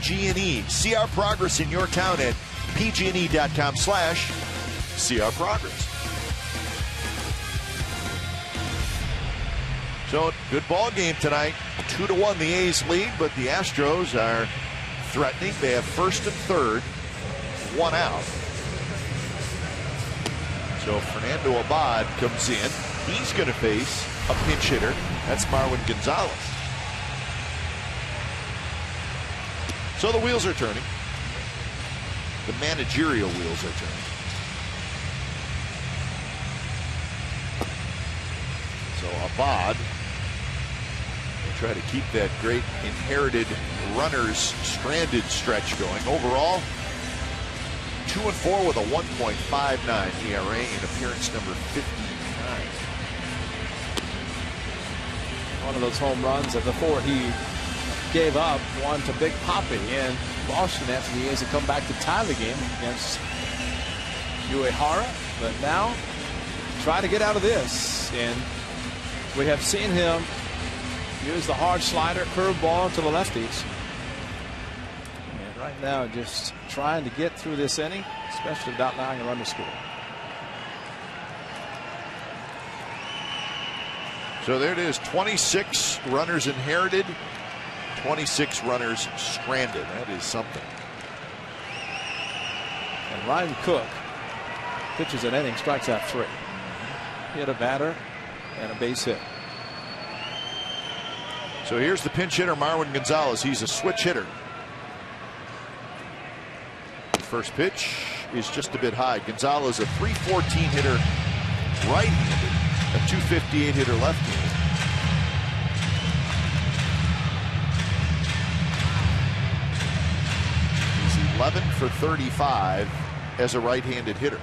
PG&E. See our progress in your town at pgne.com/see-our-progress. So, good ball game tonight. 2-1 the A's lead, but the Astros are threatening. They have first and third, 1 out. So Fernando Abad comes in. He's going to face a pinch hitter. That's Marwin Gonzalez. So the wheels are turning. The managerial wheels are turning. So Abad will try to keep that great inherited runners stranded stretch going. Overall, 2-4 with a 1.59 ERA in appearance number 59. one of those home runs. And before he gave up one to Big Poppy in Boston after the A's had come back to tie the game against Uehara. But now try to get out of this. And we have seen him use the hard slider, curveball to the lefties. And right now just trying to get through this inning, especially without allowing a run to score. So there it is, 26 runners inherited, 26 runners stranded. That is something. And Ryan Cook pitches an inning, strikes out 3. He had a batter and a base hit. So here's the pinch hitter, Marwin Gonzalez. He's a switch hitter. First pitch is just a bit high. Gonzalez, a .314 hitter, right-handed. A .258 hitter left-handed. He's 11 for 35 as a right-handed hitter.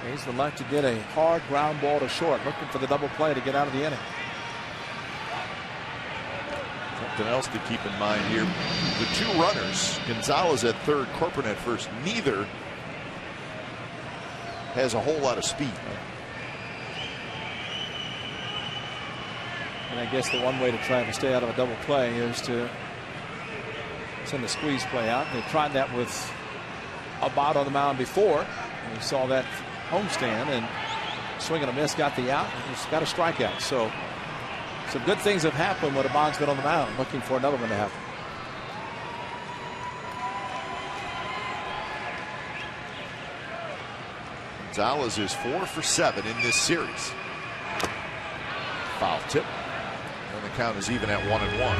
Hayes would like to get a hard ground ball to short, looking for the double play to get out of the inning. Something else to keep in mind here. The 2 runners, Gonzalez at third, Corcoran at first, neither has a whole lot of speed. And I guess the one way to try to stay out of a double play is to send the squeeze play out. They tried that with Abad on the mound before. And we saw that homestand, and swing and a miss, got the out. He's got a strikeout. So some good things have happened when Abad's been on the mound. Looking for another one to happen. Gonzalez is 4 for 7 in this series. Foul tip. And the count is even at 1-1.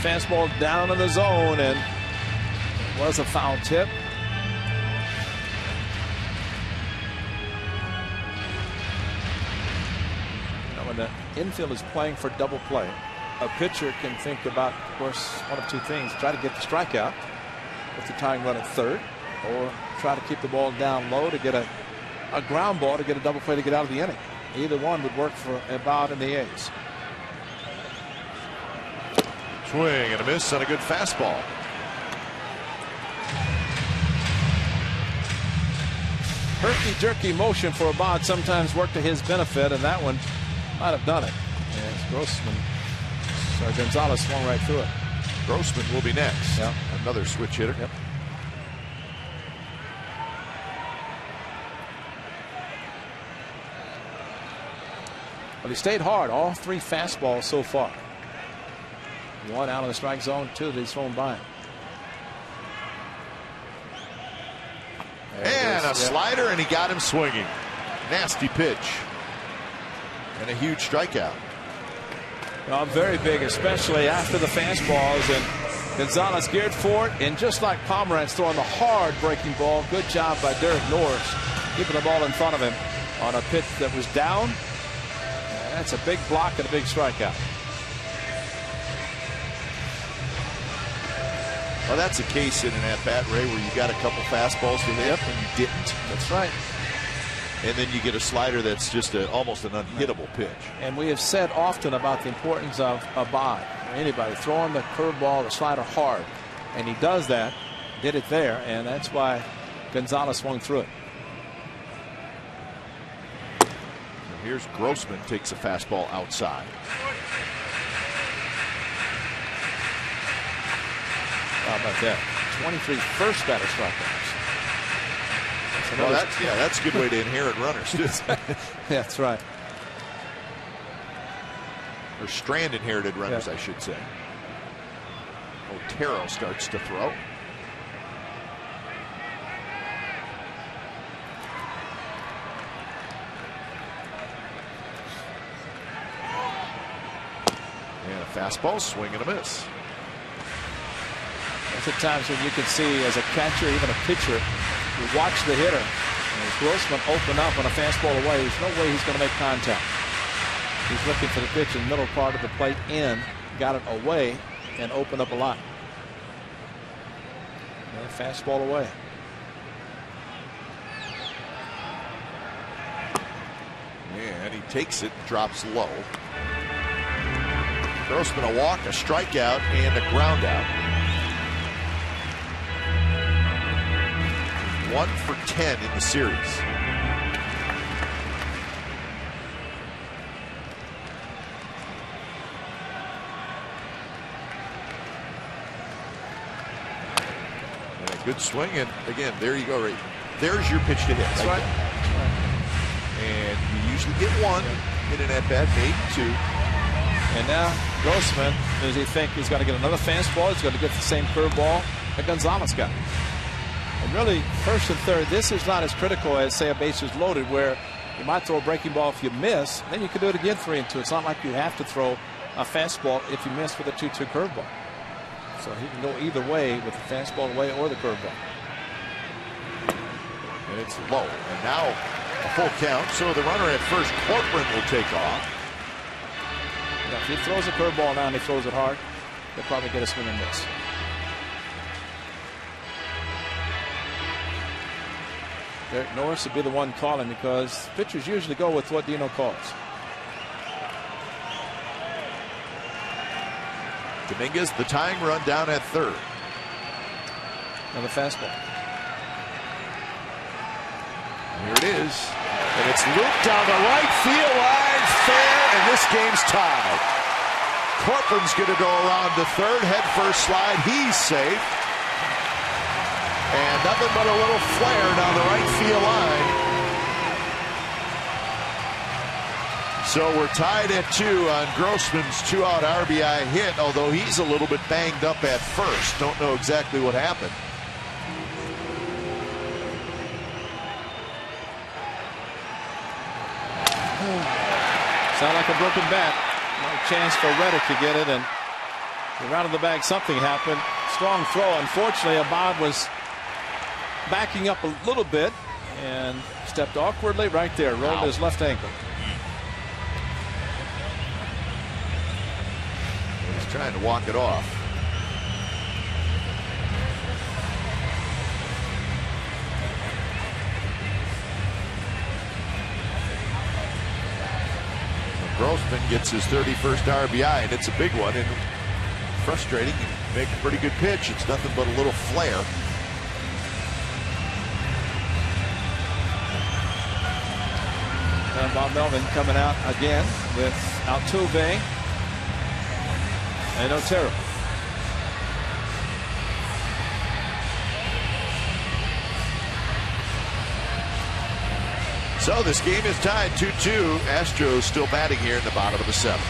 Fastball down in the zone, and it was a foul tip. Now when the infield is playing for double play, a pitcher can think about, of course, one of 2 things: try to get the strikeout with the tying run at third, or try to keep the ball down low to get a ground ball to get a double play to get out of the inning. Either one would work for Abad and the A's. Swing and a miss on a good fastball. Herky-jerky motion for Abad sometimes worked to his benefit, and that one might have done it. As Gonzalez swung right through it. Grossman will be next. Yep. Another switch hitter. Yep. Well, he stayed hard. All 3 fastballs so far. 1 out of the strike zone, 2 that he's thrown by him. And a slider, and he got him swinging. Nasty pitch. And a huge strikeout. Well, very big, especially after the fastballs. And Gonzalez geared for it. And just like Pomeranz throwing the hard breaking ball, good job by Derek Norris keeping the ball in front of him on a pitch that was down. That's a big block and a big strikeout. Well, that's a case in an at-bat, Ray, where you got a couple fastballs to hit and you didn't. That's right. And then you get a slider that's just almost an unhittable pitch. And we have said often about the importance of Abad, or anybody, throwing the curveball, the slider hard. And he does that, did it there, and that's why Gonzalez swung through it. And here's Grossman, takes a fastball outside. How about that? 23 first batter strikeouts. Well, that's a good way to inherit runners, too. That's right. Or strand inherited runners, I should say. Otero starts to throw. And a fastball, swing and a miss. There's at times when you can see, as a catcher, even a pitcher, you watch the hitter. And as Grossman open up on a fastball away, there's no way he's going to make contact. He's looking for the pitch in the middle part of the plate in, got it away, and opened up a lot. Fastball away. And he takes it, drops low. Grossman a walk, a strikeout, and a ground out. 1 for 10 in the series. And a good swing, and again, there you go, right. There's your pitch to hit. That's right. And you usually get one in an at-bat, maybe two. And now Grossman, does he think he's going to get another fastball? He's going to get the same curveball that Gonzalez got. And really, first and third, this is not as critical as, say, a base is loaded, where you might throw a breaking ball if you miss. Then you can do it again 3 and 2. It's not like you have to throw a fastball if you miss with a 2-2 curveball. So he can go either way with the fastball away or the curveball. And it's low. And now a full count. So the runner at first, Corcoran, will take off. Yeah, if he throws a curveball now and he throws it hard, he'll probably get a swing and miss. Derek Norris would be the one calling, because pitchers usually go with what Dino calls. Dominguez, the tying run, down at third. Another fastball. Here it is. And it's looped down the right field line, fair, and this game's tied. Corcoran's going to go around to third, head first slide. He's safe. And nothing but a little flare down the right field line. So we're tied at 2 on Grossman's 2-out RBI hit, although he's a little bit banged up at first. Don't know exactly what happened. Sound like a broken bat. No chance for Reddick to get it, and around in the bag, something happened. Strong throw. Unfortunately, Abad was backing up a little bit and stepped awkwardly right there, rolled his left ankle. He's trying to walk it off. Grossman gets his 31st RBI, and it's a big one, and frustrating. You make a pretty good pitch. It's nothing but a little flare. And Bob Melvin coming out again with Altuve and Otero. So this game is tied 2-2. Astros still batting here in the bottom of the 7th.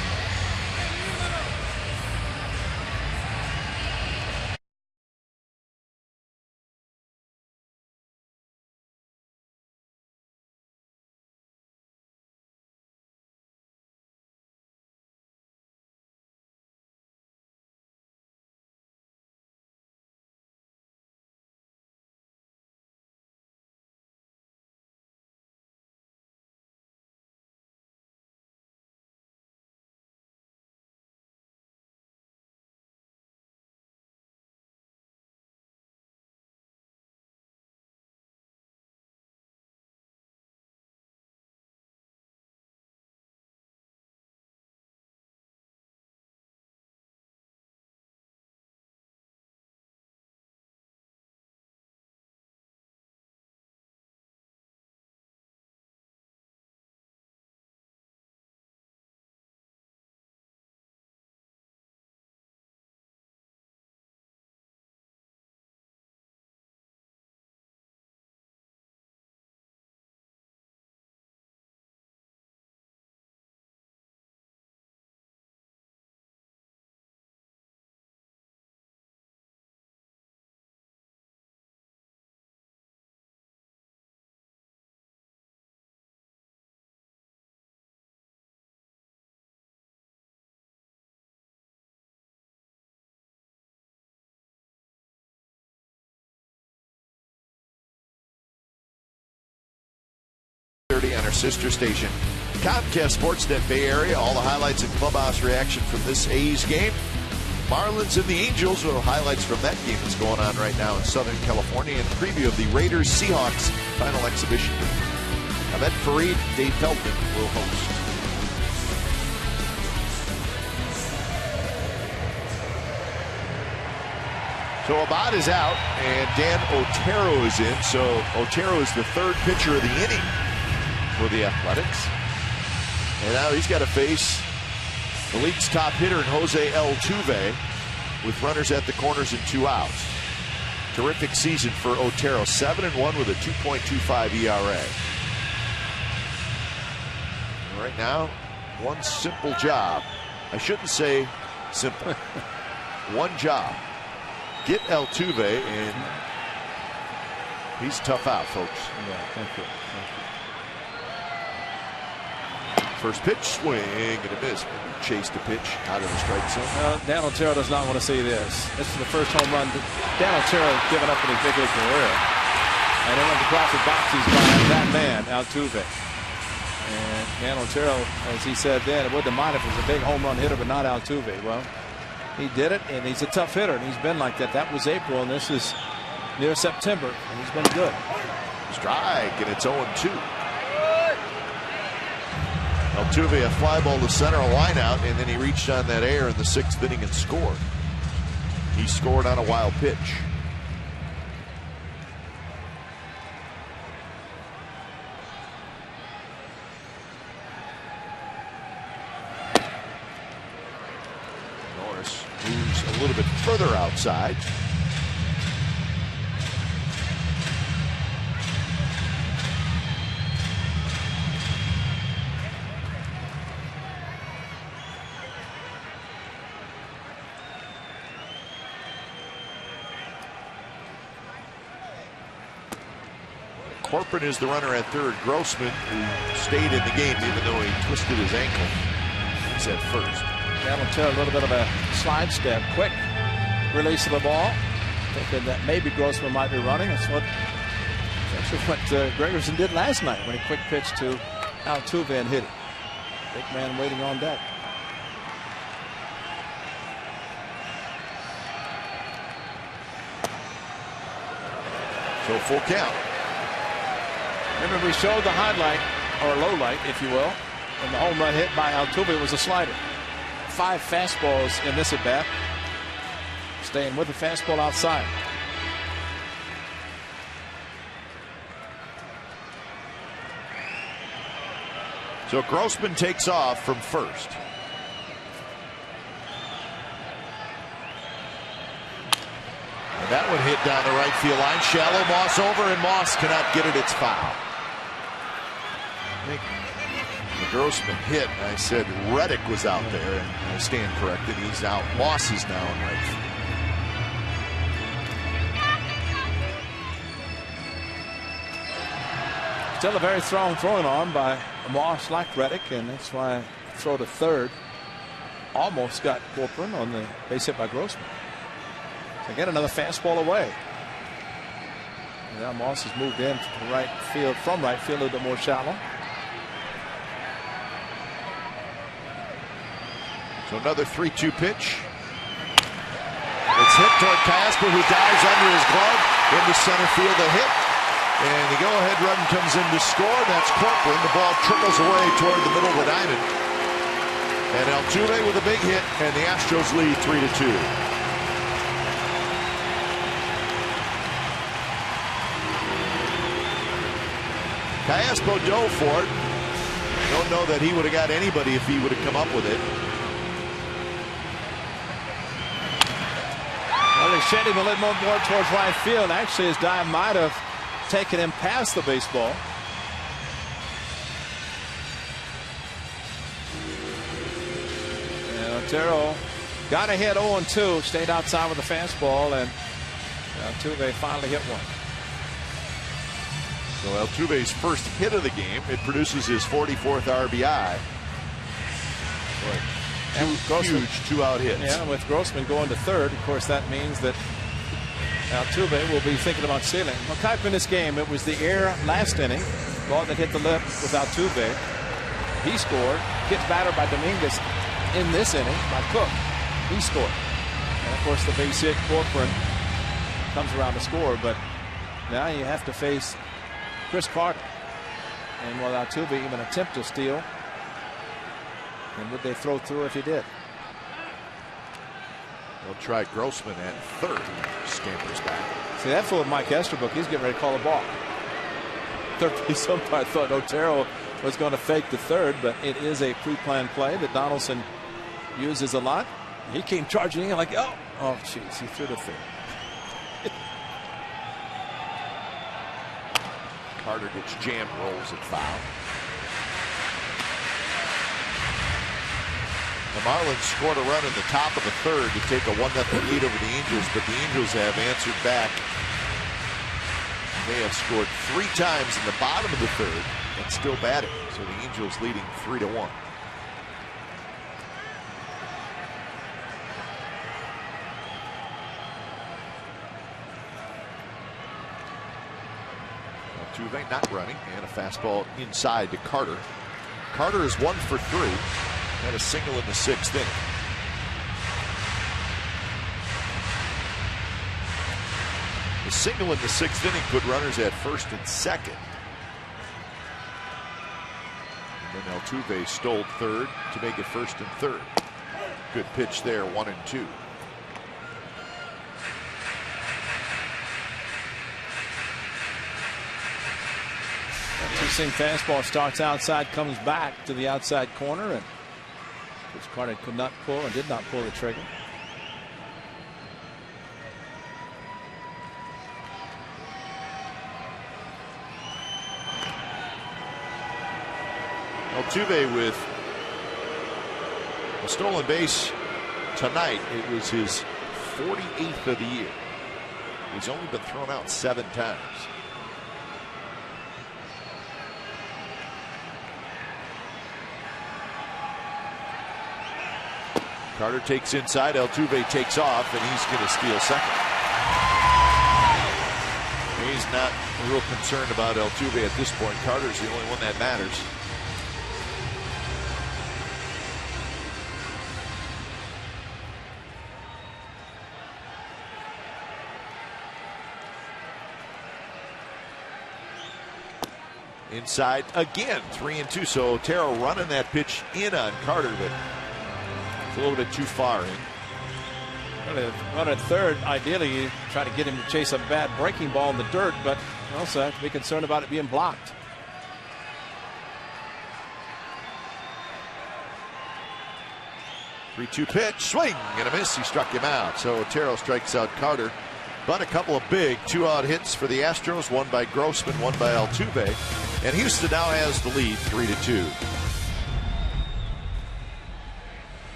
On our sister station, Comcast Sportsnet Bay Area. All the highlights and clubhouse reaction from this A's game Marlins and the Angels. Well, highlights from that game that's going on right now in Southern California, and a preview of the Raiders-Seahawks final exhibition. Ahmed Fareed, Dave Feldman will host. So Abad is out, and Dan Otero is in. So Otero is the third pitcher of the inning for the Athletics. And now he's got to face the league's top hitter in Jose Altuve with runners at the corners and 2 outs. Terrific season for Otero, 7-1 with a 2.25 ERA. And right now, one simple job. I shouldn't say simple. One job. Get Altuve, and he's tough out, folks. Yeah, thank you. First pitch, swing and a miss. Chased the pitch out of the strike zone. Dan Otero does not want to see this. This is the first home run Dan Otero has given up in his big league career. And then went across the boxes by that man, Altuve. And Dan Otero, as he said then, it wouldn't mind if it was a big home run hitter, but not Altuve. Well, he did it, and he's a tough hitter, and he's been like that. That was April, and this is near September, and he's been good. Strike, and it's 0-2. Altuve, a fly ball to center, a line out, and then he reached on that air in the 6th inning and scored. He scored on a wild pitch. Norris moves a little bit further outside. Corcoran is the runner at third. Grossman, who stayed in the game even though he twisted his ankle, is at first. That'll tell a little bit of a slide step. Quick release of the ball. Thinking that maybe Grossman might be running. That's actually what Gregerson did last night when he quick pitched to Altuve and hit it. Big man waiting on deck. So full count. Remember, we showed the highlight, or low light, if you will, and the home run hit by Altuve was a slider. 5 fastballs in this at bat. Staying with the fastball outside. So Grossman takes off from first. And that one hit down the right field line. Shallow, Moss over, and Moss cannot get it. It's foul. I think the Grossman hit, I said Reddick was out there, and I stand corrected. He's out. Moss is now in right field. Still a very strong throwing arm by Moss, like Reddick, and that's why throw to third almost got Corcoran on the base hit by Grossman. So again, another fastball away. Now Moss has moved in to right field, from right field, a little bit more shallow. So another 3-2 pitch. It's hit toward Casper, who dives under his glove into center field. A hit, and the go-ahead run comes in to score. That's Corcoran. The ball trickles away toward the middle of the diamond. And Altuve with a big hit, and the Astros lead 3-2. Casper dove for it. Don't know that he would have got anybody if he would have come up with it. Well, they shed him a little more towards right field. Actually, his dive might have taken him past the baseball. And Otero got ahead 0-2, stayed outside with a fastball, and Altuve finally hit one. So Altuve's first hit of the game, it produces his 44th RBI. And Grossman, huge 2-out hits. Yeah, with Grossman going to third, of course, that means that Altuve will be thinking about stealing. Well, Kuip in this game, it was the air last inning, ball that hit the lip with Altuve. He scored. Hit batter by Dominguez in this inning by Cook. He scored. And of course, the base hit, Corcoran comes around to score. But now you have to face Chris Carter. And will Altuve even attempt to steal? And would they throw through if he did? They'll try Grossman at third. Scampers back. See, that fool of Mike Esterbrook, he's getting ready to call the ball. Third base umpire thought Otero was going to fake the third, but it is a pre-planned play that Donaldson uses a lot. He came charging in like, oh, jeez, he threw the third. Carter gets jammed, rolls and foul. The Marlins scored a run in the top of the third to take a 1-0 lead over the Angels, but the Angels have answered back. They have scored 3 times in the bottom of the third and still batting. So the Angels leading 3-1. Altuve not running, and a fastball inside to Carter. Carter is 1 for 3. Had a single in the 6th inning. The single in the 6th inning put runners at first and second. And then Altuve stole third to make it first and third. Good pitch there, 1-2. Two-seam fastball starts outside, comes back to the outside corner, and Chris Carter could not pull and did not pull the trigger. Altuve with a stolen base tonight. It was his 48th of the year. He's only been thrown out 7 times. Carter takes inside. Altuve takes off, and he's going to steal second. He's not real concerned about Altuve at this point. Carter's the only one that matters. Inside again, 3-2. So Otero running that pitch in on Carter, but it's a little bit too far in. Run at third, ideally you try to get him to chase a bad breaking ball in the dirt, but you also have to be concerned about it being blocked. Three-two pitch, swing and a miss. He struck him out. So Otero strikes out Carter. But a couple of big 2-out hits for the Astros, one by Grossman, one by Altuve. And Houston now has the lead 3-2.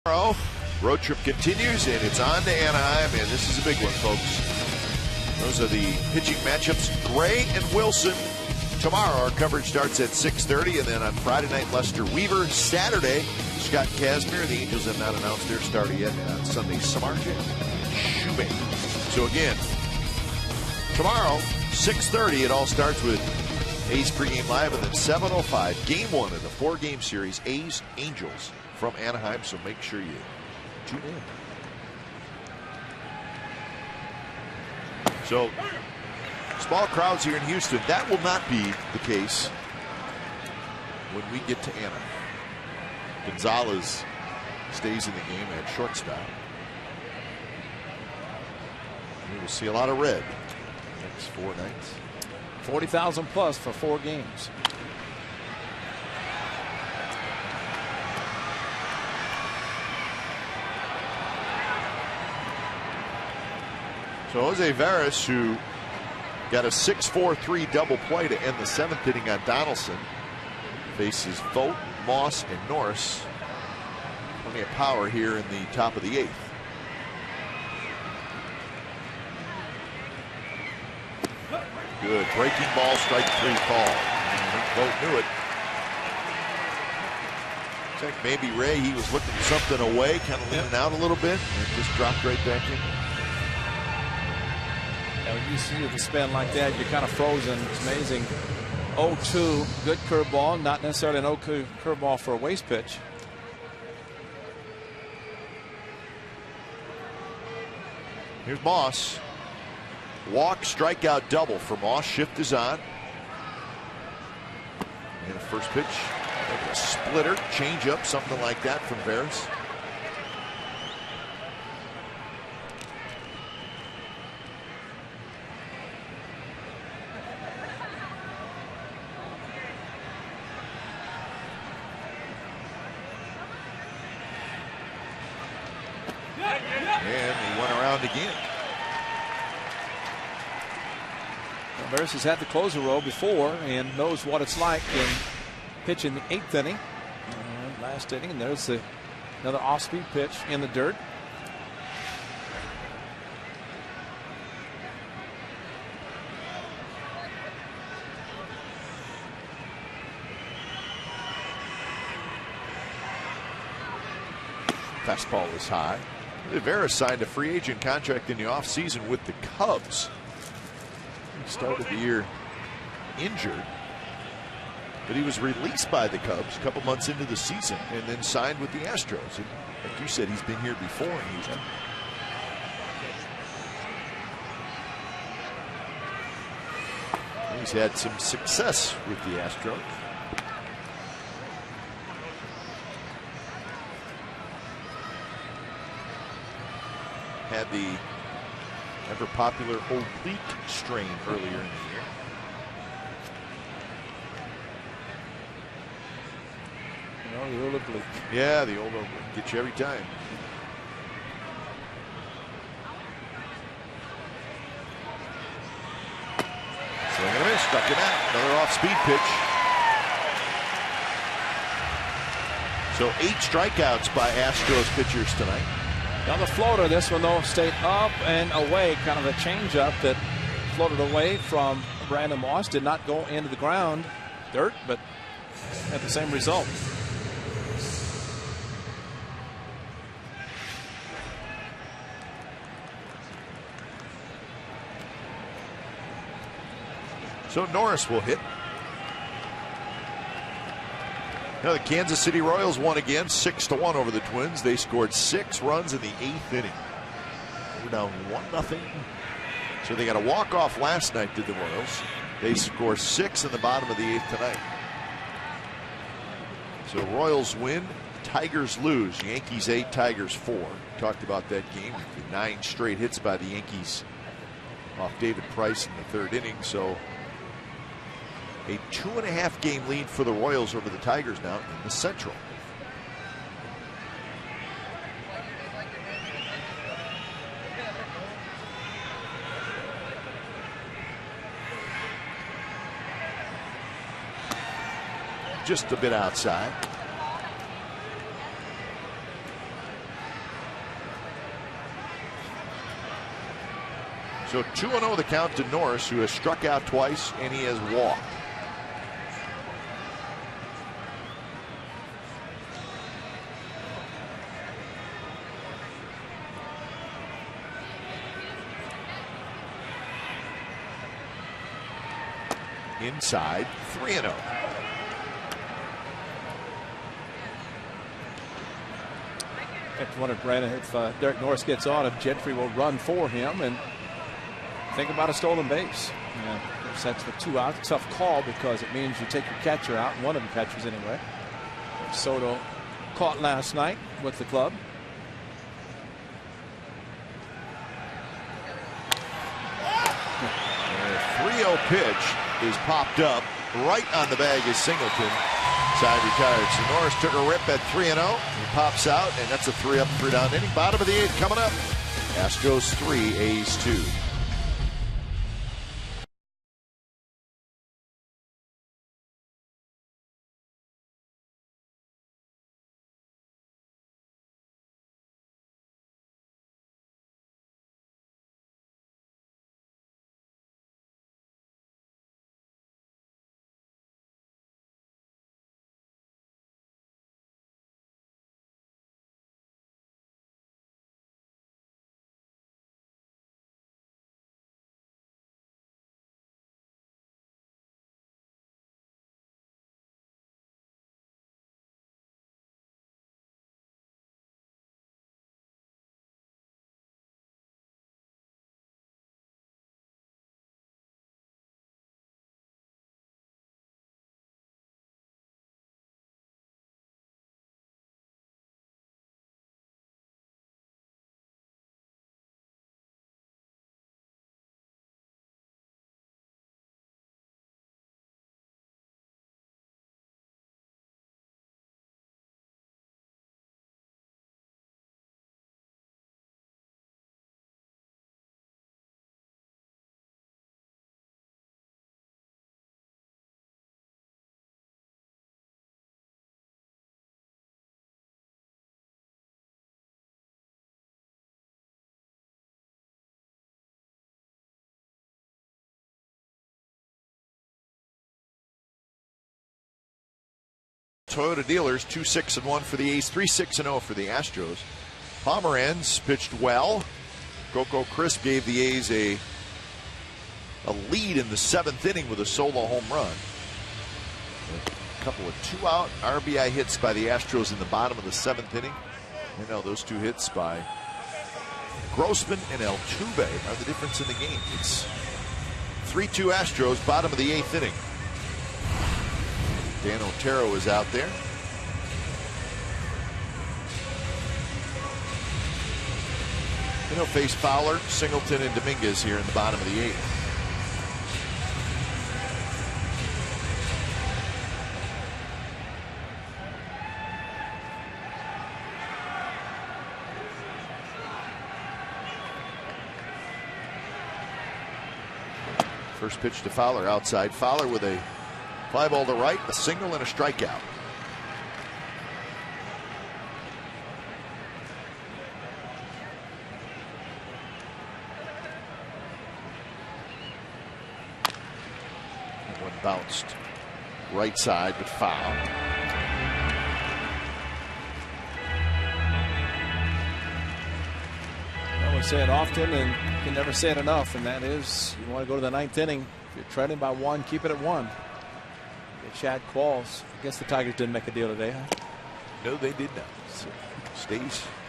Road trip continues, and it's on to Anaheim, and this is a big one, folks. Those are the pitching matchups. Gray and Wilson. Tomorrow, our coverage starts at 6:30, and then on Friday night, Lester Weaver. Saturday, Scott Kazmir. The Angels have not announced their starter yet. On Sunday, Samardzija Shoemaker. So again, tomorrow, 6:30, it all starts with A's pregame live, and then 7:05, game one of the 4-game series, A's Angels from Anaheim. So make sure you tune in. So small crowds here in Houston. That will not be the case when we get to Anaheim. Gonzalez stays in the game at shortstop. We will see a lot of red next 4 nights. 40,000 plus for 4 games. So Jose Veras, who got a 6-4-3 double play to end the 7th inning on Donaldson, faces Vogt, Moss, and Norris. Plenty of power here in the top of the 8th. Good breaking ball, strike 3 call. Vogt knew it. Looks like maybe Ray, he was looking something away, kind of leaning out a little bit, and just dropped right back in. Yeah, when you see the spin like that, you're kind of frozen. It's amazing. 0-2, good curveball, not necessarily an 0-2 curveball for a waste pitch. Here's Moss. Walk, strikeout, double for Moss. Shift is on. And the first pitch, like a splitter, change up, something like that from Veras. And he went around again. Veras has had the closer role before and knows what it's like in pitching the 8th inning. And last inning, and there's another off-speed pitch in the dirt. Fastball is high. Veras signed a free agent contract in the offseason with the Cubs. He started the year injured, but he was released by the Cubs a couple months into the season and then signed with the Astros. And like you said, he's been here before in Houston. He's had some success with the Astros. Had the ever popular oblique strain earlier in the year. The old oblique. Yeah, the old oblique. Get you every time. Swing and a miss. Struck him out. Another off-speed pitch. So 8 strikeouts by Astros pitchers tonight. Now the floater, this one though, stayed up and away, kind of a changeup that floated away from Brandon Moss. Did not go into the ground, dirt, but had the same result. So Norris will hit. Now the Kansas City Royals won again, 6-1 over the Twins. They scored 6 runs in the 8th inning. They were down 1-0. So they got a walk-off last night, did the Royals. They score 6 in the bottom of the 8th tonight. So Royals win, Tigers lose. Yankees 8, Tigers 4. Talked about that game. 9 straight hits by the Yankees off David Price in the 3rd inning. So a 2.5 game lead for the Royals over the Tigers now in the Central. Just a bit outside. So 2-0 the count to Norris, who has struck out twice and he has walked. Inside, 3-0. I wonder, Brandon, if Derek Norris gets on, if Gentry will run for him, and think about a stolen base. Yeah, that's the 2 out. Tough call because it means you take your catcher out, one of the catchers anyway. Soto caught last night with the club. A 3-0 pitch is popped up right on the bag as Singleton. Side retired. So Norris took a rip at 3-0. He pops out, and that's a 3-up, 3-down inning. Bottom of the 8th coming up. Astros 3, A's 2. Toyota dealers, 2-6-1 for the A's, 3-6-0 for the Astros. Pomeranz pitched well. Coco Crisp gave the A's a lead in the 7th inning with a solo home run. A couple of 2-out RBI hits by the Astros in the bottom of the 7th inning. You know, those 2 hits by Grossman and Altuve are the difference in the game. It's 3-2 Astros, bottom of the 8th inning. Dan Otero is out there. Then he'll face Fowler, Singleton, and Dominguez here in the bottom of the 8th. First pitch to Fowler outside. Fowler with a fly ball to right, a single and a strikeout. That one bounced right side, but foul. I would say it often and you can never say it enough, and that is you want to go to the 9th inning. If you're trailing by 1, keep it at 1. Chad Qualls. I guess the Tigers didn't make a deal today, huh? No, they did not. So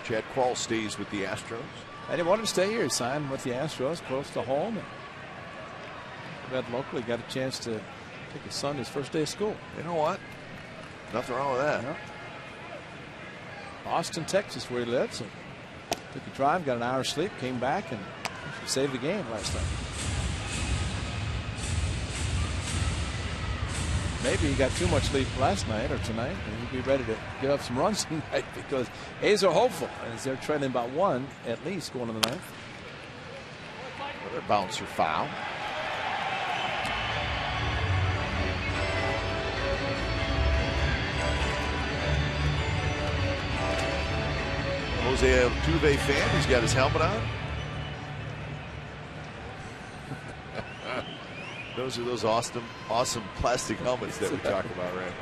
Chad Qualls stays with the Astros. I didn't want him to stay here. He signed with the Astros, close to home. Read locally, got a chance to take his son his first day of school. You know what? Nothing wrong with that. Yeah. Austin, Texas, where he lives. So took a drive, got an hour's sleep, came back, and saved the game last time. Maybe he got too much sleep last night or tonight, and he'll be ready to give up some runs tonight because A's are hopeful as they're trailing about 1 at least going to the 9th. Another bouncer foul. Jose Altuve fan, he's got his helmet on. Those are those awesome plastic helmets that we talk about, right?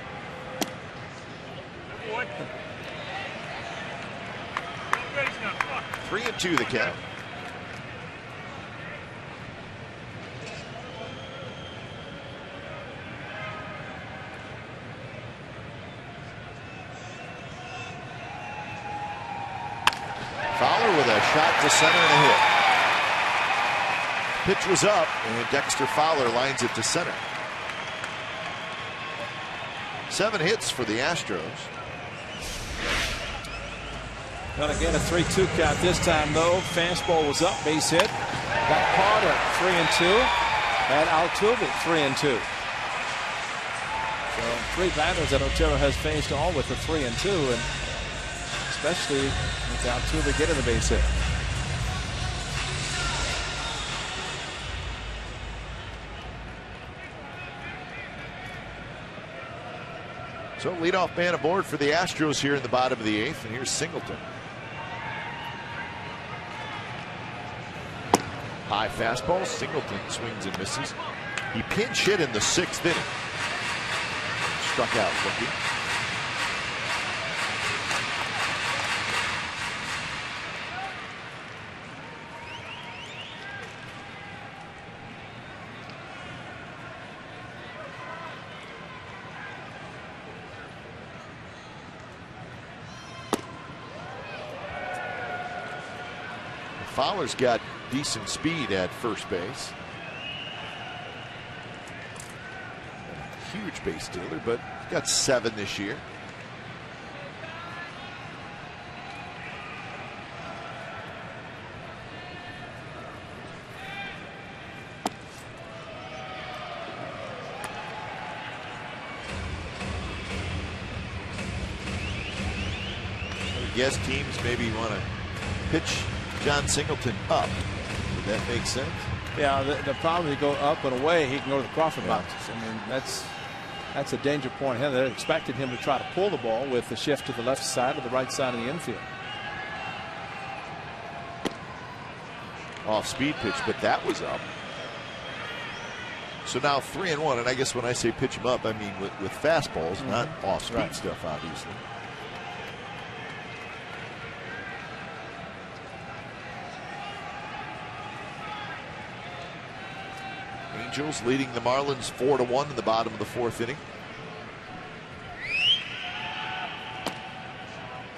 Three and two the count. Fowler with a shot to center and a hit. Pitch was up, and Dexter Fowler lines it to center. 7 hits for the Astros. Gonna get a 3-2 count this time, though. Fastball was up, base hit. Got caught at 3 and 2. Had Altuve at 3 and 2. So 3 batters that Otero has faced, all with a 3 and 2, and especially with Altuve getting the base hit. So leadoff man aboard for the Astros here in the bottom of the 8th, and here's Singleton. High fastball. Singleton swings and misses. He pinch hit in the 6th inning. Struck out looking. Fowler's got decent speed at first base. Huge base stealer, but got 7 this year. I guess teams maybe want to pitch John Singleton up. Would that make sense? Yeah, the problem is go up and away. He can go to the Crawford boxes. I mean, that's a danger point. They expected him to try to pull the ball with the shift to the left side or the right side of the infield. Off speed pitch, but that was up. So now 3-1, and I guess when I say pitch him up, I mean with fastballs, not off speed stuff, obviously. Angels leading the Marlins 4-1 in the bottom of the 4th inning.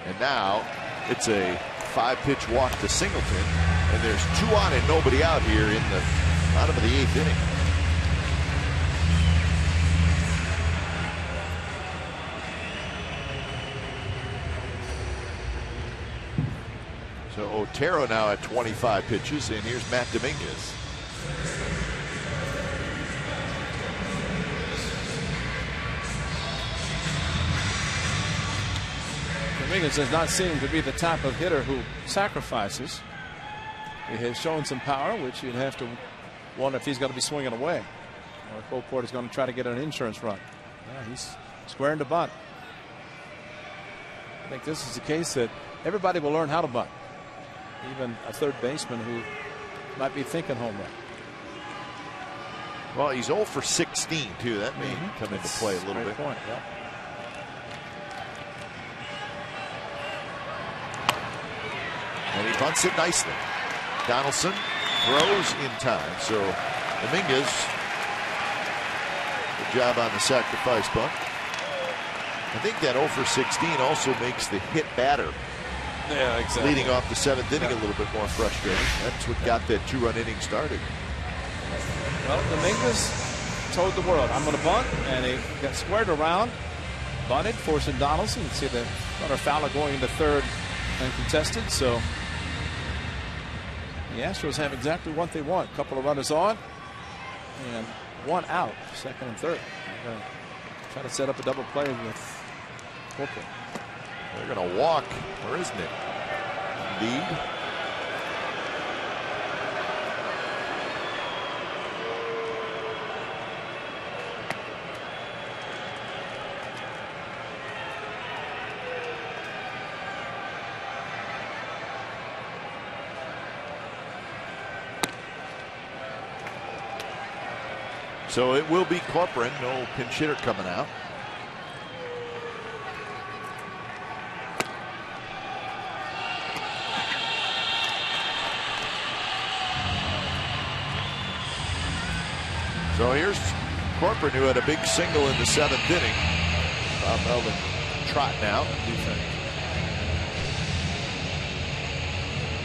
And now it's a 5-pitch walk to Singleton, and there's 2 on and nobody out here in the bottom of the 8th inning. So Otero now at 25 pitches, and here's Matt Dominguez. Dominguez does not seem to be the type of hitter who sacrifices. He has shown some power, which you'd have to wonder if he's going to be swinging away, or if Beauport is going to try to get an insurance run. Yeah, he's squaring to bunt. I think this is the case that everybody will learn how to bunt, even a third baseman who might be thinking home run. Well, he's 0 for 16 too. That may come into play a little bit. Point, yeah. And he bunts it nicely. Donaldson throws in time. So Dominguez, good job on the sacrifice bunt. I think that 0 for 16 also makes the hit batter, leading off the 7th inning, a little bit more frustrating. That's what got that 2-run inning started. Well, Dominguez told the world, I'm going to bunt, and he got squared around, bunted, forcing Donaldson. You see the runner Fowler going into third uncontested. So the Astros have exactly what they want. A couple of runners on and 1 out, 2nd and 3rd. They're going to try to set up a double play with Beauport. They're going to walk, or isn't it? Indeed. So it will be Corcoran. No pinch hitter coming out. So here's Corcoran, who had a big single in the 7th inning. Bob Melvin trotting out.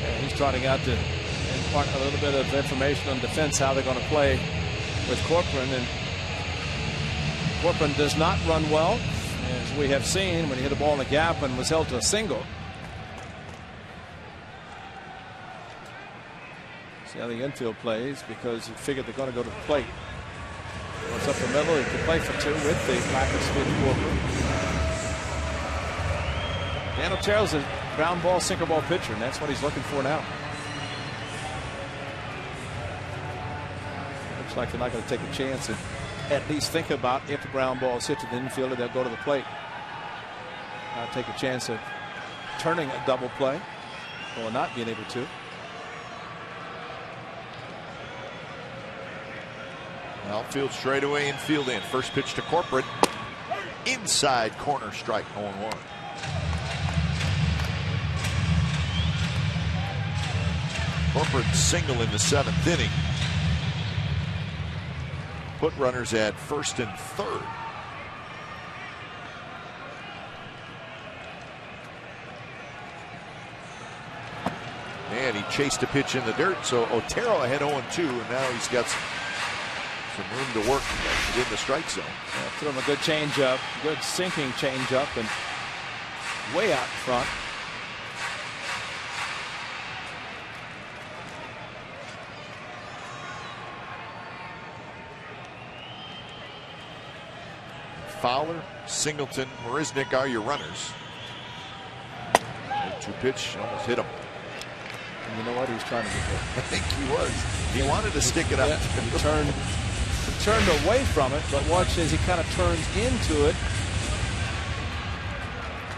Yeah, he's trotting out to impart a little bit of information on defense, how they're going to play with Corcoran. And Corcoran does not run well, as we have seen when he hit a ball in the gap and was held to a single. See how the infield plays, because he figured they're going to go to the plate. Goes up the middle. He can play for 2 with the lack of speed of Corcoran. Dan Otero's a ground ball, sinker ball pitcher, and that's what he's looking for now. Looks like they're not going to take a chance and at least think about, if the ground ball is hit to the infielder, they'll go to the plate. Not take a chance of turning a double play or not being able to. Outfield straightaway, infield in. First pitch to Corcoran. Inside corner, strike, 0-1. Corcoran single in the 7th inning. Put runners at first and third. And he chased a pitch in the dirt, so Otero ahead 0-2, and now he's got some room to work in the strike zone. Yeah, threw him a good changeup, good sinking changeup, and way out front. Fowler, Singleton, Marisnick are your runners. 2 pitch, almost hit him. And you know what? He was trying to get there. I think he was. He wanted to stick it up. Yeah, he turned away from it, but watch as he kind of turns into it.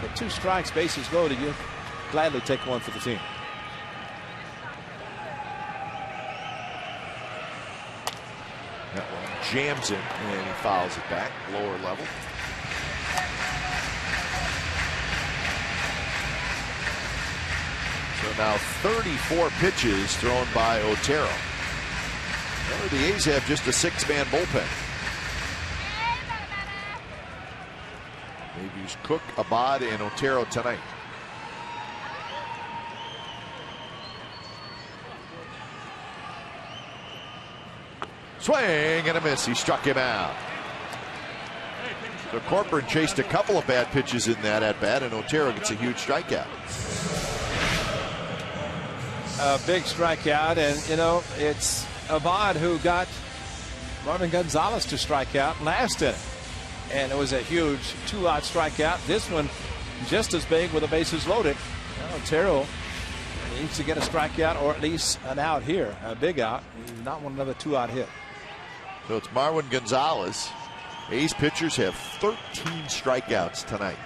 With 2 strikes, bases loaded, you gladly take one for the team. That one jams it, and he fouls it back, lower level. So now 34 pitches thrown by Otero. Well, the A's have just a 6-man bullpen. They've used Cook, Abad, and Otero tonight. Swing and a miss. He struck him out. So Corcoran chased a couple of bad pitches in that at bat, and Otero gets a huge strikeout. A big strikeout, and you know, it's Abad who got Marvin Gonzalez to strike out last inning, and it was a huge 2-out strikeout. This one just as big with the bases loaded. Now Otero needs to get a strikeout or at least an out here, a big out. He does not want another 2-out hit. So it's Marwin Gonzalez. A's pitchers have 13 strikeouts tonight.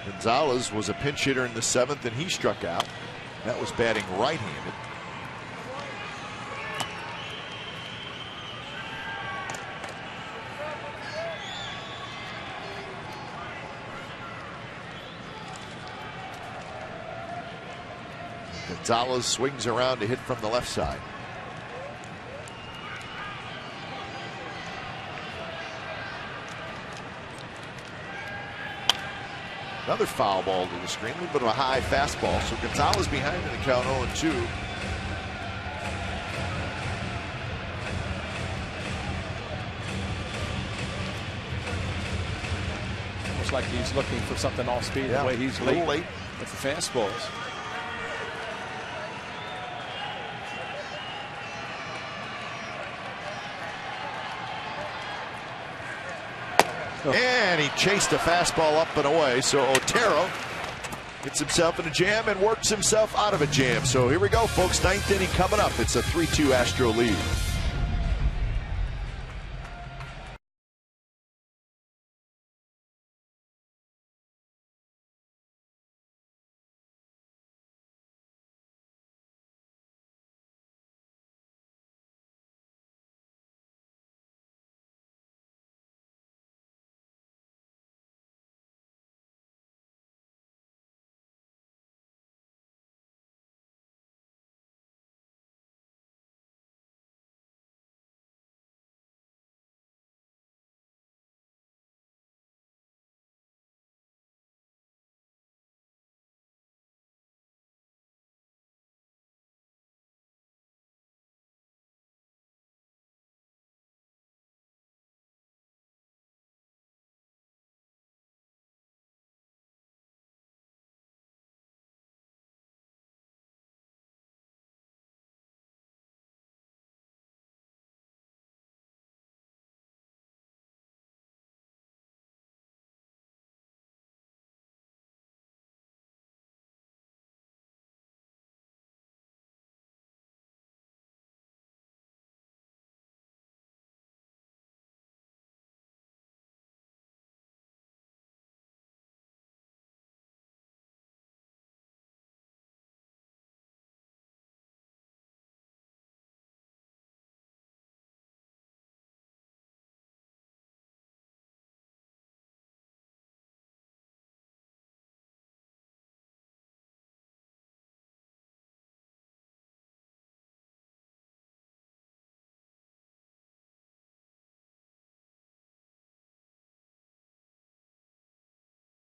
Gonzalez was a pinch hitter in the 7th, and he struck out. That was batting right-handed. Gonzalez swings around to hit from the left side. Another foul ball to the screen, a little bit of a high fastball. So Gonzalez behind in the count, 0-2. Looks like he's looking for something off speed. Yeah, the way he's a little late with the fastballs. And he chased a fastball up and away. So Otero gets himself in a jam and works himself out of a jam. So here we go, folks. 9th inning coming up. It's a 3-2 Astro lead.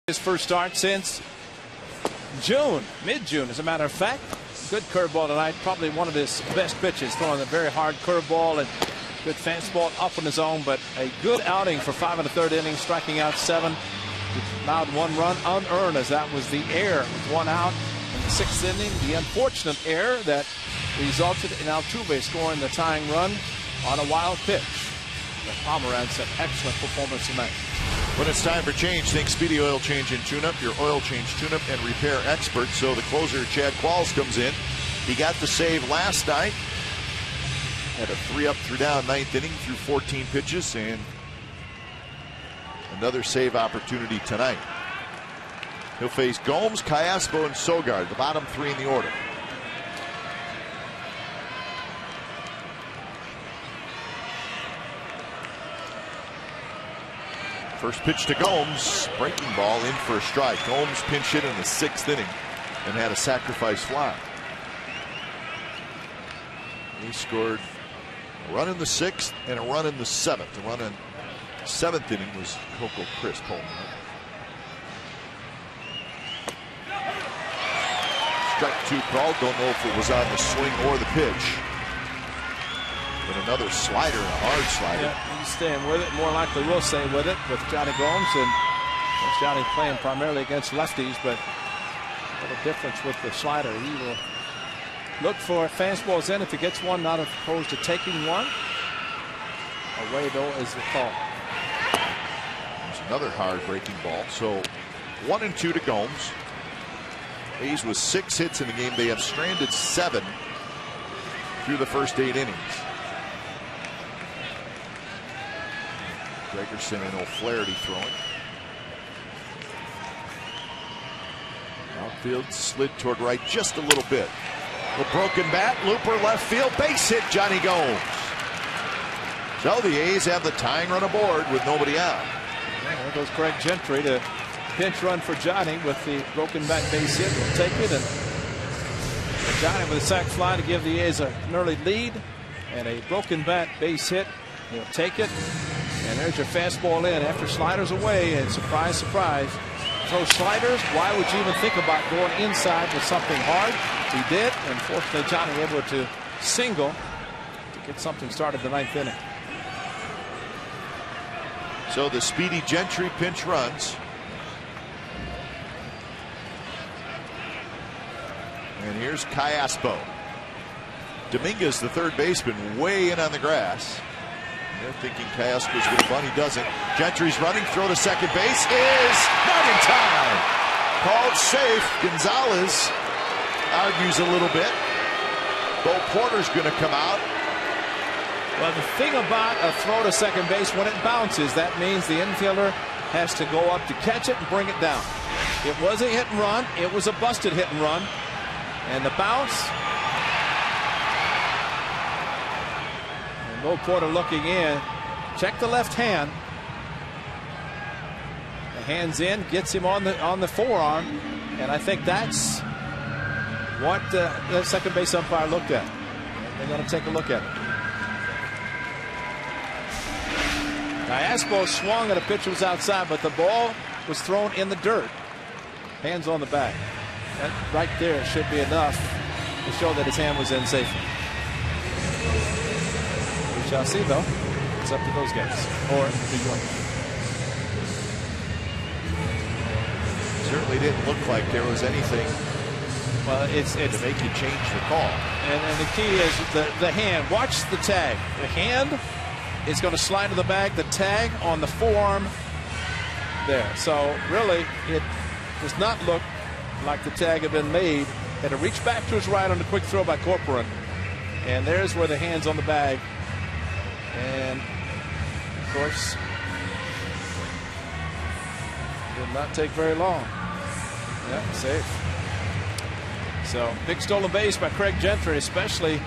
His first start since June, mid-June, as a matter of fact. Good curveball tonight. Probably one of his best pitches, throwing a very hard curveball and good fastball up in his own. But a good outing for 5 1/3 innings, striking out 7. Allowed 1 run unearned, as that was the error with 1 out in the 6th inning. The unfortunate error that resulted in Altuve scoring the tying run on a wild pitch. But Pomeranz had excellent performance tonight. When it's time for change, think Speedy Oil Change and Tune-Up, your oil change, tune-up, and repair expert. So the closer, Chad Qualls, comes in. He got the save last night. Had a 3-up, 3-down 9th inning through 14 pitches, and another save opportunity tonight. He'll face Gomes, Callaspo, and Sogard, the bottom 3 in the order. First pitch to Gomes, breaking ball in for a strike. Gomes pinch hit in the 6th inning and had a sacrifice fly. He scored a run in the 6th and a run in the 7th. The run in the 7th inning was Coco Chris Pullman. Strike 2 called. Don't know if it was on the swing or the pitch. But another slider, a hard slider. Yeah, he's staying with it. More likely will stay with it with Johnny Gomes. And Johnny playing primarily against lefties, but a little difference with the slider. He will look for fastballs in if he gets one, not opposed to taking one. Away, though, is the call. There's another hard breaking ball. So 1-2 to Gomes. A's with 6 hits in the game. They have stranded 7 through the first 8 innings. Gregerson and O'Flaherty throwing. Outfield slid toward right just a little bit. The broken bat, looper left field, base hit, Johnny Gomes. So the A's have the tying run aboard with nobody out. Yeah, there goes Craig Gentry to pinch run for Johnny with the broken bat base hit. We'll take it, and Johnny with a sac fly to give the A's an early lead, and a broken bat base hit. He'll take it. And there's your fastball in after sliders away, and surprise, surprise, throw sliders. Why would you even think about going inside with something hard? He did, and fortunately Johnny able to single to get something started the 9th inning. So the speedy Gentry pinch runs. And here's Callaspo. Dominguez, the third baseman, way in on the grass. They're thinking Callaspo's going to bunt. He doesn't. Gentry's running. Throw to second base is not in time. Called safe. Gonzalez argues a little bit. Bo Porter's going to come out. Well, the thing about a throw to second base, when it bounces, that means the infielder has to go up to catch it and bring it down. It was a hit and run. It was a busted hit and run. And the bounce. Bo Porter looking in. Check the left hand. The hand's in, gets him on the forearm, and I think that's what the second base umpire looked at. They're going to take a look at it. Callaspo swung at a pitch that was outside, but the ball was thrown in the dirt. Hands on the back. That right there should be enough to show that his hand was in safely. We shall see, though. It's up to those guys or New York. Certainly didn't look like there was anything. Well, it's to make you change the call. And the key is the hand. Watch the tag. The hand is going to slide to the bag. The tag on the forearm there. So really, it does not look like the tag had been made. Had to reach back to his right on the quick throw by Corcoran. And there's where the hand's on the bag. And of course, did not take very long. Yeah, safe. So big stolen base by Craig Gentry, especially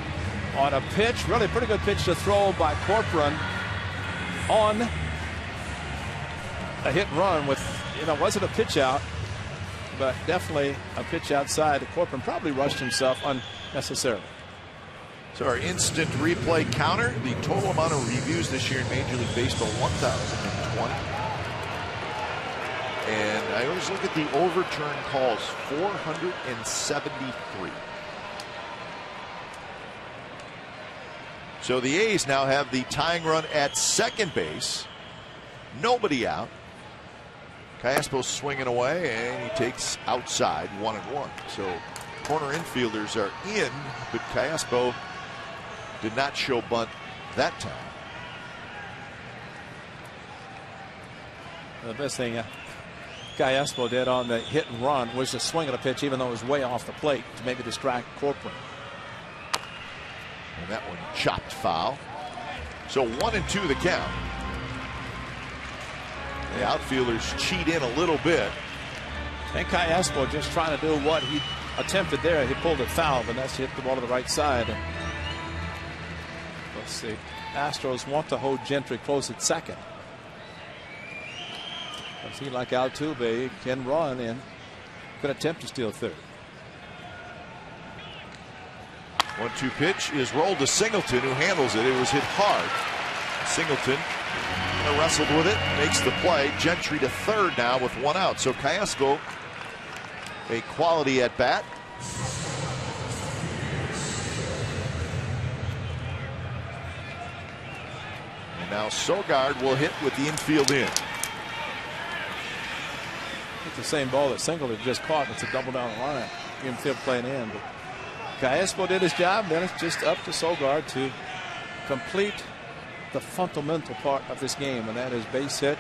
on a pitch, really pretty good pitch to throw by Corcoran on a hit and run with, wasn't a pitch out, but definitely a pitch outside. Corcoran probably rushed himself unnecessarily. So our instant replay counter, the total amount of reviews this year in Major League Baseball, 1,020. And I always look at the overturn calls, 473. So the A's now have the tying run at second base. Nobody out. Callaspo swinging away, and he takes outside 1-1. So corner infielders are in, but Callaspo did not show bunt that time. The best thing Callaspo did on the hit and run was to swing at a pitch, even though it was way off the plate, to maybe distract Corcoran. And that one chopped foul. So 1-2 the count. The outfielders cheat in a little bit. And Callaspo just trying to do what he attempted there. He pulled it foul, but that's hit the ball to the right side. Let's see. Astros want to hold Gentry close at second. He, like Altuve, can run and could attempt to steal third. 1-2 pitch is rolled to Singleton, who handles it. It was hit hard. Singleton wrestled with it, makes the play. Gentry to third now with 1 out. So Callaspo, a quality at bat. And now Sogard will hit with the infield in. It's the same ball that Singleton just caught. It's a double down the line. Infield playing in. But Callaspo did his job. Then it's just up to Sogard to complete the fundamental part of this game, and that is base hit,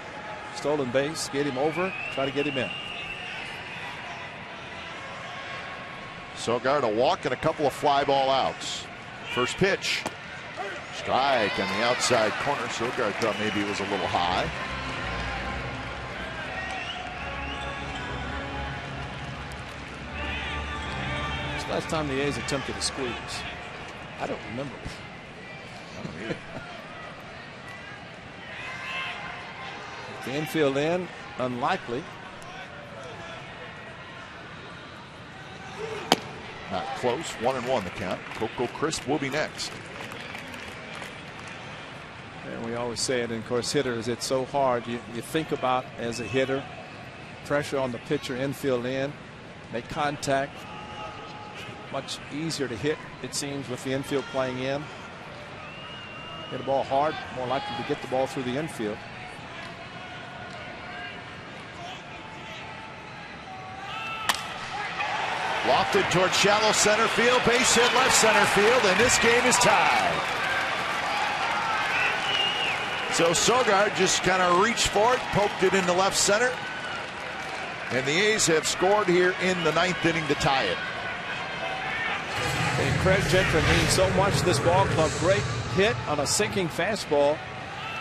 stolen base, get him over, try to get him in. Sogard a walk and a couple of fly ball outs. First pitch. Strike on the outside corner. Sogard thought maybe it was a little high. Last time the A's attempted a squeeze, I don't remember. The infield in, unlikely. Not close. 1-1 the count. Coco Crisp will be next. And we always say it, and of course, hitters, it's so hard. You think about, as a hitter, pressure on the pitcher, infield in, make contact. Much easier to hit, it seems, with the infield playing in. Hit a ball hard, more likely to get the ball through the infield. Lofted toward shallow center field, base hit left center field, and this game is tied. So Sogard just kind of reached for it, poked it into left center, and the A's have scored here in the 9th inning to tie it. And Craig Gentry means so much to this ball club. Great hit on a sinking fastball.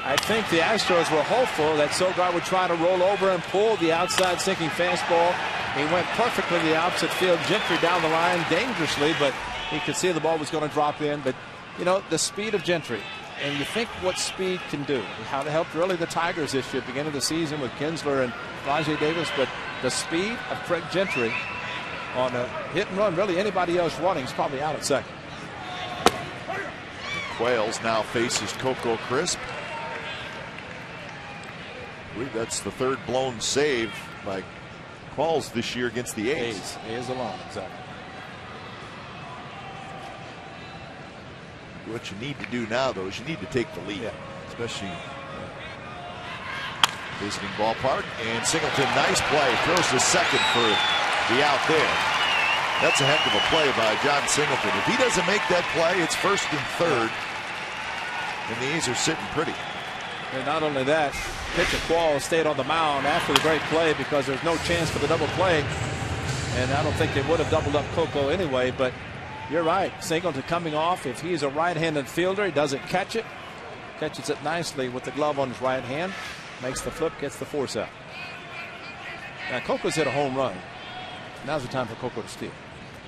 I think the Astros were hopeful that Sogard would try to roll over and pull the outside sinking fastball. He went perfectly the opposite field. Gentry down the line dangerously, but he could see the ball was going to drop in. But, you know, the speed of Gentry, and you think what speed can do. How it helped really the Tigers this year, beginning of the season with Kinsler and Rajay Davis. But the speed of Craig Gentry on a hit and run, really anybody else running is probably out at second. Quails now faces Coco Crisp. I believe that's the third blown save by Quails this year against the A's. A's alone, exactly. What you need to do now, though, is you need to take the lead, especially visiting ballpark. And Singleton, nice play, throws to second for the out there. That's a heck of a play by John Singleton. If he doesn't make that play, it's first and third, and the A's are sitting pretty. And not only that, pitcher Quails stayed on the mound after the great play because there's no chance for the double play. And I don't think they would have doubled up Coco anyway, but you're right. Singleton coming off. If he's a right-handed fielder, he doesn't catch it. Catches it nicely with the glove on his right hand. Makes the flip, gets the force out. Now, Coco's hit a home run. Now's the time for Coco to steal.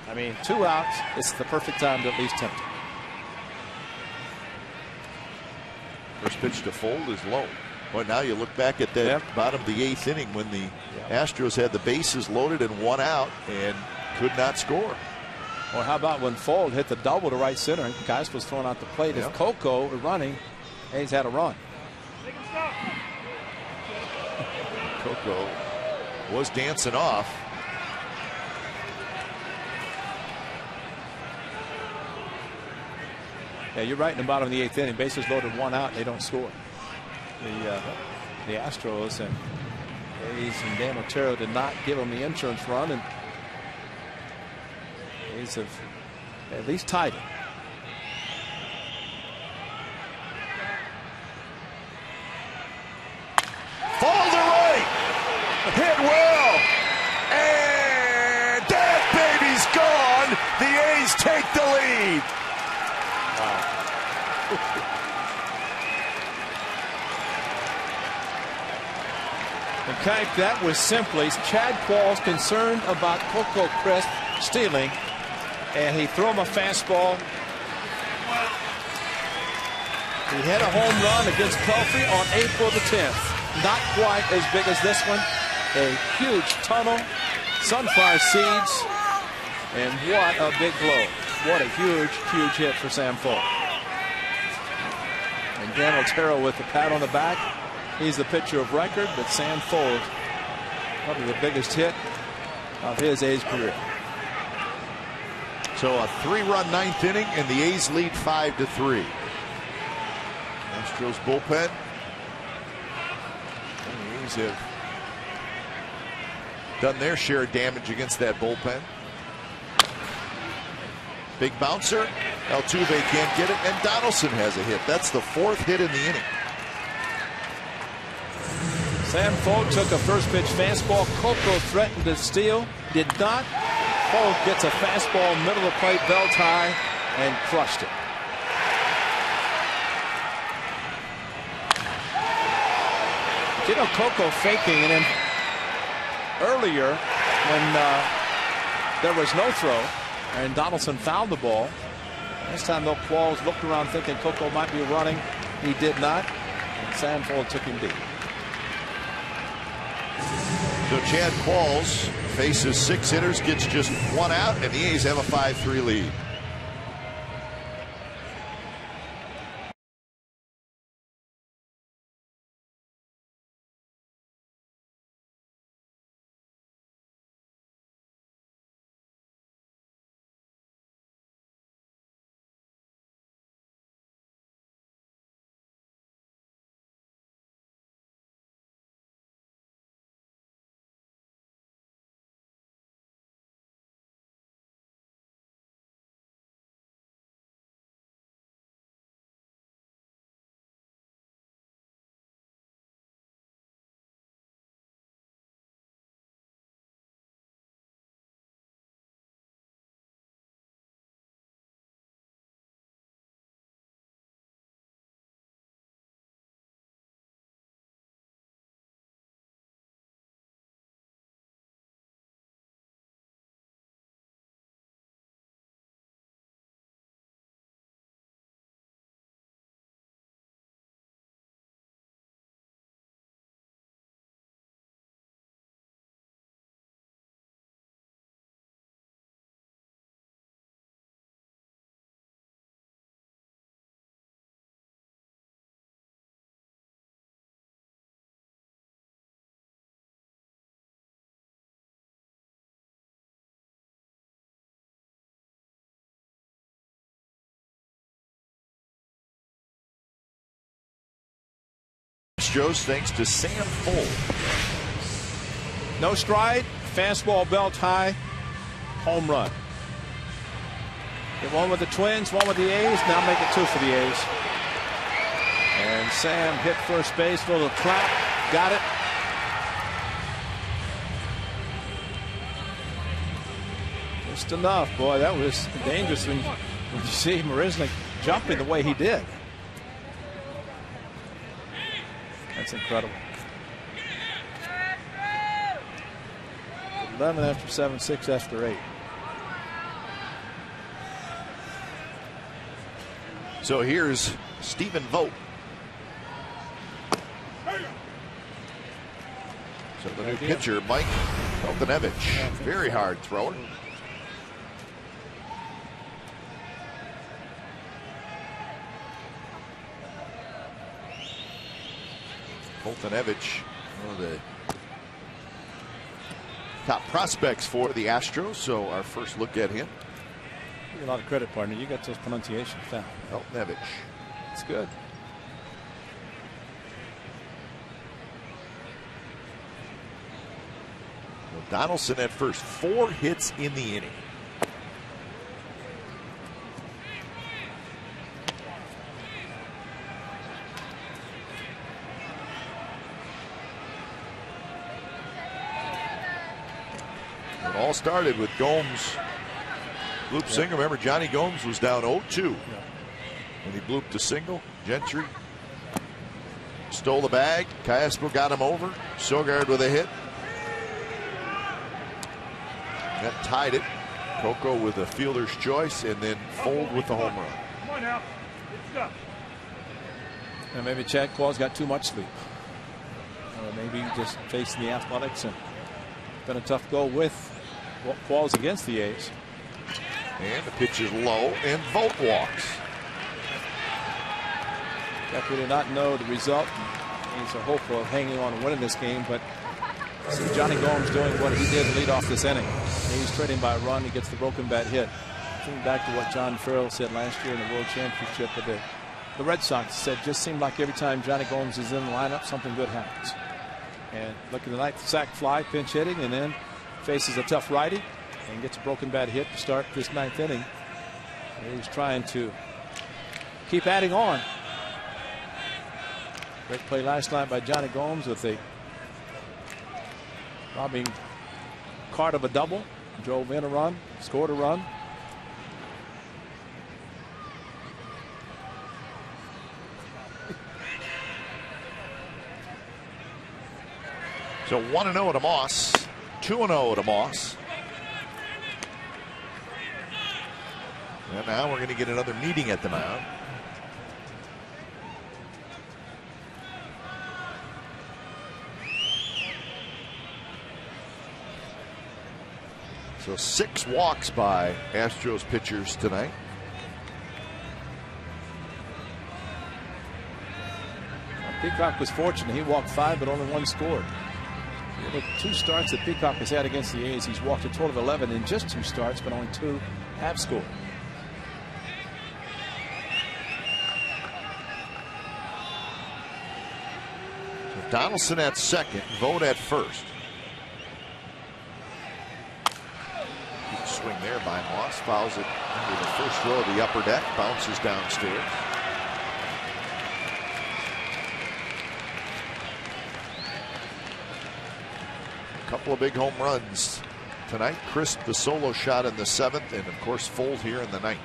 I mean, 2 outs. It's the perfect time to at least tempt him. First pitch to Fold is low. Well, now you look back at that bottom of the 8th inning when the Astros had the bases loaded and 1 out and could not score. Or how about when Fold hit the double to right center and Geis was thrown out the plate. If Coco were running, A's had a run. Coco Was dancing off. Yeah, you're right in the bottom of the 8th inning. Bases loaded, 1 out, and they don't score. The Astros and A's and Dan Otero did not give them the insurance run, and A's have at least tied it. Fall to right. Hit well. And that baby's gone. The A's take the lead. In fact, that was simply Chad Qualls concerned about Coco Crisp stealing, and he threw him a fastball. He hit a home run against Pelfrey on April the 10th. Not quite as big as this one. A huge tunnel, sunflower seeds, and what a big blow. What a huge, huge hit for Sam Folk. And Dan Otero with the pat on the back. He's the pitcher of record, but Sam Folk, probably the biggest hit of his A's career. So a 3-run 9th inning, and the A's lead 5-3. Astros bullpen. The A's have done their share of damage against that bullpen. Big bouncer. Altuve can't get it, and Donaldson has a hit. That's the 4th hit in the inning. Sam Folk took a first pitch fastball. Coco threatened to steal, did not. Folk gets a fastball middle of the plate, belt high, and crushed it. You know, Coco faking, and then earlier when there was no throw and Donaldson fouled the ball, this time though Qualls looked around thinking Coco might be running. He did not, and Sam Folk took him deep. So Chad Qualls faces 6 hitters, gets just 1 out, and the A's have a 5-3 lead. Astros thanks to Sam Folk. No stride, fastball belt high, home run. Get one with the Twins, one with the A's. Now make it 2 for the A's. And Sam hit first base, little clap, got it. Just enough, boy. That was dangerous when you see Marisnik jumping the way he did. That's incredible. 11 after 7, 6 after 8. So here's Stephen Vogt. So the new pitcher, Mike Feltonevich, very hard thrower. Feltonevich, one of the top prospects for the Astros. So our first look at him. Give you a lot of credit, partner. You got those pronunciations down. Feltnevich. It's good. Well, Donaldson at first, 4 hits in the inning. It all started with Gomes bloop single. Remember, Johnny Gomes was down 0-2 when he blooped a single. Gentry stole the bag. Castro got him over. Sogard with a hit. That tied it. Coco with a fielder's choice, and then Fold with the home run. Come on now. Let's go. And maybe Chad Quall's got too much sleep. Or maybe just facing the Athletics, and been a tough go with Qualls against the A's. And the pitch is low, and Vogt walks. We did not know the result. He's so hopeful of hanging on and winning this game, but see Johnny Gomes doing what he did to lead off this inning. He's trading by a run. He gets the broken bat hit. Think back to what John Farrell said last year in the World Championship with the Red Sox. Said just seemed like every time Johnny Gomes is in the lineup, something good happens. And look at the ninth sac fly, pinch hitting, and then faces a tough righty and gets a broken bat hit to start this 9th inning. And he's trying to keep adding on. Great play last night by Johnny Gomes with a robbing Card of a double. Drove in a run, scored a run. So 1-0 to Moss, 2-0 to Moss. And now we're going to get another meeting at the mound. So 6 walks by Astros pitchers tonight. Peacock was fortunate. He walked 5, but only 1 scored. The 2 starts that Peacock has had against the A's, he's walked a total of 11 in just 2 starts, but only 2 have scored. So Donaldson at second, Vogt at first. Good swing there by Moss, fouls it under the first row of the upper deck, bounces downstairs. Couple of big home runs tonight. Crisp, the solo shot in the 7th, and of course Fold here in the 9th.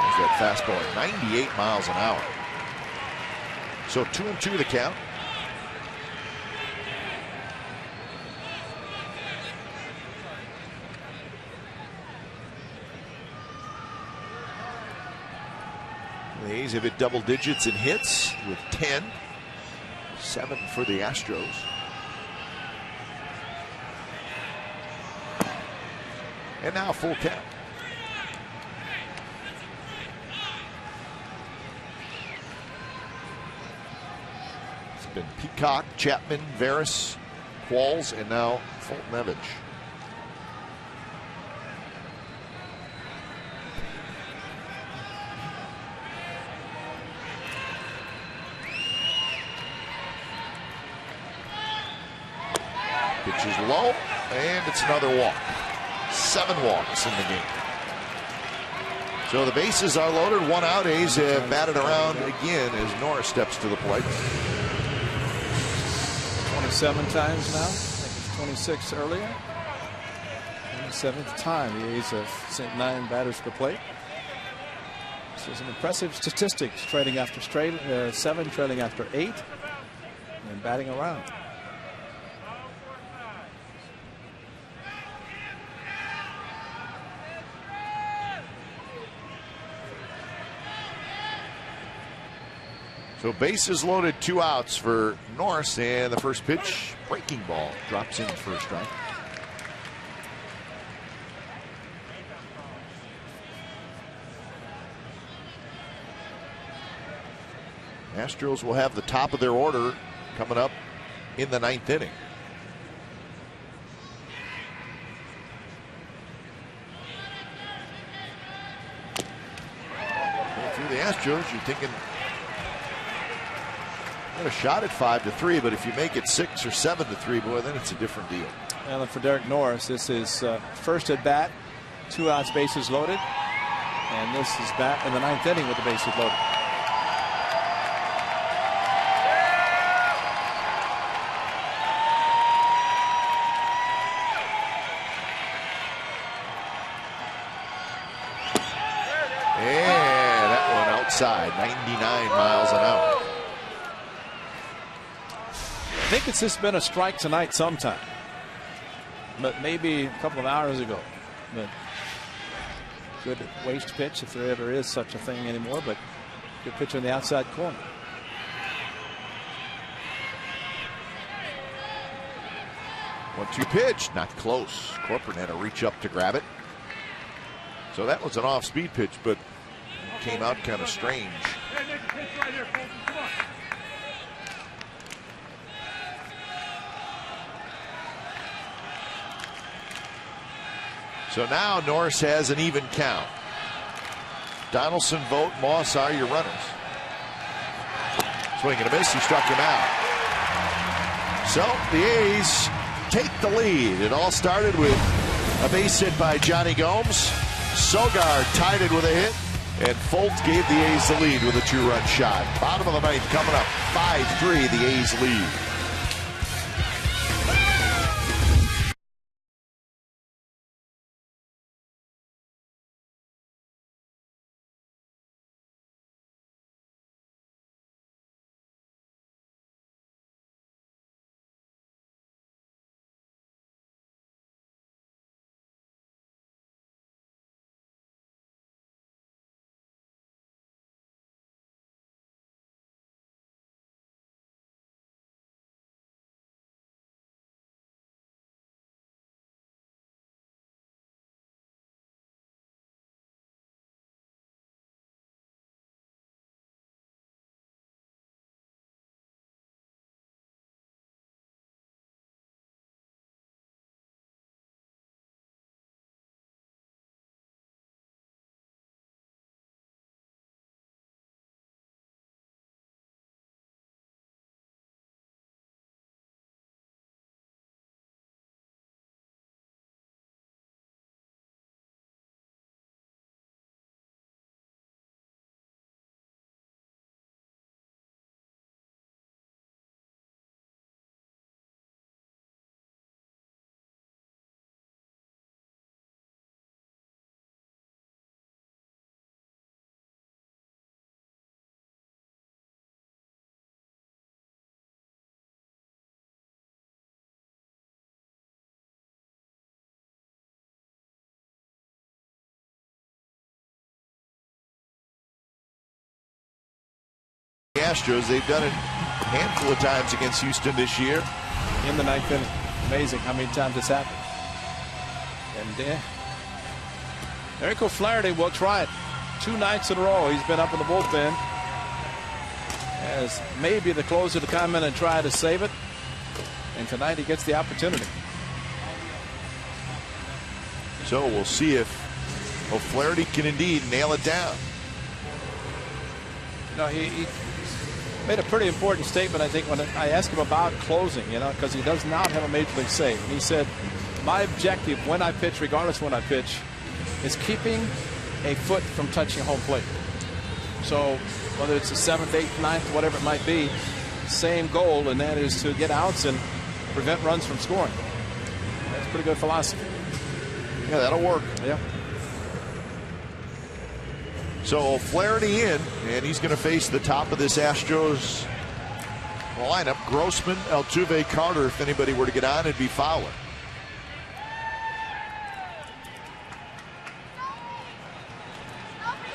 There's that fastball at 98 miles an hour. So 2-2 the count. The A's have hit double digits in hits with 10, 7 for the Astros. And now full count. It's been Peacock, Chapman, Veras, Qualls, and now Feltnevich. Pitch is low, and it's another walk. 7 walks in the game. So the bases are loaded, 1 out. A's have batted around again as Norris steps to the plate. 27 times now. I think it's 26 earlier. 27th time the A's have sent 9 batters to the plate. This is an impressive statistic. Trailing after 7, trailing after 8, and batting around. So bases loaded, 2 outs for Norris, and the first pitch, breaking ball, drops in for a strike. Astros will have the top of their order coming up in the 9th inning. Well, through the Astros, you're thinking got a shot at 5-3, but if you make it 6 or 7-3, boy, then it's a different deal. And for Derek Norris, this is first at bat, 2 outs, bases loaded, and this is bat in the 9th inning with the bases loaded. And that one outside, 99 miles an hour. I think it's just been a strike tonight sometime, but maybe a couple of hours ago. But good waste pitch, if there ever is such a thing anymore, but good pitch on the outside corner. One-two pitch, not close. Corcoran had to reach up to grab it. So that was an off-speed pitch, but came out kind of strange. So now Norris has an even count. Donaldson, Vogt, Moss are your runners. Swing and a miss. He struck him out. So the A's take the lead. It all started with a base hit by Johnny Gomes. Sogard tied it with a hit, and Foltz gave the A's the lead with a 2-run shot. Bottom of the 9th coming up. 5-3, the A's lead. Astros, they've done it a handful of times against Houston this year. In the 9th inning. Amazing how many times this happened. And Eric O'Flaherty will try it. 2 nights in a row he's been up in the bullpen as maybe the closer to come in and try to save it. And tonight he gets the opportunity. So we'll see if O'Flaherty can indeed nail it down. You know, he made a pretty important statement, I think, when I asked him about closing, you know, because he does not have a major league save. And he said, my objective when I pitch, regardless when I pitch, is keeping a foot from touching home plate. So whether it's the 7th, 8th, 9th, whatever it might be, same goal, and that is to get outs and prevent runs from scoring. That's pretty good philosophy. Yeah, that'll work. Yeah. So O'Flaherty in, and he's going to face the top of this Astros lineup. Grossman, Altuve, Carter. If anybody were to get on, it'd be Fowler.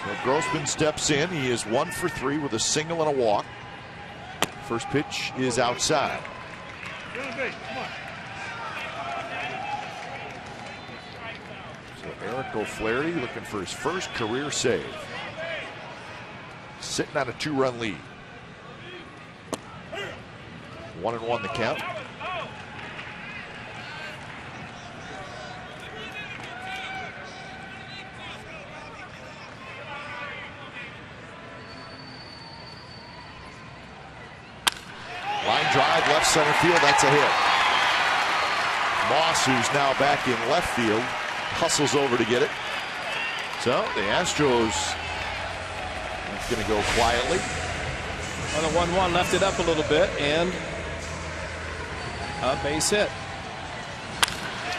So Grossman steps in. He is 1 for 3 with a single and a walk. First pitch is outside. So Eric O'Flaherty looking for his first career save. Sitting on a 2-run lead. 1-1 the count. Line drive, left center field, that's a hit. Moss, who's now back in left field, hustles over to get it. So the Astros are going to go quietly. On the 1-1, left it up a little bit, and a base hit.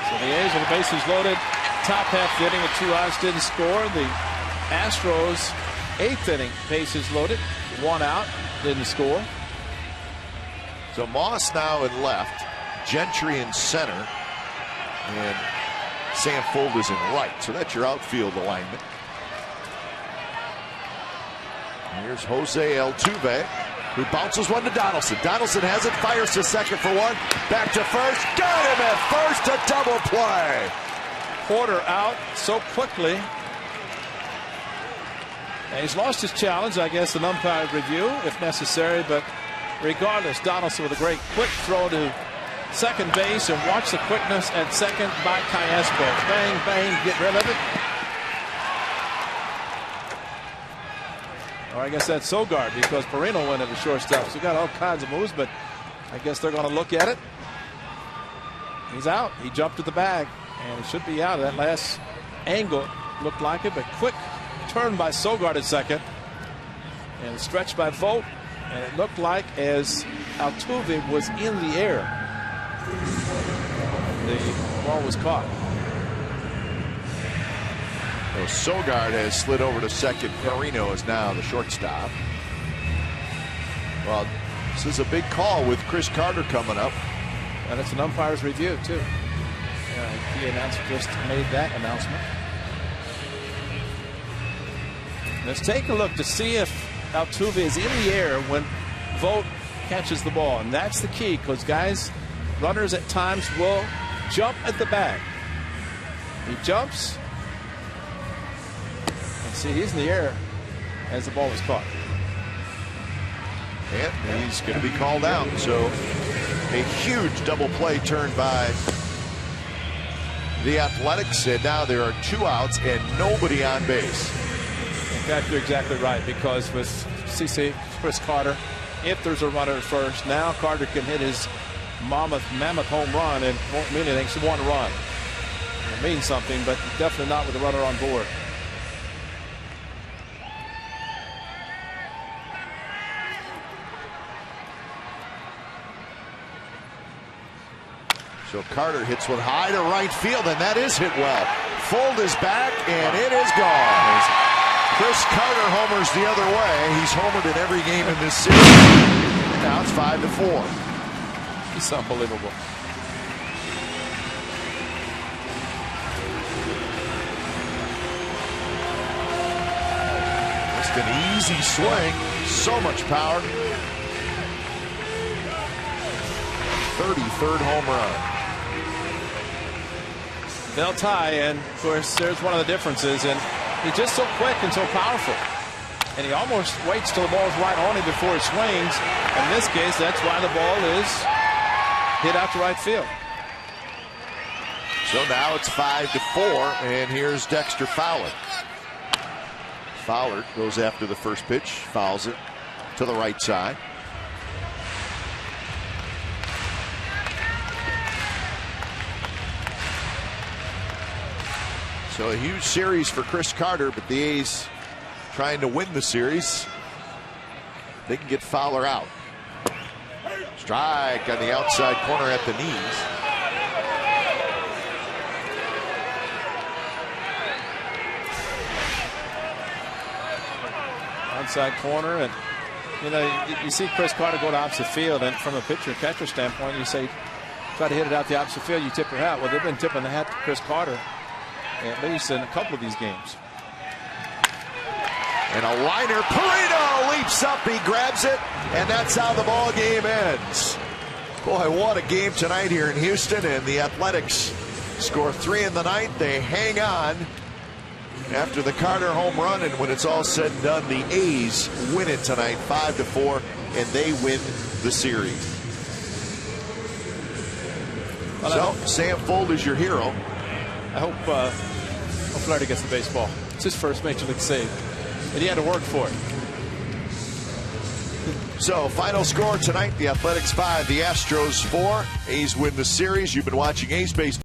So the A's with the bases loaded, top half the inning, with 2 outs, didn't score. The Astros, 8th inning, bases loaded, 1 out, didn't score. So Moss now in left, Gentry in center, and Sam Folders in right. So that's your outfield alignment. Here's Jose Altuve, who bounces one to Donaldson. Donaldson has it, fires to second for 1, back to first, got him at first, a double play. Porter out so quickly. And he's lost his challenge, I guess, an umpire review if necessary, but regardless, Donaldson with a great quick throw to second base, and watch the quickness at second by Cayespo. Bang, bang, get rid of it. Or I guess that's Sogard, because Perino went at the shortstop. So you got all kinds of moves, but I guess they're going to look at it. He's out. He jumped to the bag, and he should be out. That last angle looked like it, but quick turn by Sogard at second, and stretch by Vogt, and it looked like as Altuve was in the air, the ball was caught. So Sogard has slid over to second. Perino is now the shortstop. Well, this is a big call with Chris Carter coming up. And it's an umpire's review, too. The announcer just made that announcement. Let's take a look to see if Altuve is in the air when Vogt catches the ball. And that's the key, because guys, runners at times will jump at the bag. He jumps. And see, he's in the air as the ball was caught. And he's going to be called out. So a huge double play turned by the Athletics, and now there are 2 outs and nobody on base. In fact, you're exactly right, because with CC Chris Carter, if there's a runner at first, now Carter can hit his mammoth home run, and won't mean anything. It's 1 run. It means something, but definitely not with the runner on board. So Carter hits one high to right field, and that is hit well. Fold is back, and it is gone. Chris Carter homers the other way. He's homered in every game in this series. Now it's 5-4. It's unbelievable. Just an easy swing. So much power. 33rd home run. They'll tie, and of course there's one of the differences, and he's just so quick and so powerful, and he almost waits till the ball's right on him before he swings. In this case, that's why the ball is hit out to right field. So now it's 5-4, and here's Dexter Fowler. Fowler goes after the first pitch, fouls it to the right side. So a huge series for Chris Carter, but the A's trying to win the series. They can get Fowler out. Strike on the outside corner at the knees. Outside corner, and you know, you see Chris Carter go to opposite field, and from a pitcher and catcher standpoint, you say try to hit it out the opposite field, you tip your hat. Well, they've been tipping the hat to Chris Carter at least in a couple of these games. And a liner, Perino leaps up, he grabs it, and that's how the ball game ends. Boy, what a game tonight here in Houston, and the Athletics score 3 in the ninth. They hang on after the Carter home run, and when it's all said and done, the A's win it tonight 5-4, and they win the series. So Sam Fold is your hero. I hope Flaherty gets the baseball. It's his first major league save, and he had to work for it. So final score tonight: the Athletics 5, the Astros 4. A's win the series. You've been watching A's baseball.